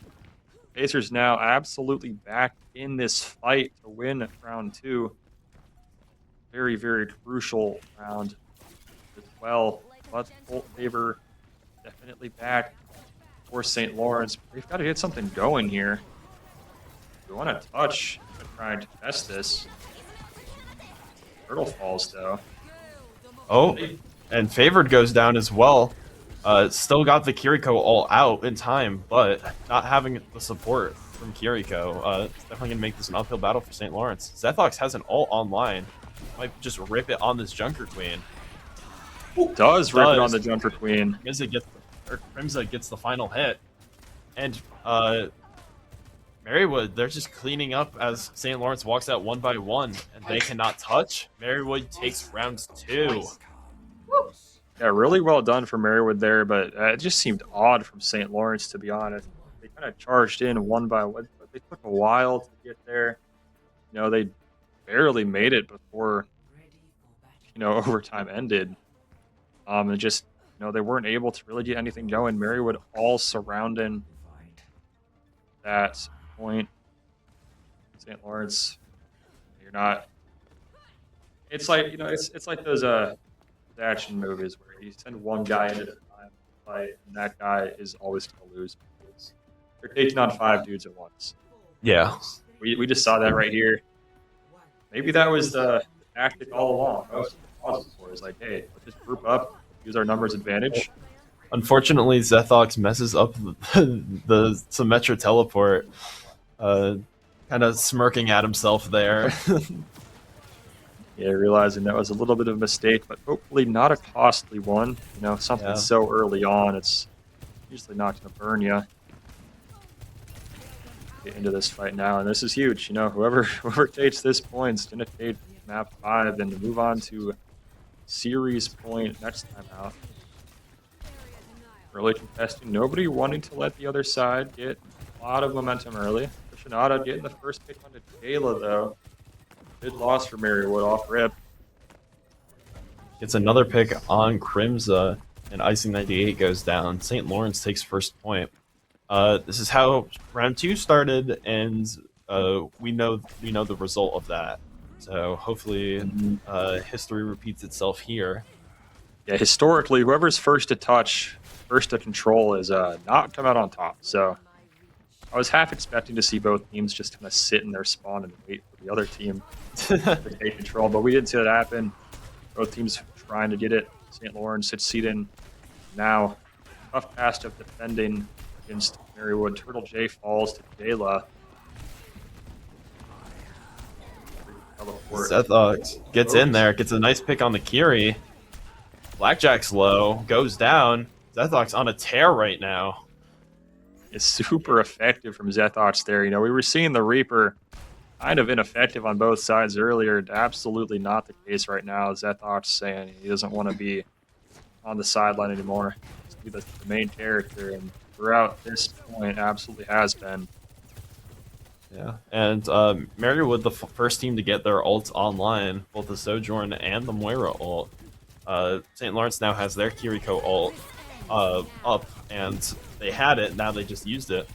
Pacers now absolutely back in this fight to win round 2. Very, very crucial round as well. But ult favor definitely back for St. Lawrence. They've got to get something going here. We want to touch and try and test this. Turtle falls, though. Oh, and Favored goes down as well. Still got the Kiriko all out in time, but not having the support from Kiriko, it's definitely going to make this an uphill battle for St. Lawrence. Zethox has an ult online. Might just rip it on this Junker Queen. Does rip it on the Junker Queen. Crimza gets the final hit. And Marywood, they're just cleaning up as St. Lawrence walks out one by one, and they cannot touch. Marywood takes round 2. Yeah, really well done for Marywood there, but it just seemed odd from St. Lawrence, to be honest. They kind of charged in one by one, but they took a while to get there. You know, they barely made it before, you know, overtime ended. And just, you know, they weren't able to really get anything going. Marywood all surrounding that point. St. Lawrence, you're not. It's like, you know, it's like those action movies where you send one guy in at a time to fight, and that guy is always going to lose because they're taking on 5 dudes at once. Yeah. We just saw that right here. Maybe that was the tactic all along. Most of the was like, hey, let's just group up, use our numbers advantage. Unfortunately, Zethox messes up the Symmetra teleport, kind of smirking at himself there. Yeah, realizing that was a little bit of a mistake, but hopefully not a costly one. You know, something so early on, it's usually not going to burn you. Get into this fight now, and this is huge. You know, whoever takes this point is going to take map 5 and move on to series point next time out. Really contesting. Nobody wanting to let the other side get a lot of momentum early. Shinada getting the first pick onto Kayla, though. Good loss for Marywood off rip. Gets another pick on Crimza, and Icing 98 goes down. St. Lawrence takes first point. This is how round 2 started, and we know the result of that. So hopefully, history repeats itself here. Yeah, historically, whoever's first to touch, first to control is not come out on top. So I was half expecting to see both teams just kind of sit in their spawn and wait for the other team to take control, but we didn't see that happen. Both teams trying to get it. St. Lawrence succeeding now. Tough task of defending against Marywood. Turtle J falls to Jayla. Zethox gets in there, gets a nice pick on the Kiri. Blackjack's low, goes down. Zethox on a tear right now. It's super effective from Zethox there. You know, we were seeing the Reaper kind of ineffective on both sides earlier. Absolutely not the case right now. Zethox saying he doesn't want to be on the sideline anymore. Just be the main character, and throughout this point, absolutely has been. Yeah, and Marywood, the first team to get their ults online, both the Sojourn and the Moira ult. St. Lawrence now has their Kiriko ult up, and they had it, now they just used it.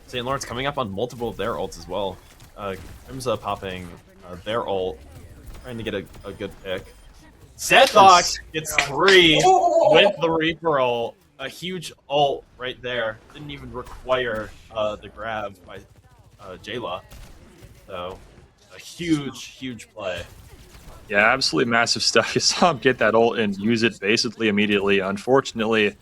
St. Lawrence coming up on multiple of their ults as well. Crimza popping their ult, trying to get a good pick. Zethox gets 3 with the Reaper ult. A huge ult right there. Didn't even require the grab by Jayla. So, a huge play. Yeah, absolutely massive stuff. You saw him get that ult and use it basically immediately. Unfortunately,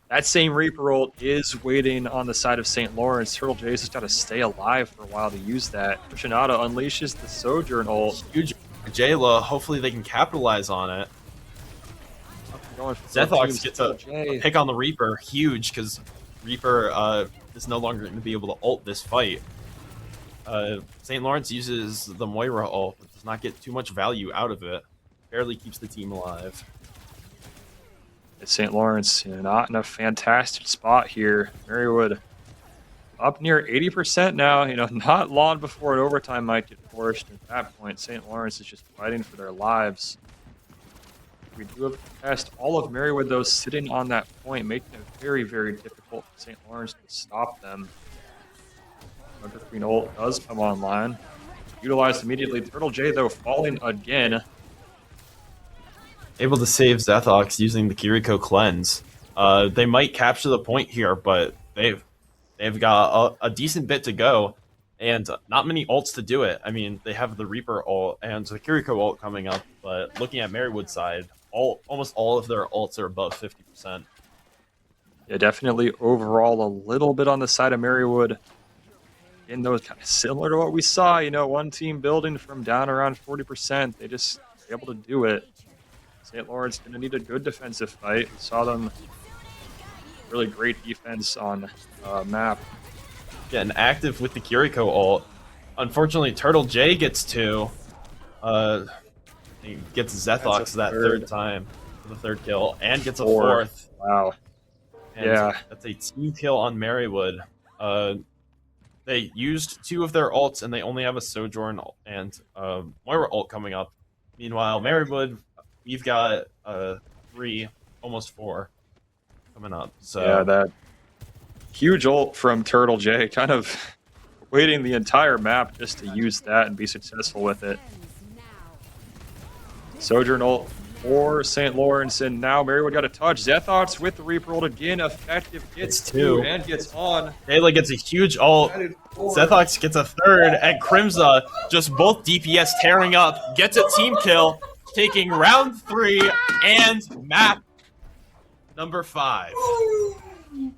that same Reaper ult is waiting on the side of St. Lawrence. Turtle J's has got to stay alive for a while to use that. Shinada unleashes the Sojourn ult. Huge Jayla. Hopefully they can capitalize on it. Zethox gets a pick on the Reaper. Huge, because Reaper is no longer going to be able to ult this fight. St. Lawrence uses the Moira ult, but does not get too much value out of it. Barely keeps the team alive. St. Lawrence, you know, not in a fantastic spot here. Marywood up near 80% now. You know, not long before an overtime might get forced. At that point, St. Lawrence is just fighting for their lives. We do have to test all of Marywood, though, sitting on that point, making it very, very difficult for St. Lawrence to stop them. Junker Queen ult does come online. Utilized immediately. Turtle J, though, falling again. Able to save Zethox using the Kiriko cleanse. They might capture the point here, but they've got a decent bit to go. and not many ults to do it. I mean, they have the Reaper ult and the Kiriko ult coming up, but looking at Marywood's side, almost all of their ults are above 50%. Yeah, definitely overall a little bit on the side of Marywood. And those kind of similar to what we saw, one team building from down around 40%. They just were able to do it. St. Lawrence going to need a good defensive fight. We saw them really great defense on map. Getting active with the Kiriko ult. Unfortunately, Turtle J gets 2. He gets Zethox that third time for the 3rd kill, and gets a 4th. Wow. And Yeah. that's a team kill on Marywood. They used 2 of their ults, and they only have a Sojourn and Moira ult coming up. Meanwhile, Marywood, we've got 3, almost 4 coming up. So yeah, that huge ult from Turtle J, kind of waiting the entire map just to use that and be successful with it. Sojourn ult for St. Lawrence, and now Marywood got a touch. Zethox with the Reaper ult again, effective, gets 2 and gets on. Taylor gets a huge ult. Zethox gets a 3rd, and Crimza, just both DPS tearing up, gets a team kill, taking round 3 and map number 5.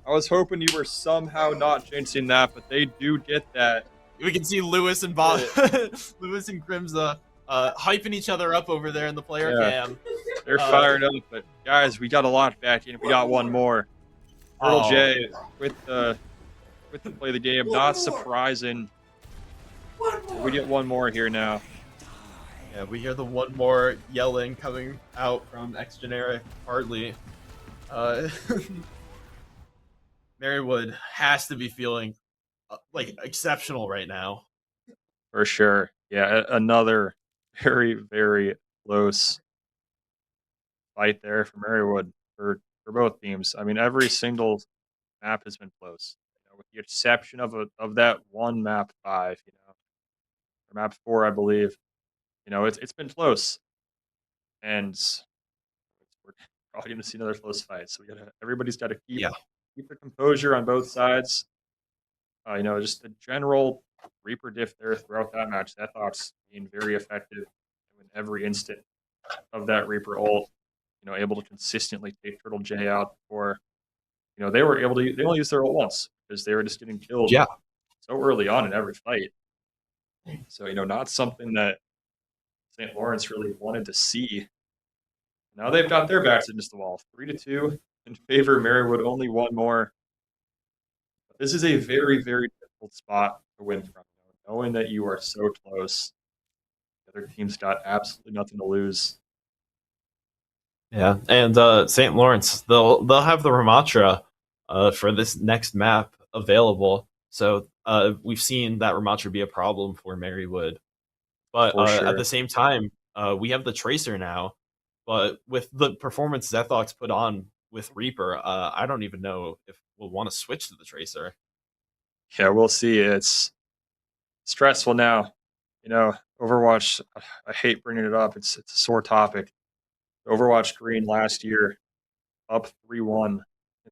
I was hoping you were somehow not jinxing that, but they do get that. We can see Lewis and Lewis and Crimza hyping each other up over there in the player cam. They're fired up, but guys, we got a lot back in. We got one more. Turtle J with the play of the game. Not surprising. We get one more here now. Yeah, we hear the one more yelling coming out from X Generic Hardly. Marywood has to be feeling like exceptional right now. For sure. Yeah, another very, very close fight there for Marywood for both teams. I mean, every single map has been close, with the exception of that one map 5, or map 4, I believe. It's been close, and we're probably going to see another close fight. So everybody's got to keep the composure on both sides. Just the general Reaper diff there throughout that match. Zethox being very effective in every instant of that Reaper ult. Able to consistently take Turtle J out before, they were able to. They only used their ult once because they were just getting killed so early on in every fight. So not something that St. Lawrence really wanted to see. Now they've got their backs against the wall, 3-2 in favor of Marywood. Only one more. But this is a very, very difficult spot to win from, knowing that you are so close. The other team's got absolutely nothing to lose. Yeah, and St. Lawrence, they'll have the Ramatra for this next map available. So we've seen that Ramatra be a problem for Marywood. But at the same time, we have the Tracer now. But with the performance Zethox put on with Reaper, I don't even know if we'll want to switch to the Tracer. Yeah, we'll see. It's stressful now. Overwatch, I hate bringing it up. It's a sore topic. Overwatch Green last year, up 3-1 in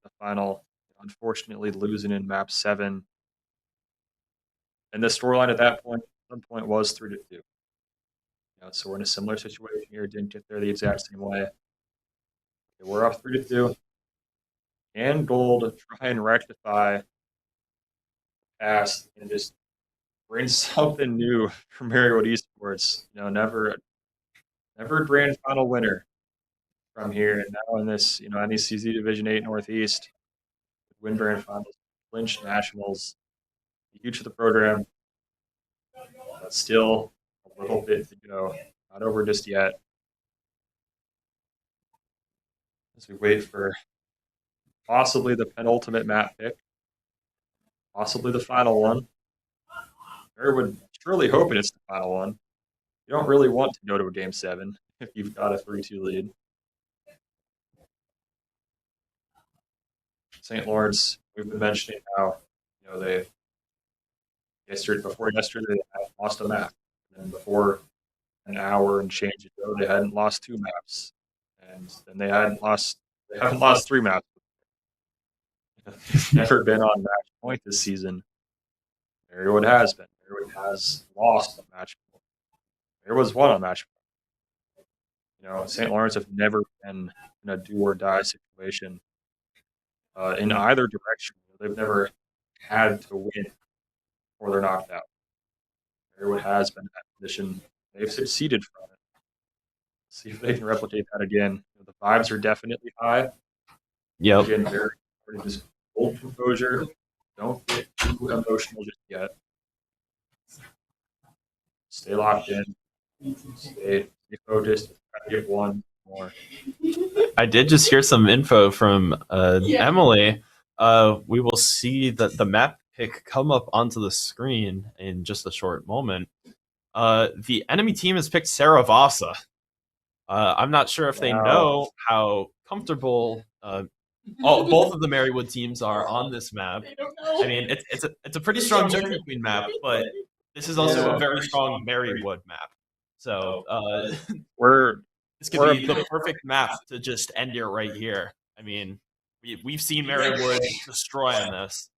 the final, unfortunately losing in map 7. And the storyline at that point, at some point, was 3-2. So we're in a similar situation here. Didn't get there the exact same way. We're up 3-2. And Gold try and rectify past and just bring something new from Marywood Esports. Never a grand final winner from here. And now in this, NECC Division 8 Northeast, win grand finals, clinch nationals, huge for the program. But still a little bit to go. Not over just yet. As we wait for possibly the penultimate map pick, possibly the final one. Marywood surely hoping it's the final one. You don't really want to go to a game 7 if you've got a 3-2 lead. St. Lawrence, we've been mentioning how they before yesterday they had lost a map, and before an hour and change ago they hadn't lost 2 maps, and then they haven't lost 3 maps. They've never been on match point this season. Marywood has been. Marywood has lost a match. Marywood's won a match. St. Lawrence have never been in a do or die situation in either direction. They've never had to win or they're knocked out. Marywood has been in that position. They've succeeded from it. See if they can replicate that again. The vibes are definitely high. Yep. Again, very just hold composure. Don't get too emotional just yet. Stay locked in. Stay focused. Try to get one more. I did just hear some info from Emily. We will see that the map pick come up onto the screen in just a short moment. The enemy team has picked Saravasa. I'm not sure if they know how comfortable both of the Marywood teams are on this map. I mean, it's a pretty strong Joker Queen map, but this is also a very strong Marywood map. So this could be the perfect map to just end it right here. I mean, we've seen Marywood destroy on this.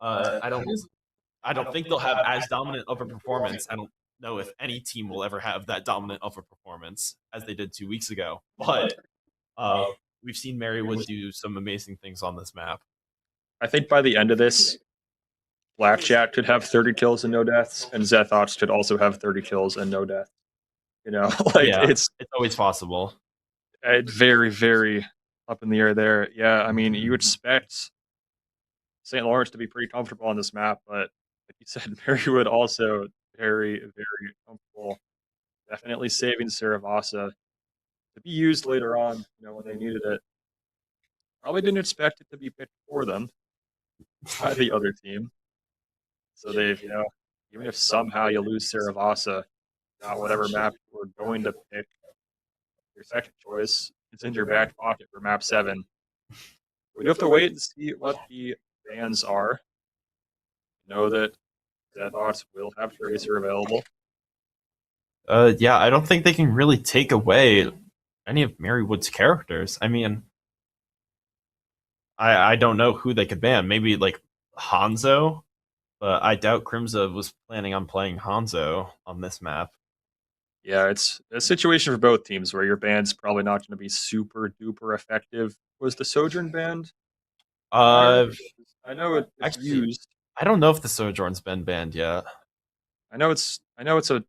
I don't think they'll have as dominant of a performance. I don't know if any team will ever have that dominant of a performance as they did 2 weeks ago. But we've seen Marywood do some amazing things on this map. I think by the end of this, Blackjack could have 30 kills and no deaths, and Zethox could also have 30 kills and no deaths. It's always possible. It's very, very up in the air there. Yeah, I mean, you expect St. Lawrence to be pretty comfortable on this map, but like you said, Marywood also very, very comfortable. Definitely saving Saravasa to be used later on, when they needed it. Probably didn't expect it to be picked for them by the other team. So they've, even if somehow you lose Saravasa, not whatever map you were going to pick, your second choice, it's in your back pocket for map 7. We do have to wait and see what the bans are. Know that Zethox will have Tracer available. Yeah, I don't think they can really take away any of Marywood's characters. I mean, I don't know who they could ban. Maybe like Hanzo, but I doubt Crimza was planning on playing Hanzo on this map. Yeah, it's a situation for both teams where your band's probably not going to be super duper effective. Was the Sojourn banned? I know it's actually used. I don't know if the Sojourn's been banned yet. I know it's a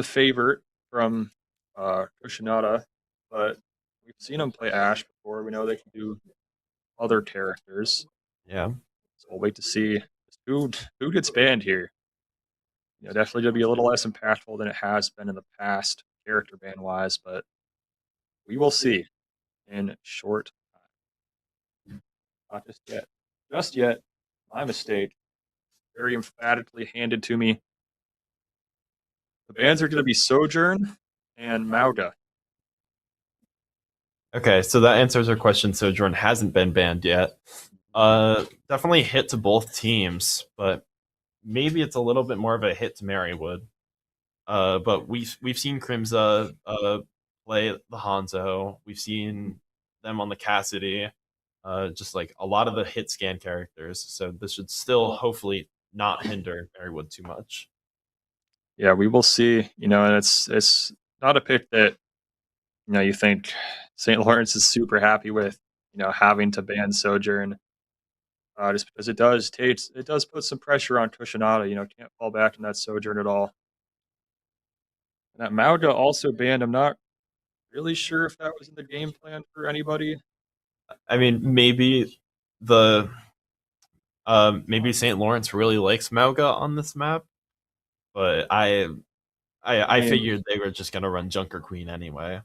favorite from Kushinada, but we've seen them play Ashe before. We know they can do other characters. Yeah. So we'll wait to see who gets banned here. Definitely going to be a little less impactful than it has been in the past, character ban wise, but we will see in short time. Not just yet. Just yet. My mistake. Very emphatically handed to me. The bans are going to be Sojourn and Mauga. Okay, so that answers our question. Sojourn hasn't been banned yet. Definitely hit to both teams, but maybe it's a little bit more of a hit to Marywood. But we've seen Crimza play the Hanzo. We've seen them on the Cassidy. Just like a lot of the hit scan characters. So this should still hopefully not hinder Marywood too much. Yeah, we will see. And it's not a pick that you think St. Lawrence is super happy with. Having to ban Sojourn. Just because it does put some pressure on Kushinada. Can't fall back on that Sojourn at all. And that Mauga also banned. I'm not really sure if that was in the game plan for anybody. I mean, maybe maybe St. Lawrence really likes Mauga on this map, but I figured they were just gonna run Junker Queen anyway.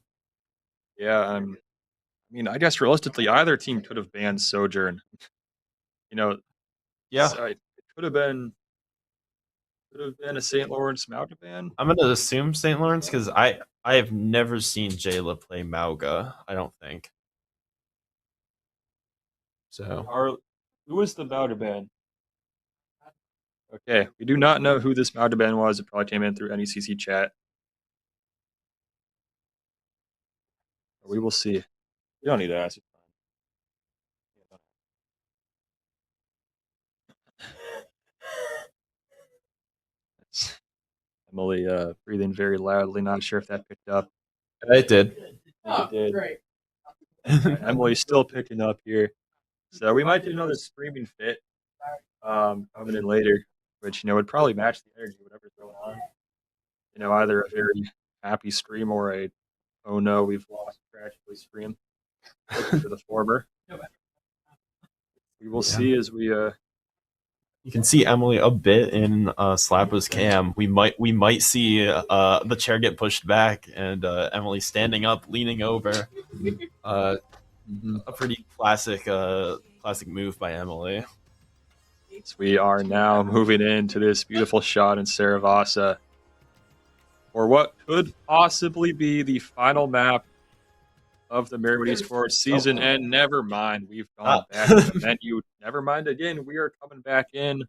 Yeah, I guess realistically, either team could have banned Sojourn. Yeah, it could have been a St. Lawrence Mauga ban. I'm gonna assume St. Lawrence because I have never seen Jayla play Mauga. I don't think. So Who was the Mauga ban? Okay, we do not know who this Mauga ban was. It probably came in through NECC chat. We will see. You don't need to ask. Emily breathing very loudly. Not sure if that picked up. It did. I think it did. Great. Emily's still picking up here. So we might do another screaming fit coming in later, which would probably match the energy, whatever's going on. Either a very happy stream or a oh no, we've lost tragically stream. Looking for the former. We will see as we You can see Emily a bit in Slappa's cam. We might see the chair get pushed back and Emily standing up, leaning over. A pretty classic move by Emily. we are now moving into this beautiful shot in Saravasa for what could possibly be the final map of the Marywood Esports season. And never mind, we've gone back to the menu. Never mind again, we are coming back in.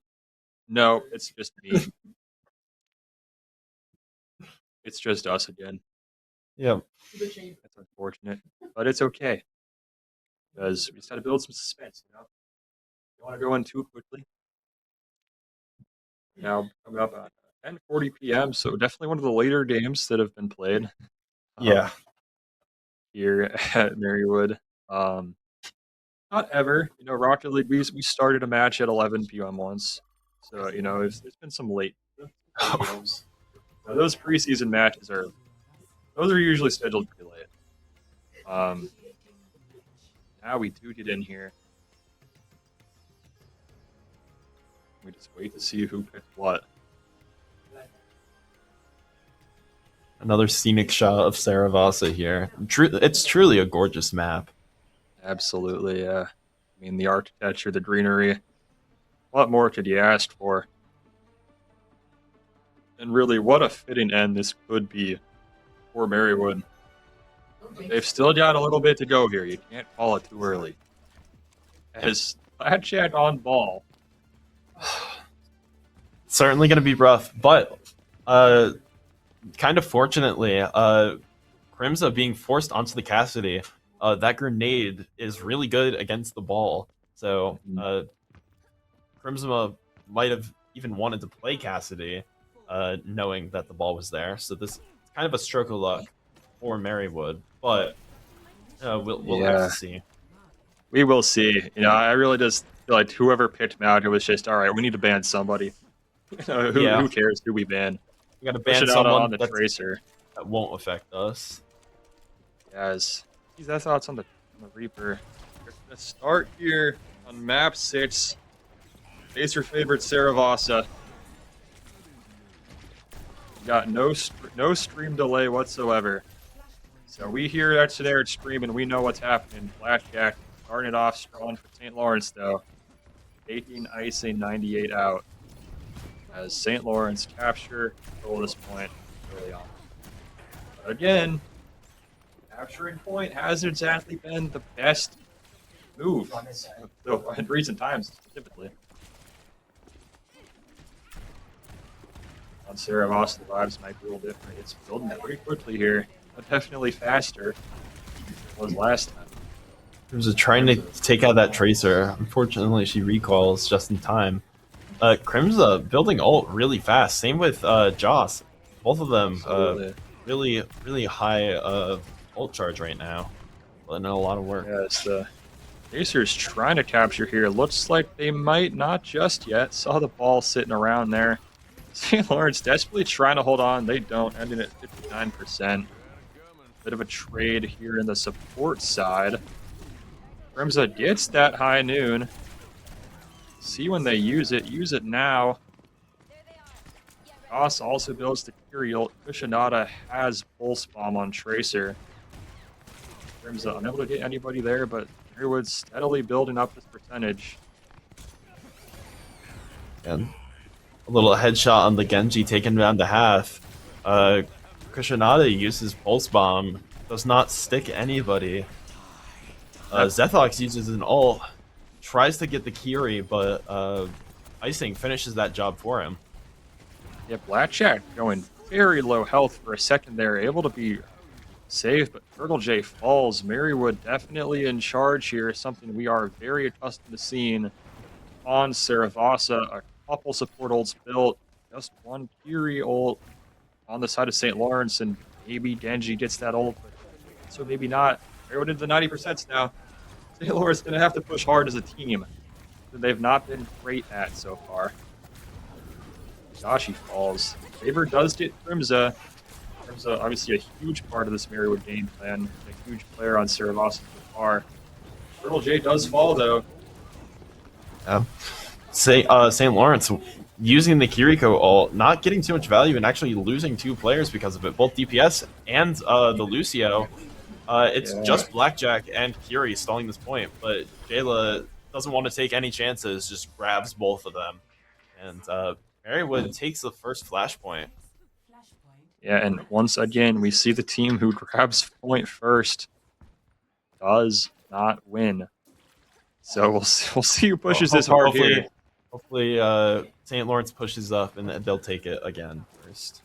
No, it's just me. It's just us again. Yeah. That's unfortunate, but it's okay because we just got to build some suspense. You don't want to go in too quickly. Now coming up at 10:40 p.m., so definitely one of the later games that have been played. Yeah. Here at Marywood. Not ever. Rocket League, we started a match at 11 p.m. once. So, there's been some late games. Now, those preseason matches are usually scheduled pretty late. Now we do get in here. We just wait to see who picked what. Another scenic shot of Saravasa here. It's truly a gorgeous map. Absolutely, yeah. I mean, the architecture, the greenery. What more could you ask for? And really, what a fitting end this could be for Marywood. They've still got a little bit to go here. You can't call it too early. As Blackjack on ball. Certainly going to be rough, but kind of fortunately, Crimsa being forced onto the Cassidy, that grenade is really good against the ball. So Crimsa might have even wanted to play Cassidy, knowing that the ball was there. So this is kind of a stroke of luck for Marywood, but we'll have to see. We will see. I really just feel like whoever picked Mount, it was just, all right, we need to ban somebody. Who cares who we ban? We got to ban someone on the Tracer. That won't affect us. Yes. That's thoughts on the Reaper. We're going to start here on map 6. Face your favorite Saravasa. Got no stream delay whatsoever. So we hear that generic stream and we know what's happening. Blackjack starting it off strong for St. Lawrence though. Taking icing 98 out. As St. Lawrence capture control this point early on. But again, capturing point hasn't exactly been the best move in recent times specifically. On Saravasa, the vibes might be a little different. It's building pretty quickly here, but definitely faster than it was last time. Crimsa trying to take out that Tracer. Unfortunately, she recalls just in time. Crimsa building ult really fast. Same with Joss. Both of them really, really high ult charge right now. Putting in a lot of work. Yeah, it's the Pacers trying to capture here. Looks like they might not just yet. Saw the ball sitting around there. St. Lawrence desperately trying to hold on. They don't, ending at 59%. Bit of a trade here in the support side. Crimsa gets that high noon. See when they use it. Use it now. Goss also builds the Kyriel. Kushinada has Pulse Bomb on Tracer. Crimsa unable to get anybody there, but Marywood's steadily building up this percentage. And a little headshot on the Genji taken down to half. Kushinada uses Pulse Bomb. Does not stick anybody. Zethox uses an ult. Tries to get the Kiri, but Icing finishes that job for him. Yeah, Blackjack going very low health for a second there. Able to be saved, but Turtle J falls. Marywood definitely in charge here. Something we are very accustomed to seeing on Saravasa. A couple support ults built. Just one Kiri ult on the side of St. Lawrence, and maybe Genji gets that ult, but so maybe not. Marywood into the 90% now. St. Lawrence going to have to push hard as a team that they've not been great at so far. Gosh, he falls. Favor does get Crimza. Crimza, obviously a huge part of this Marywood game plan. A huge player on Saravasa so far. Turtle J does fall, though. St. Lawrence using the Kiriko ult, not getting too much value and actually losing 2 players because of it, both DPS and the Lucio. It's just Blackjack and Curie stalling this point, but Jayla doesn't want to take any chances, just grabs both of them. And Marywood takes the first flashpoint. Yeah, and once again, we see the team who grabs point first does not win. So we'll see who pushes this hard here. Hopefully, St. Lawrence pushes up and they'll take it again first.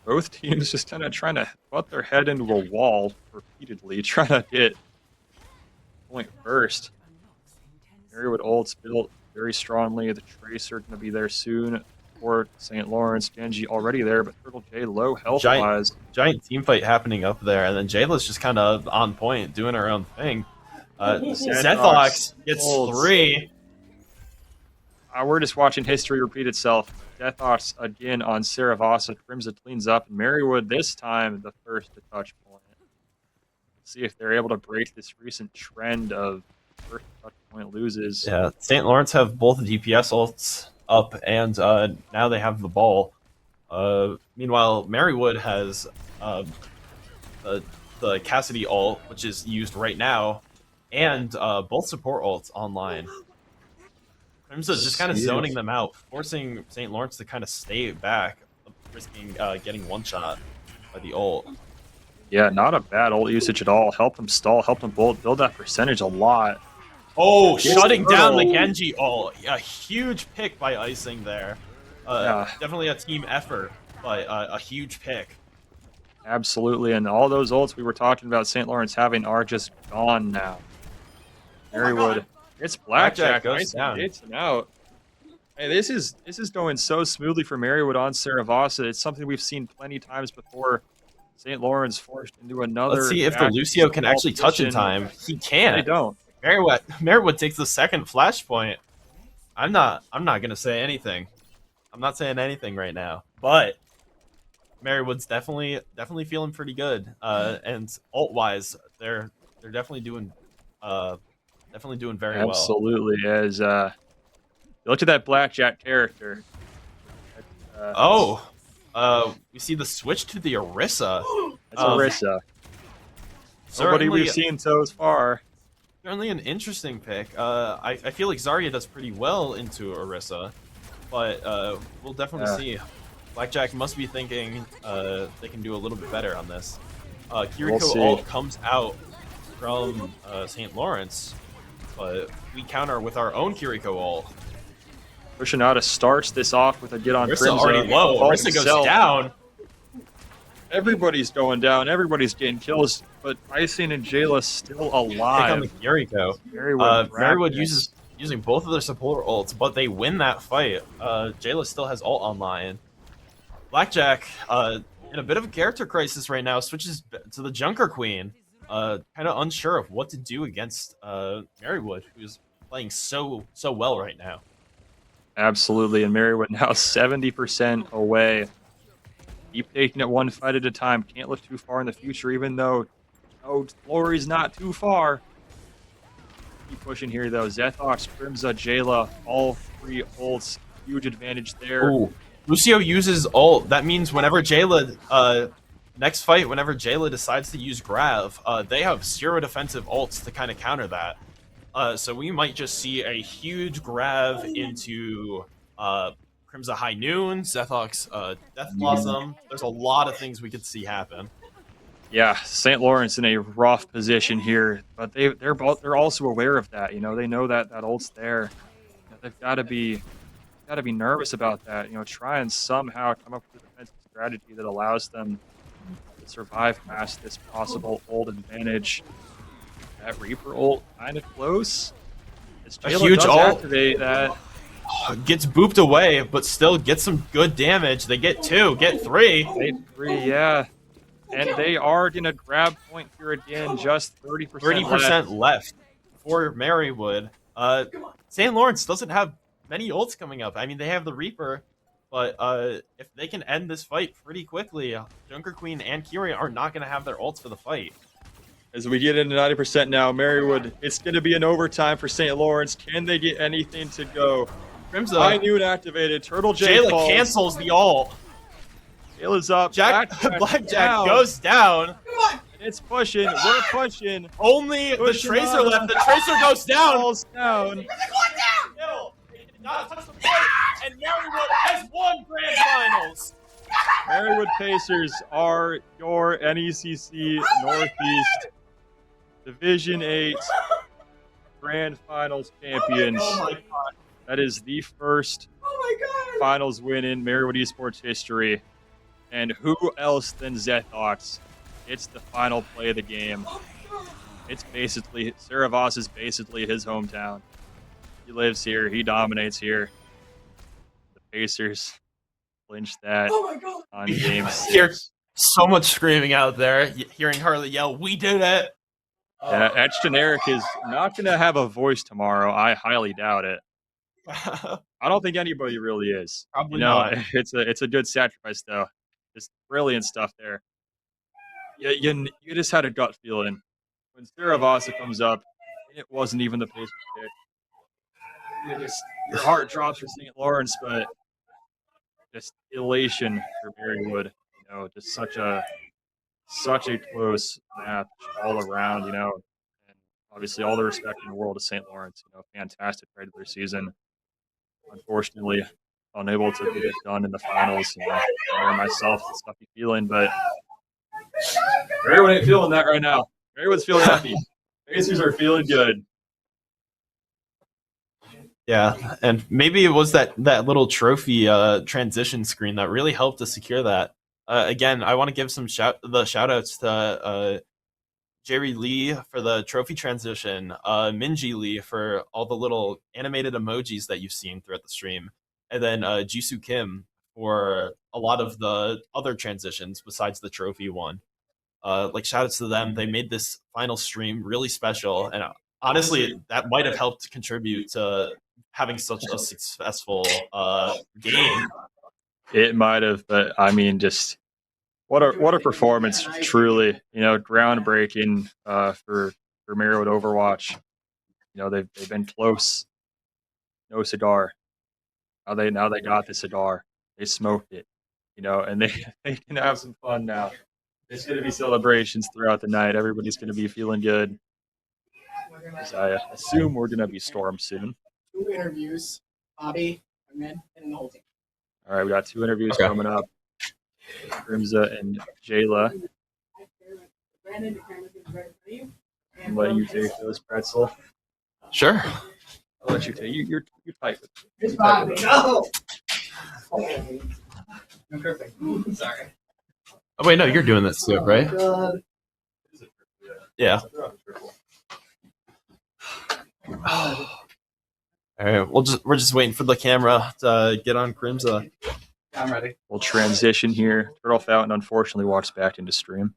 Both teams just kind of trying to butt their head into a wall repeatedly, trying to get point first. Marywood ults built very strongly. The Tracer going to be there soon for St. Lawrence. Genji already there, but Turtle J low health-wise. Giant team fight happening up there, and then Jayla's just kind of on point, doing her own thing. Zethox gets 3. We're just watching history repeat itself. Zethox again on Saravasa. Crimson cleans up. Marywood this time the first to touch point. See if they're able to break this recent trend of first touch point loses. Yeah, St. Lawrence have both DPS ults up, and now they have the ball. Meanwhile, Marywood has the Cassidy ult, which is used right now, and both support ults online. Crimson just kind of zoning them out, forcing St. Lawrence to kind of stay back, risking getting one-shot by the ult. Yeah, not a bad ult usage at all. Help them stall, help them build that percentage a lot. Oh, shutting down the Genji ult. A huge pick by Icing there. Definitely a team effort, but a huge pick. Absolutely, and all those ults we were talking about St. Lawrence having are just gone now. Marywood, it's Blackjack goes down. It's an out. Hey, this is going so smoothly for Marywood on Saravasa. It's something we've seen plenty times before. St. Lawrence forced into another. Let's see if the Lucio can actually touch in time. He can. They don't. Marywood takes the second flashpoint. I'm not gonna say anything. I'm not saying anything right now. But Marywood's definitely feeling pretty good. And ult wise, they're definitely doing very well. Absolutely. As look at that Blackjack character. We see the switch to the Orisa. That's Orisa. Nobody we've seen so far. Certainly an interesting pick. I feel like Zarya does pretty well into Orisa, but we'll definitely see. Blackjack must be thinking they can do a little bit better on this. Kiriko ult comes out from St. Lawrence, but we counter with our own Kiriko ult. Pushinata starts this off with a get on Crimson. Already low. Orisa goes down. Everybody's going down. Everybody's getting kills, but Icing and Jayla still alive. Pick on the Kiriko. Marywood using both of their support ults, but they win that fight. Jayla still has ult online. Blackjack, in a bit of a character crisis right now, switches to the Junker Queen. Kind of unsure of what to do against Marywood, who's playing so well right now. Absolutely, and Marywood now 70% away. Keep taking it one fight at a time. Can't look too far in the future, even though Glory's not too far. Keep pushing here, though. Zethox, Crimza, Jayla, all 3 ults. Huge advantage there. Ooh. Lucio uses ult. That means whenever Jayla, next fight, whenever Jayla decides to use Grav, they have 0 defensive ults to kind of counter that. So we might just see a huge Grav into Crimza High Noon, Zethox, Death Blossom. There's a lot of things we could see happen. Yeah, St. Lawrence in a rough position here, but they're also aware of that. You know, they know that ult's there. They've got to be nervous about that. You know, try and somehow come up with a defensive strategy that allows them to survive past this possible ult advantage. That Reaper ult kind of close. A huge ult. Activate that. Gets booped away, but still gets some good damage. They get 2, get 3. They 3, yeah. And they are going to grab point here again, just 30% 30% left. left for Marywood. St. Lawrence doesn't have many ults coming up. I mean, they have the Reaper, but if they can end this fight pretty quickly, Junker Queen and Kyrie are not going to have their ults for the fight. As we get into 90% now, Marywood, it's going to be an overtime for St. Lawrence. Can they get anything to go? Crimson. High noon activated. Turtle J Jayla falls. cancels the ult. Jayla's up. Blackjack goes down. It's pushing. We're pushing. Only Pushing the Tracer on. left. The Tracer goes down. Falls down. Middle. They did not touch the point, and Marywood has won Grand Finals. Marywood Pacers are your NECC Northeast Division 8 Grand Finals champions. Oh my god. That is the first finals win in Marywood Esports history. And who else than Zethox? It's the final play of the game. It's basically, Saravas is basically his hometown. He lives here. He dominates here. The Pacers clinched that on game 6. Here's so much screaming out there. Hearing Harley yell, "We did it!" Yeah, Etch Generic is not going to have a voice tomorrow. I highly doubt it. I don't think anybody really is. Probably not. not. It's a good sacrifice though. Just brilliant stuff there. You just had a gut feeling when Saravasa comes up. It wasn't even the Pacers pick. Your heart drops for St. Lawrence, but just elation for Marywood. Just such a close match all around. And obviously all the respect in the world to St. Lawrence. Fantastic regular season. Unfortunately, unable to get it done in the finals. Myself, it's a stuffy feeling, but Marywood ain't feeling that right now. Marywood's feeling happy. Pacers are feeling good. Yeah, and maybe it was that little trophy transition screen that really helped to secure that. Again, I want to give some shout outs to Jerry Lee for the trophy transition, Minji Lee for all the little animated emojis that you've seen throughout the stream, and then Jisoo Kim for a lot of the other transitions besides the trophy one. Shout outs to them. They made this final stream really special, and honestly, that might have helped contribute to having such a successful game. It might have, but I mean, just what a performance! Truly, groundbreaking for Marywood Overwatch. They've been close. No cigar. Now they got the cigar. They smoked it. And they can have some fun now. There's going to be celebrations throughout the night. Everybody's going to be feeling good. I assume we're going to be stormed soon. 2 interviews, Bobby, and the whole team. All right, we got 2 interviews coming up. Grimza and Jayla. I'm letting you take those, Pretzel. Sure. I'll let you take. You're tight with Here's Bobby. No. I'm perfect. Sorry. Oh wait, no, you're doing this too, right? Yeah. All right, we're just waiting for the camera to get on Crimza. I'm ready. We'll transition here. Turtle Fountain unfortunately walks back into stream.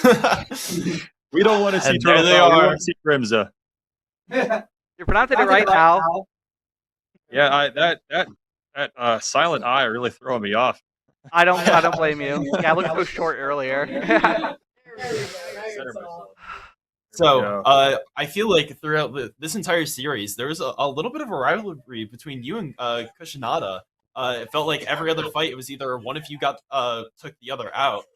We don't want to see And Turtle there they Fountain. We are. want to see Crimza. You're pronouncing it right, Al. Yeah, that silent eye really throwing me off. I don't blame you. Yeah, I looked so short earlier. So, I feel like throughout this entire series, there was a little bit of a rivalry between you and Kushinada. It felt like every other fight, it was either one of you took the other out.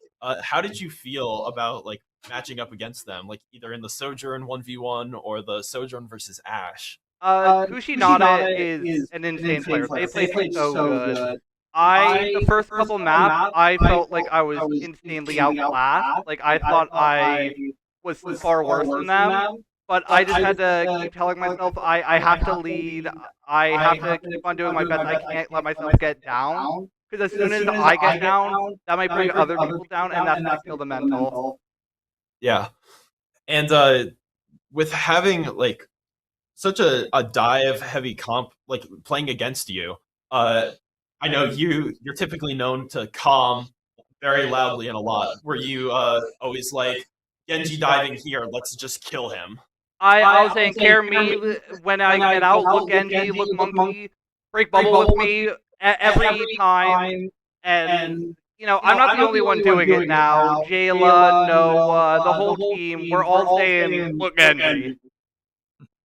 How did you feel about matching up against them, either in the Sojourn 1v1 or the Sojourn versus Ash? Kushinada is an insane player. They play so good. The first couple maps, I felt like I was insanely outclassed. I thought I was far worse than them. But I just had to keep telling myself I have to lead. I have to keep on doing my best. I can't let myself get down. Because as soon as I get down, that might bring other people down, and that's going to kill the mental. Yeah. And with having such a dive heavy comp, like playing against you. I know you're typically known to calm very loudly and a lot. Were you always like Genji diving here? Let's just kill him. I was saying, care me when I get out. Look Genji, look Monkey, break bubble with me every time. And I'm not the only one doing it now. Jayla, Noah, the whole team, we're all saying, look Genji.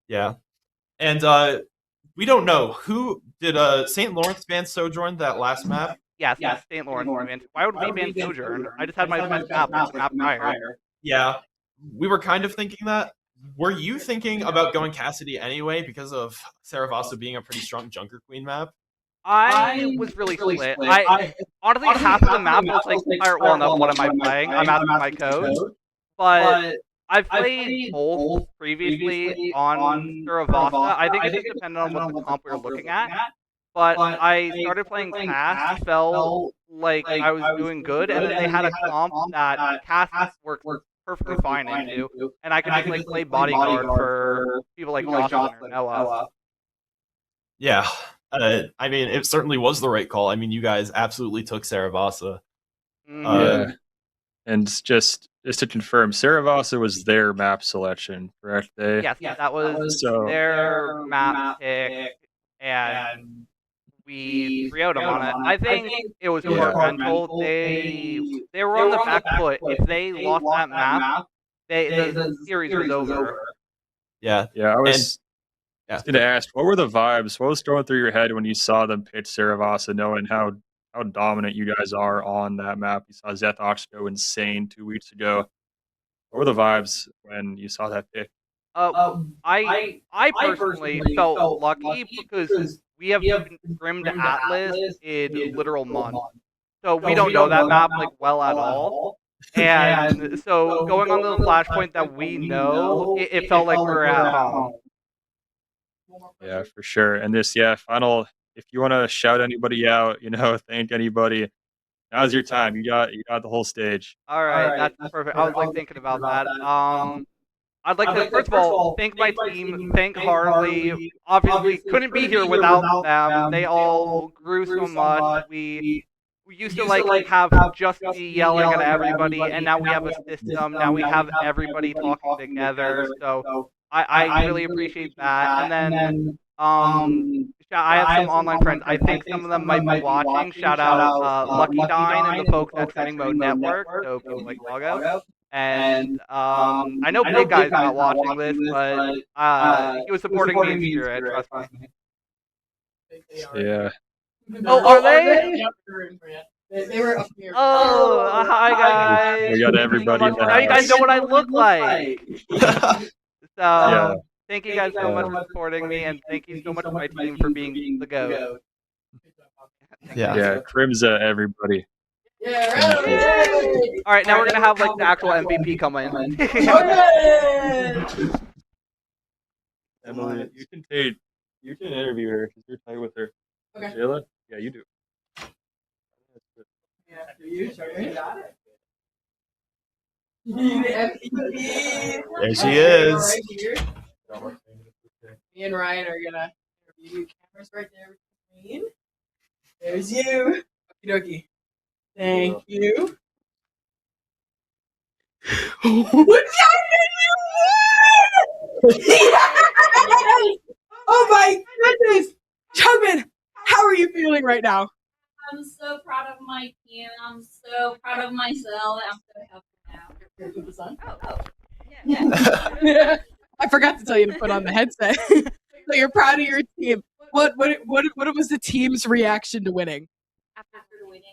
Yeah, and we don't know who did. St. Lawrence ban Sojourn that last map. Yes, St. Lawrence. Why would we ban Sojourn? I just had my best map like the map prior. Yeah, we were kind of thinking that. Were you thinking about going Cassidy anyway because of Saravasa being a pretty strong Junker Queen map? I was really split. I honestly half of the map I was like, alright, well enough, what am I playing? I'm asking my coach. But I've played both previously on Saravasa. I think it just depended on what the comp we were looking at. But I started playing Cass, felt like I was doing good, and then they had a comp that Cass worked perfectly fine into, and I could just like play bodyguard for people like Jocelyn or Noah. Yeah, I mean, it certainly was the right call. I mean, you guys absolutely took Saravasa. Yeah, and just to confirm, Saravasa was their map selection, correct? Yes, that was their map pick, and we 3-0'd them on it. I think it was more mental. They were on the back foot. If they lost that map, the series was over. Yeah. I was going to ask, what were the vibes? What was going through your head when you saw them pitch Saravasa, knowing how dominant you guys are on that map? You saw Zethox go insane 2 weeks ago. What were the vibes when you saw that pick? I personally felt lucky because we have scrimmed Atlas in literal months. So we don't know that map like well at all. And so going on the flashpoint that we know, it felt like we were at home. Yeah, for sure. And this, final, if you want to shout anybody out, thank anybody, now's your time. You got the whole stage. All right, that's perfect. I was like thinking about that. I'd like to first of all thank my team, thank Harley. Obviously, couldn't be here without them. They all grew so much. We used to like have just be yelling at everybody, and now we have a system. Now we have everybody talking together. So I really appreciate that. And then I have some online friends. I think some of them might be watching. Shout out Lucky Dine and the folks at Training Mode Network. So people like Logos. And I know Big Guy's not watching this, but he was supporting me in spirit. Trust me. Yeah. Oh, are they? They were up here. Oh, hi guys. We got everybody in the Now you guys house. know what I look like. So thank you guys so much for supporting me, and thank you so much to my team for being the GOAT. Yeah, Crimza, everybody. Yeah. All right, now we're gonna have like the actual MVP come in. Emily, you can interview her because you're tight with her. Okay. Jayla? Yeah, you do. Yeah, you got it. There she is. Right here. Me and Ryan are gonna interview you. Cameras right there between. There's you. Okie dokie. Thank you. What Yes! Oh my goodness! Chubin, how are you feeling right now? I'm so proud of my team. I'm so proud of myself. I'm so happy now. Oh. Yeah. I forgot to tell you to put on the headset. So you're proud of your team. What was the team's reaction to winning? After winning.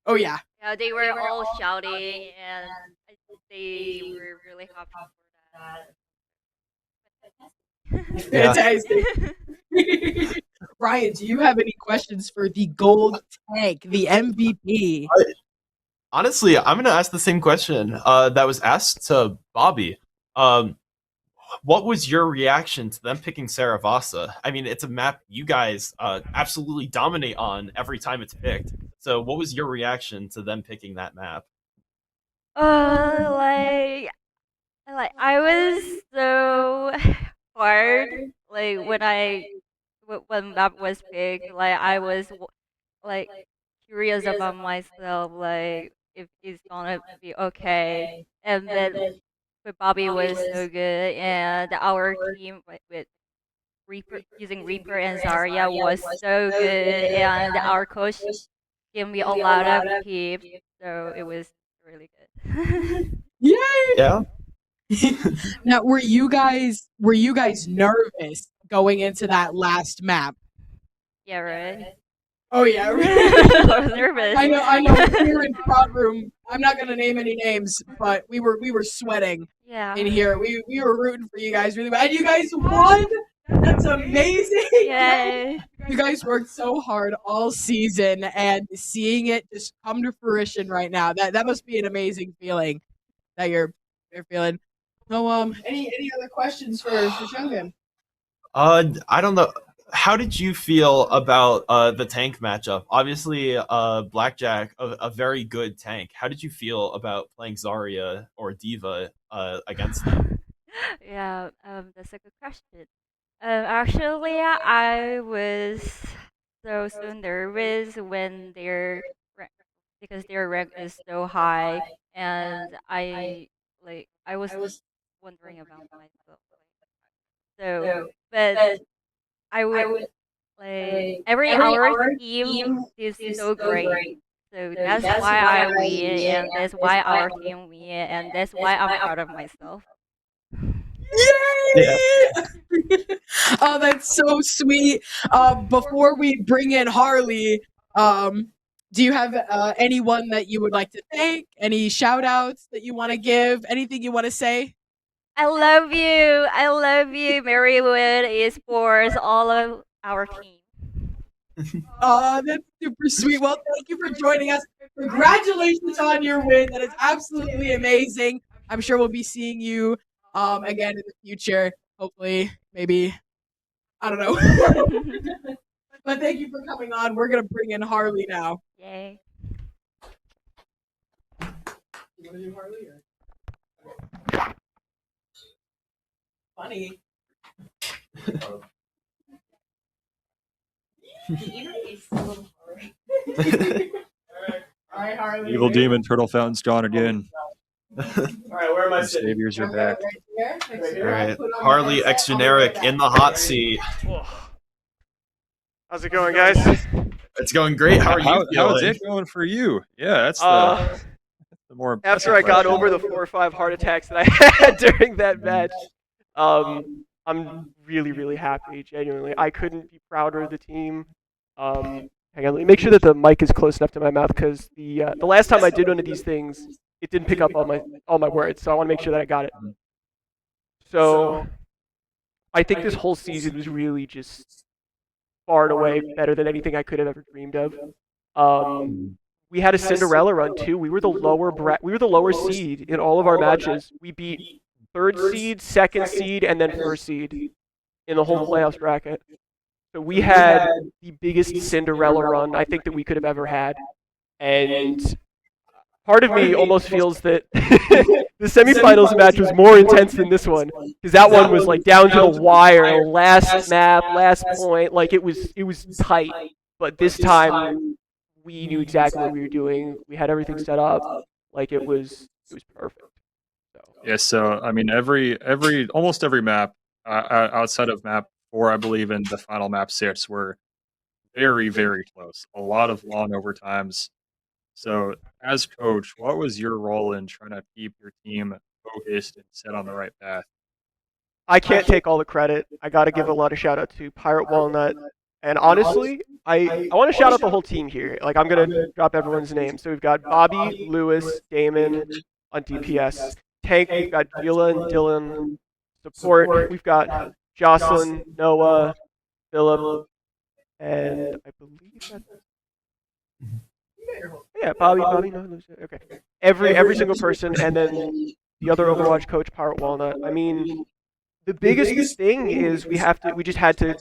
Oh yeah. Yeah, they were all shouting, and I think they were really happy for that. Fantastic. Ryan, do you have any questions for the gold tank, the MVP? Honestly, I'm going to ask the same question that was asked to Bobby. What was your reaction to them picking Saravasa? I mean, it's a map you guys absolutely dominate on every time it's picked. So what was your reaction to them picking that map? Like I was so hard like when that was picked, like I was like curious about myself, like if it's gonna be okay. And then but Bobby was so good, and our team with Reaper using Reaper and Zarya was so good, and our coach gave me a lot of tips, so it was really good. Yay! Yeah. Now, were you guys nervous going into that last map? Yeah, right. Oh yeah, I was nervous. I know. We were in prod room. I'm not gonna name any names, but we were sweating Yeah. in here. We were rooting for you guys really bad. And you guys won. That's amazing. Yay. You guys worked so hard all season, and seeing it just come to fruition right now, that must be an amazing feeling that you're feeling. So any other questions for Shogun? I don't know. How did you feel about the tank matchup? Obviously, Blackjack, a very good tank. How did you feel about playing Zarya or Diva against them? Yeah, that's a good question. Actually, I was so nervous when because their rank is so high, and I was wondering about myself. But I would every our team is so great. So that's why I win, and that's why our team win, and that's why I'm proud of myself. Yeah. Oh, that's so sweet. Before we bring in Harley, do you have anyone that you would like to thank? Any shout outs that you want to give? Anything you want to say? I love you. I love you, Marywood, Esports, all of our team. Oh, that's super sweet. Well, thank you for joining us. Congratulations on your win. That is absolutely amazing. I'm sure we'll be seeing you again in the future. Hopefully, maybe. I don't know. But thank you for coming on. We're going to bring in Harley now. Yay. You want to do Harley? Or? Funny. All right, Harley. Evil demon turtle fountain's gone again. All right, where am I The sitting? saviors are back. All right, Harley X generic in the hot seat. How's it going, guys? It's going great. How are you How's feeling? it going for you? Yeah, that's the more After I got over the 4 or 5 heart attacks that I had during that match, I'm really, really happy. Genuinely, I couldn't be prouder of the team. Hang on, let me make sure that the mic is close enough to my mouth because the last time I did one of these things, it didn't pick up all my words. So I want to make sure that I got it. So I think this whole season was really just far and away better than anything I could have ever dreamed of. We had a Cinderella run too. We were the lower seed in all of our matches. We beat 3rd seed, 2nd seed, and then 1st seed in the whole playoffs bracket. So we had the biggest Cinderella run I think that we could have ever had. And part of me almost feels that the semifinals match was more intense than this one, because that one was like down to the wire, last map, last point, like it was tight. But this time we knew exactly what we were doing. We had everything set up, like it was perfect. Yeah, so I mean, almost every map outside of map 4, I believe, and the final map 6 were very, very close. A lot of long overtimes. So, as coach, what was your role in trying to keep your team focused and set on the right path? I can't take all the credit. I got to give a lot of shout out to Pirate Walnut. And honestly, I want to shout out the whole team here. Like, I'm going to drop everyone's name. So we've got Bobby, Lewis, Damon on DPS. Tank, we've got Gila and Dylan. Support, we've got Jocelyn, Noah, Philip, and I believe that's... Yeah, Bobby, no, Lewis. Okay. Every single person, and then the other Overwatch coach, Pirate Walnut. I mean, the biggest thing is we just had to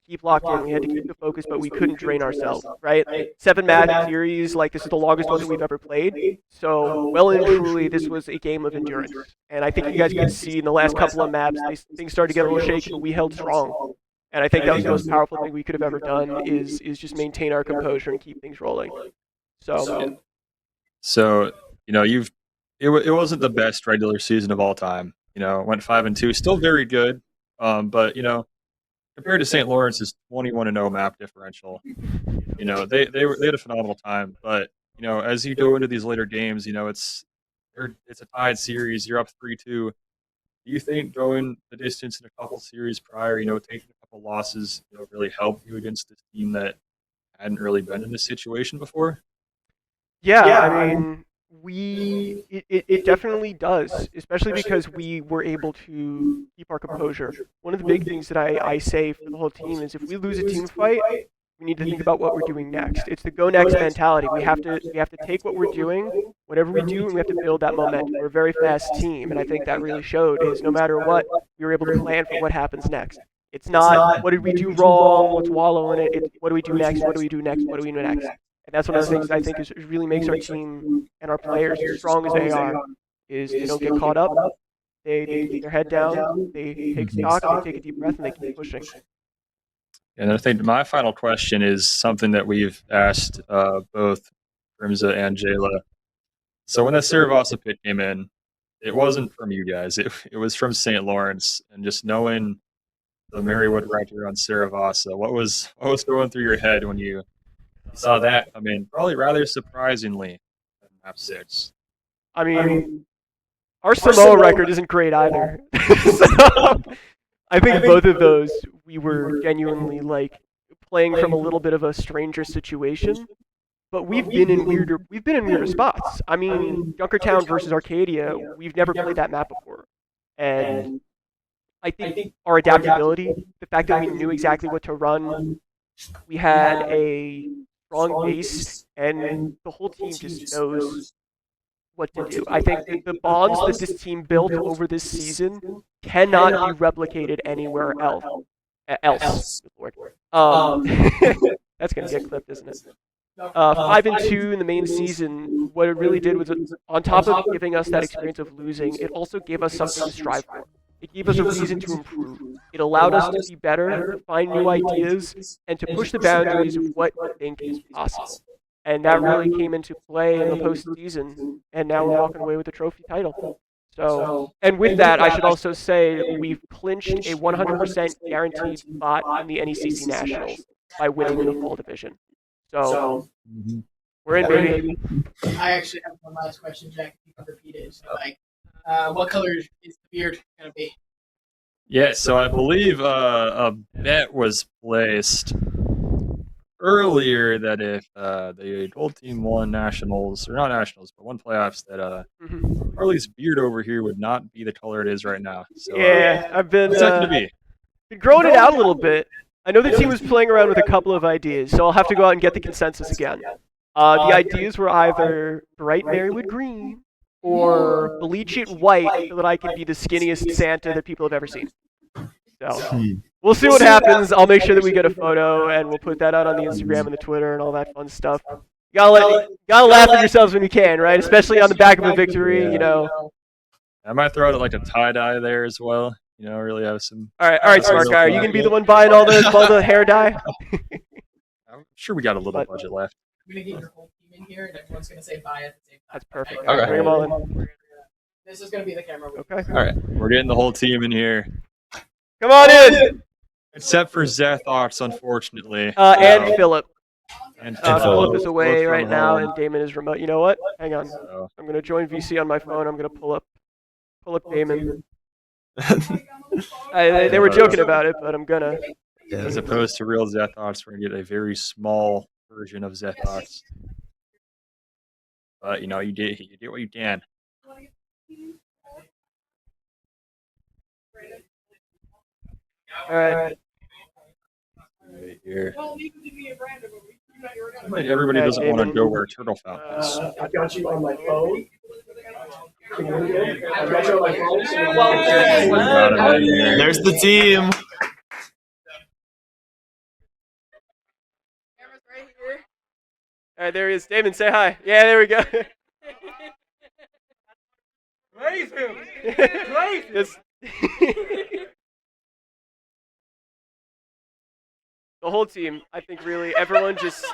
keep locked in. We had to keep the focus, but we couldn't drain ourselves, right? 7 match series, like this is the longest one that we've ever played. So well and truly, this was a game of endurance. And I think you guys can see in the last couple of maps, things started to get a little shaky, but we held strong. And I think that was the most powerful thing we could have ever done is just maintain our composure and keep things rolling. So So, it wasn't the best regular season of all time. Went 5-2, still very good. But compared to St. Lawrence's 21-0 map differential, they had a phenomenal time. But as you go into these later games, it's a tied series. You're up 3-2. Do you think going the distance in a couple series prior, taking a couple losses, really helped you against this team that hadn't really been in this situation before? yeah, I mean, it definitely does, especially because we were able to keep our composure. One of the big things that I say for the whole team is if we lose a team fight, we need to think about what we're doing next. It's the go next mentality. We have to take what we're doing, whatever we do, and we have to build that momentum. We're a very fast team, and I think that really showed. Is no matter what, we were able to plan for what happens next. It's not what did we do wrong, let's wallow in it. It's what do we do next? What do we do next? What do we do next? And that's one of the things I think is really makes our team and our players as strong as they are. Is they don't get caught up. They keep their head down. They take stock. They take a deep breath, and they keep pushing. And I think my final question is something that we've asked both Grimza and Jayla. So when that Saravasa pick came in, it wasn't from you guys. It was from St. Lawrence. And just knowing the Marywood rector on Saravasa, what was going through your head when you saw that come in? Probably rather surprisingly than map 6. I mean, our Samoa record isn't great either. So, I think both of those we were genuinely playing from a little bit of a stranger situation, but we've been in weirder spots. I mean, Junkertown versus Arcadia, we've never played that map before, and I think our adaptability, the fact that we knew exactly what to run, we had a strong base, and the whole team just knows what to do. I think that the bonds that this team built over this season cannot be replicated anywhere else. Lord. That's gonna get clipped, isn't it? 5-2 in the main season. What it really did was, on top of giving us that experience of losing, it also gave us something to strive for. It gave us a reason to improve. It allowed us to be better, to find new ideas, and to push the boundaries of what we think is possible. And that really came into play in the postseason, and now we're walking away with a trophy title. So, and with that, I should also say we've clinched a 100% guaranteed spot in the NECC Nationals by winning the fall division. So, we're in, baby. I actually have one last question, Jack. If you can repeat it. So, what color is the beard gonna be? Yeah, so I believe a bet was placed earlier that if the gold team won nationals, or not nationals, but won playoffs, that Harley's beard over here would not be the color it is right now. So, yeah, I've been what's that going to be? Been growing it out a little bit. I know the team was playing around with a couple of ideas, so I'll have to go out and get the consensus again. The ideas were either bright Marywood green or bleach it white so that I can be the skinniest Santa that people have ever seen. So we'll see what happens. I'll make sure that we get a photo, and we'll put that out on the Instagram and the Twitter and all that fun stuff. You gotta laugh at yourselves when you can, right? Especially on the back of a victory, I might throw out a tie-dye there as well. Really have some... All right, smart guy. Are you going to be the one buying all the hair dye? I'm sure we got a little budget left. I'm going to get your whole team in here, and everyone's going to say bye at the same time. That's perfect. Okay. Bring them all in. This is going to be the camera. Okay. All right. We're getting the whole team in here. Come on in! Except for Zethox, unfortunately. And Philip. And Philip is away both right from now, home. and Damon is remote. You know what? Hang on. So, I'm going to join VC on my phone. I'm going to pull up Damon. They were joking about it, but I'm going to. as opposed to real Zethox, we're going to get a very small version of Zethox. But, you get what you can. All right. Right here. Everybody doesn't want to go where Turtle Fountain is. I've got you on my phone. There's the team. Camera's right here. All right, there he is. Damon, say hi. Yeah, there we go. Praise him! Just the whole team. I think really everyone just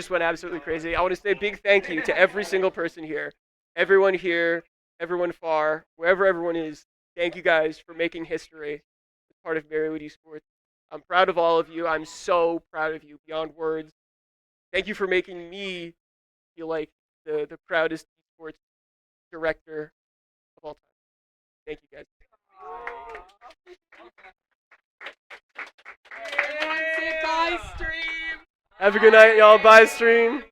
went absolutely crazy. I want to say a big thank you to every single person here, everyone far, wherever everyone is. Thank you guys for making history as part of Marywood Esports. I'm proud of all of you. I'm so proud of you beyond words. Thank you for making me feel like the proudest esports director of all time. Thank you guys. Everyone say bye, stream. Have a good night, y'all. Bye, stream.